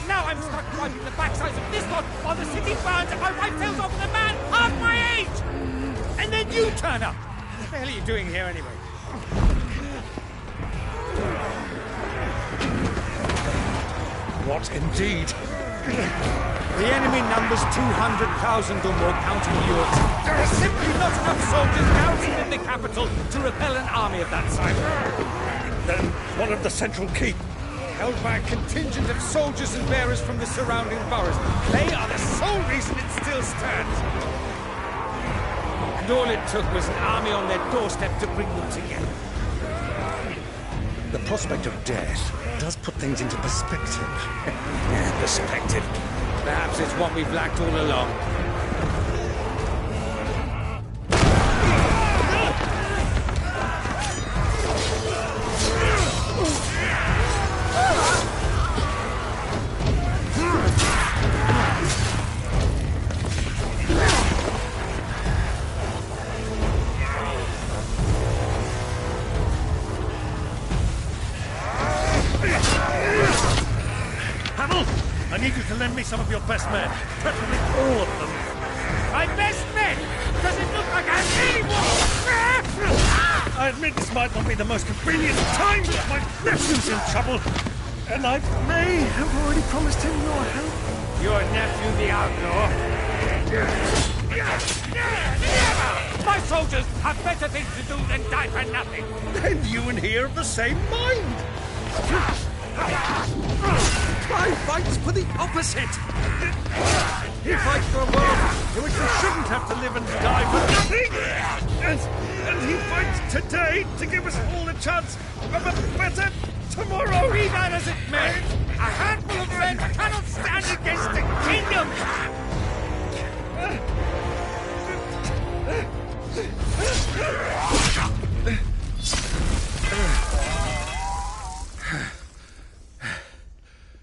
Speaker 10: Now I'm stuck wiping the backsides of this lot while the city burns and my wife tails off with a man half my age! And then you turn up! What the hell are you doing here anyway?
Speaker 7: What indeed?
Speaker 10: The enemy numbers 200,000 or more, counting yours. There are simply not enough soldiers garrisoned in the capital to repel an army of that size.
Speaker 7: Then what of the central keep?
Speaker 10: Held by a contingent of soldiers and bearers from the surrounding boroughs. They are the sole reason it still stands. And all it took was an army on their doorstep to bring them together.
Speaker 7: The prospect of death does put things into perspective.
Speaker 10: Perspective. Perhaps it's what we've lacked all along.
Speaker 7: Hamel!
Speaker 10: I need you to lend me some of your best men. Preferably all of them. My best men? Does it look like I have anyone? I admit this might not be the most convenient time, but my nephew's in trouble. And I may have already promised him your help.
Speaker 7: Your nephew, the outlaw?
Speaker 10: Never! My soldiers have better things to do than die for nothing.
Speaker 7: Then you and he are of the same mind.
Speaker 10: Clive fights for the opposite. He fights for a world in which we shouldn't have to live and die for nothing. And he fights today to give us all a chance of a better tomorrow. Be that as it may, a handful of men cannot stand against the kingdom.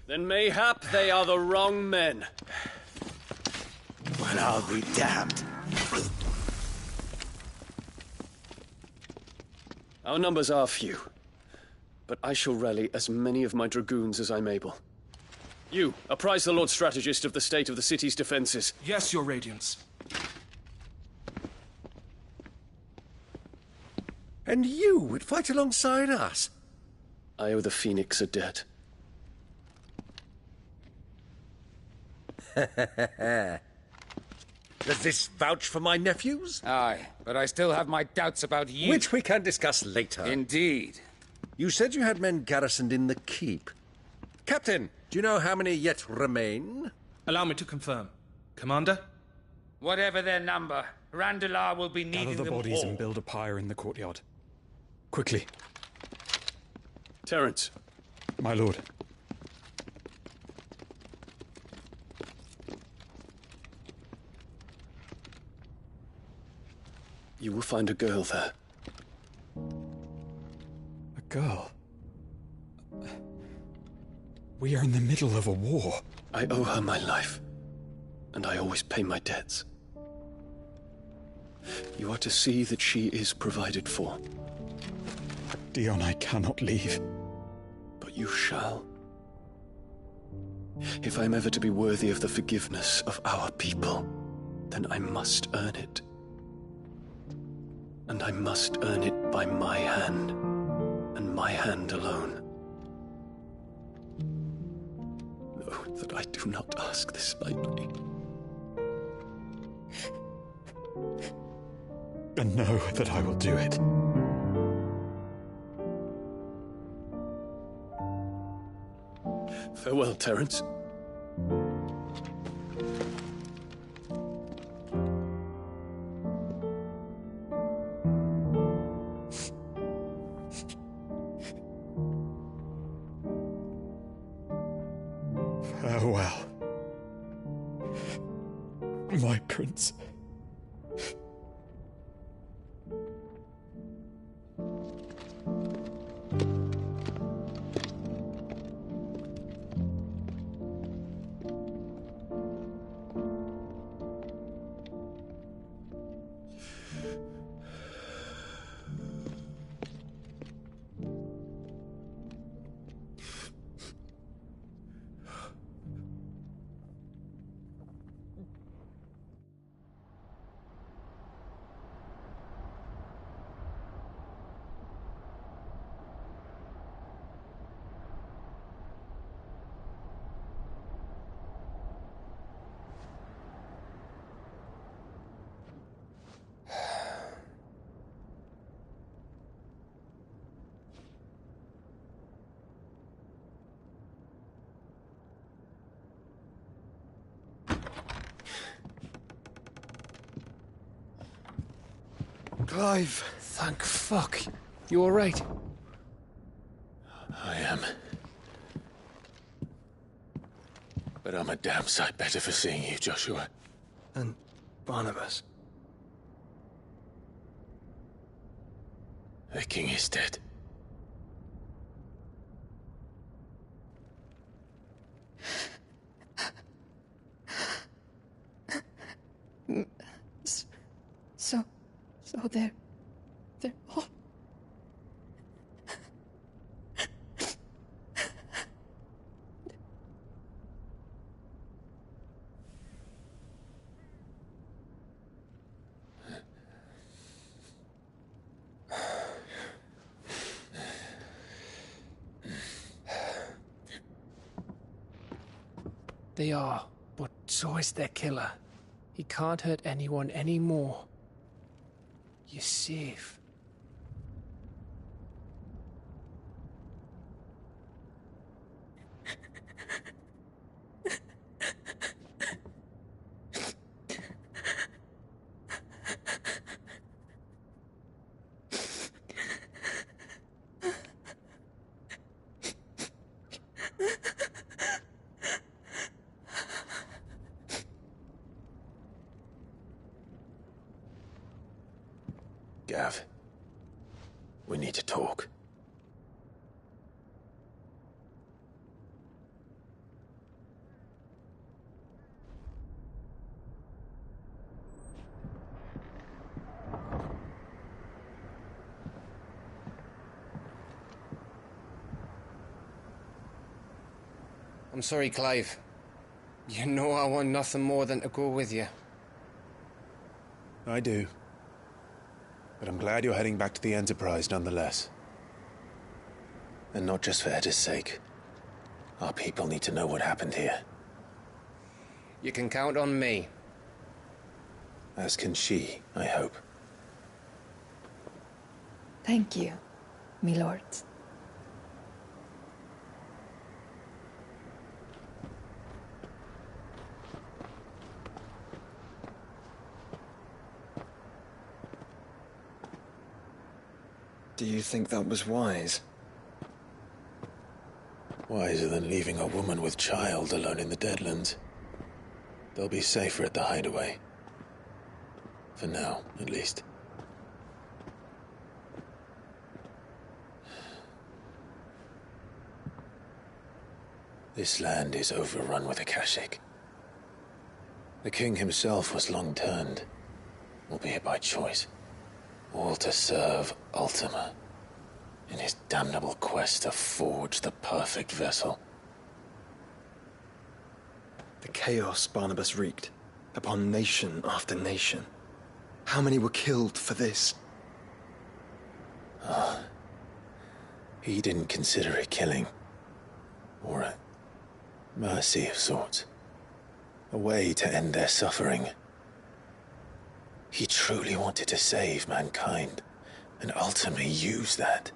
Speaker 15: Then mayhap they are the wrong men.
Speaker 7: Well, I'll be damned.
Speaker 15: Our numbers are few, but I shall rally as many of my dragoons as I'm able. You, apprise the Lord Strategist of the state of the city's defenses.
Speaker 4: Yes, Your Radiance.
Speaker 7: And you would fight alongside us?
Speaker 15: I owe the Phoenix a debt.
Speaker 7: Does this vouch for my nephews?
Speaker 16: Aye, but I still have my doubts about you.
Speaker 7: Which we can discuss later.
Speaker 16: Indeed.
Speaker 7: You said you had men garrisoned in the keep. Captain, do you know how many yet remain?
Speaker 4: Allow me to confirm. Commander?
Speaker 16: Whatever their number, Randalar will be needing
Speaker 23: Gather the
Speaker 16: them
Speaker 23: bodies
Speaker 16: all.
Speaker 23: and build a pyre in the courtyard. Quickly.
Speaker 15: Terence.
Speaker 23: My lord.
Speaker 15: You will find a girl there.
Speaker 23: A girl? We are in the middle of a war.
Speaker 15: I owe her my life, and I always pay my debts. You are to see that she is provided for.
Speaker 23: Dion, I cannot leave.
Speaker 15: But you shall. If I'm ever to be worthy of the forgiveness of our people, then I must earn it. And I must earn it by my hand, and my hand alone. Know that I do not ask this lightly.
Speaker 23: And know that I will do it.
Speaker 15: Farewell, Terence.
Speaker 23: Farewell, my prince.
Speaker 3: Clive.
Speaker 6: Thank fuck. You alright?
Speaker 2: I am. But I'm a damn sight better for seeing you, Joshua.
Speaker 12: And Barnabas.
Speaker 2: The king is dead.
Speaker 1: So they're all...
Speaker 11: They are, but so is their killer. He can't hurt anyone anymore. You're safe.
Speaker 2: Gav, we need to talk.
Speaker 11: I'm sorry, Clive. You know I want nothing more than to go with you.
Speaker 22: I do. But I'm glad you're heading back to the Enterprise nonetheless.
Speaker 2: And not just for Edda's sake. Our people need to know what happened here.
Speaker 11: You can count on me.
Speaker 2: As can she, I hope.
Speaker 1: Thank you, my lords.
Speaker 12: Do you think that was wise?
Speaker 2: Wiser than leaving a woman with child alone in the Deadlands. They'll be safer at the hideaway. For now, at least. This land is overrun with Akashic. The king himself was long turned, albeit by choice, all to serve Ultima, in his damnable quest to forge the perfect vessel.
Speaker 12: The chaos Barnabas wreaked upon nation after nation. How many were killed for this?
Speaker 2: He didn't consider it killing. Or a mercy of sorts. A way to end their suffering. He truly wanted to save mankind, and ultimately used that.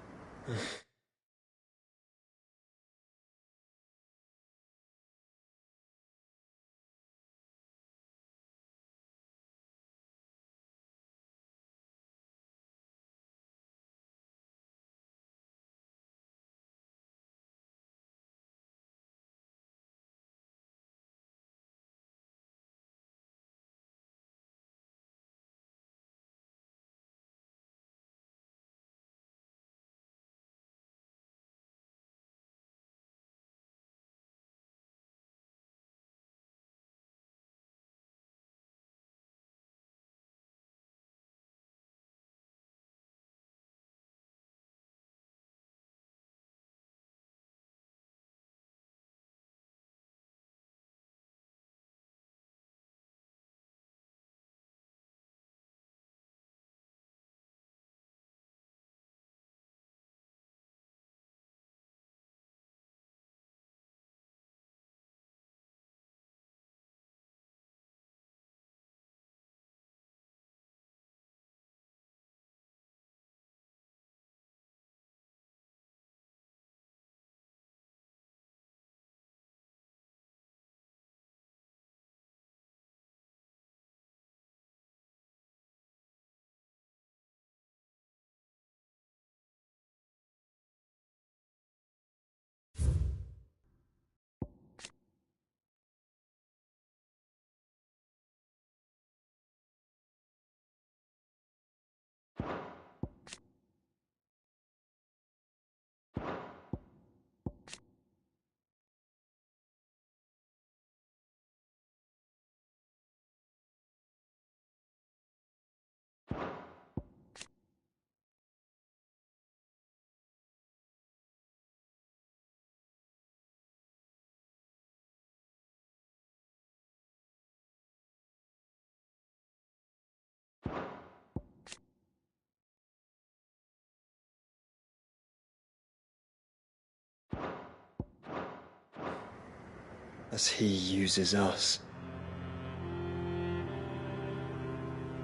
Speaker 12: as he uses us.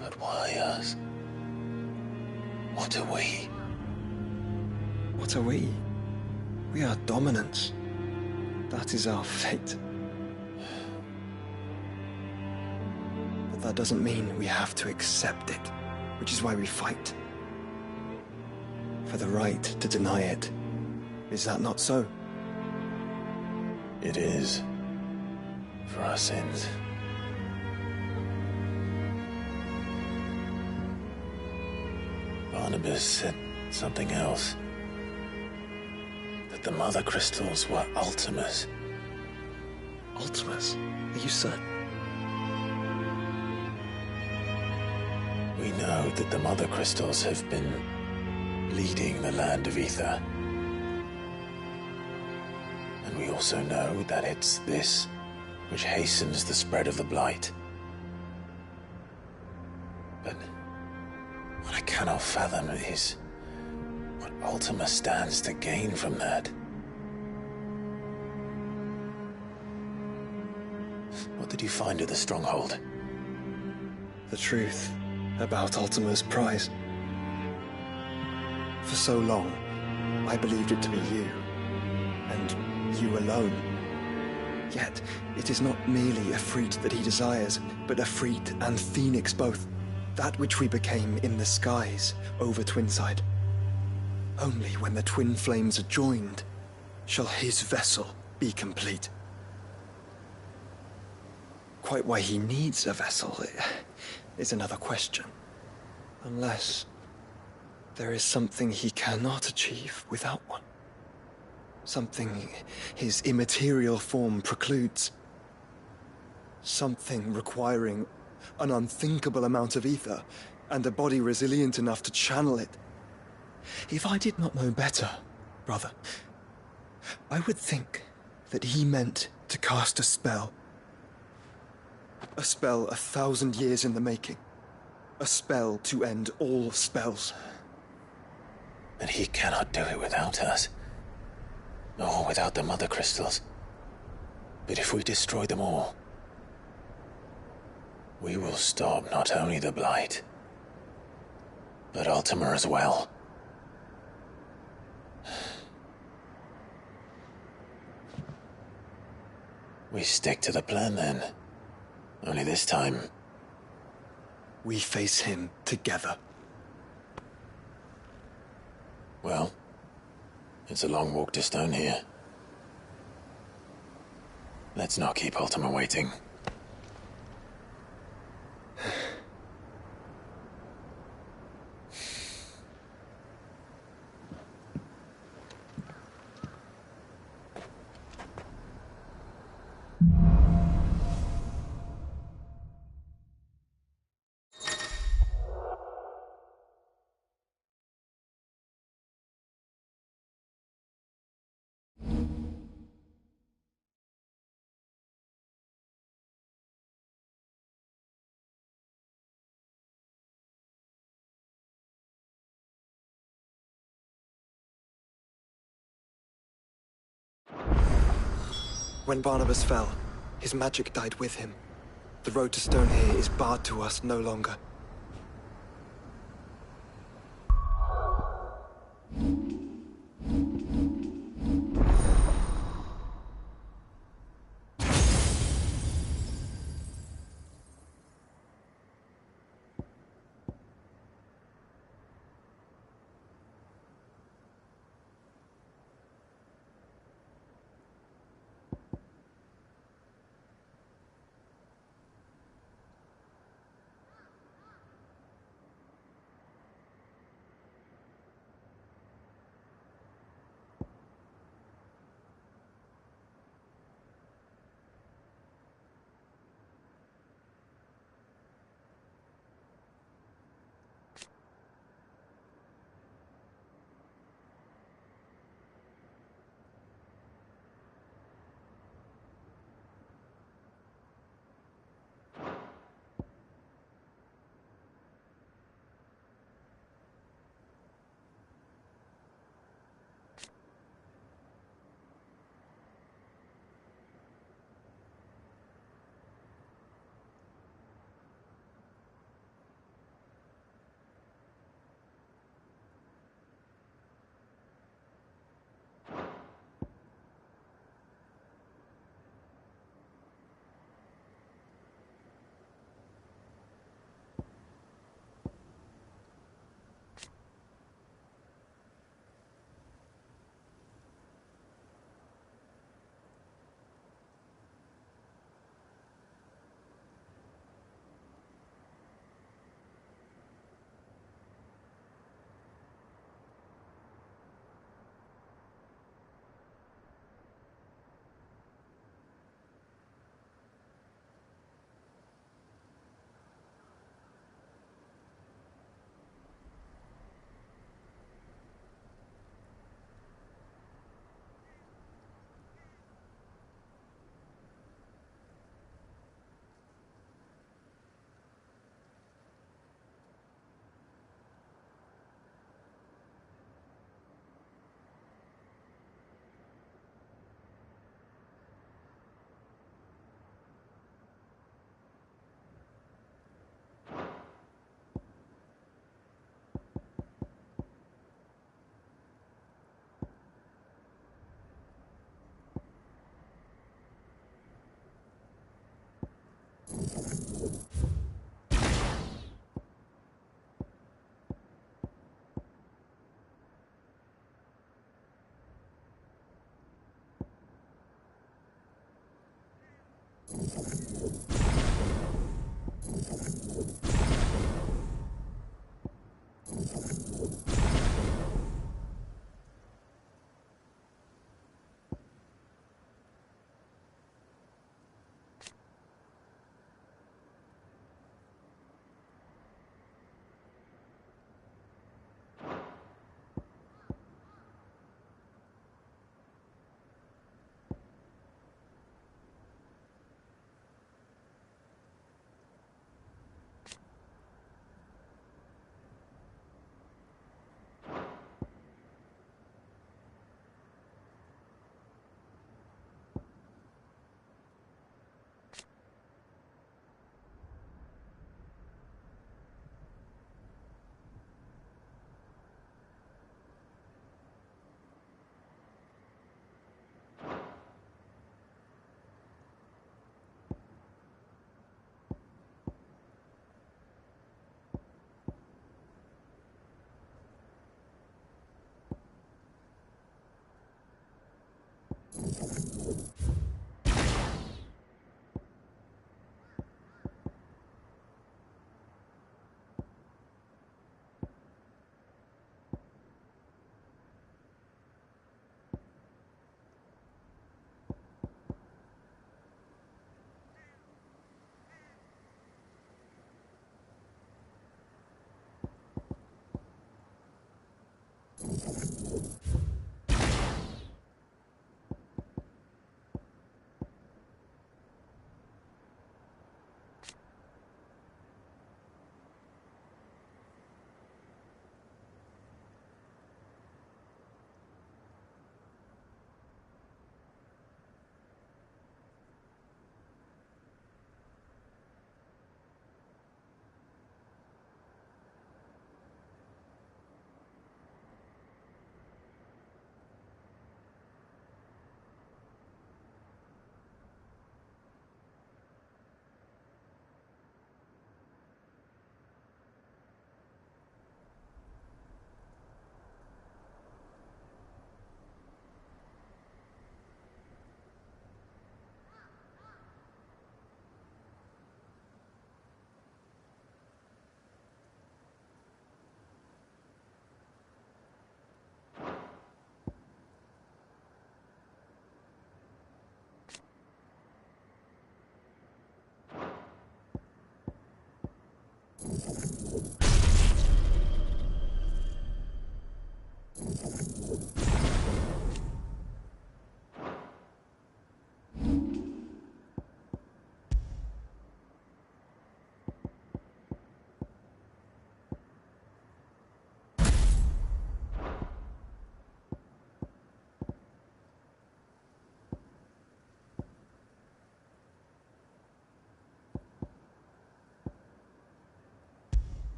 Speaker 2: But why us? What are we?
Speaker 12: What are we? We are dominance. That is our fate. But that doesn't mean we have to accept it, which is why we fight. For the right to deny it. Is that not so?
Speaker 2: It is. For our sins. Barnabas said something else. That the Mother Crystals were Ultimas.
Speaker 12: Ultimas? Are you certain?
Speaker 2: We know that the Mother Crystals have been leading the land of Ether. And we also know that it's this which hastens the spread of the Blight. But what I cannot fathom is what Ultima stands to gain from that. What did you find at the Stronghold?
Speaker 12: The truth about Ultima's prize. For so long, I believed it to be you, and you alone. Yet, it is not merely a freat that he desires, but a freat and phoenix both. That which we became in the skies over Twinside. Only when the twin flames are joined shall his vessel be complete. Quite why he needs a vessel is another question. Unless there is something he cannot achieve without one. Something his immaterial form precludes. Something requiring an unthinkable amount of ether, and a body resilient enough to channel it. If I did not know better, brother, I would think that he meant to cast a spell. A spell 1,000 years in the making. A spell to end all spells.
Speaker 2: But he cannot do it without us. Nor without the Mother Crystals. But if we destroy them all, we will stop not only the Blight, but Ultima as well. We stick to the plan then. Only this time,
Speaker 12: we face him together.
Speaker 2: Well, it's a long walk to Stone here. Let's not keep Ultima waiting.
Speaker 12: When Barnabas fell, his magic died with him. The road to Stone here is barred to us no longer.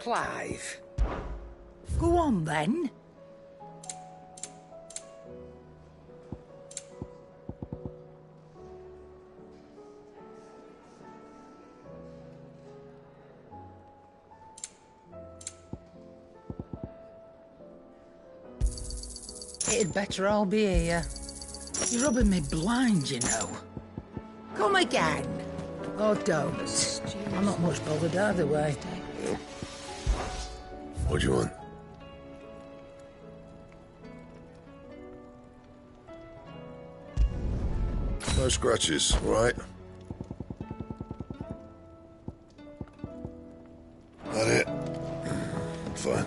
Speaker 13: Clive. Go on, then. It'd better all be here. You're rubbing me blind, you know. Come again. Or don't. I'm not much bothered either way.
Speaker 17: What do you want? No scratches, right? That it? Fine.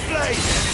Speaker 7: Blade!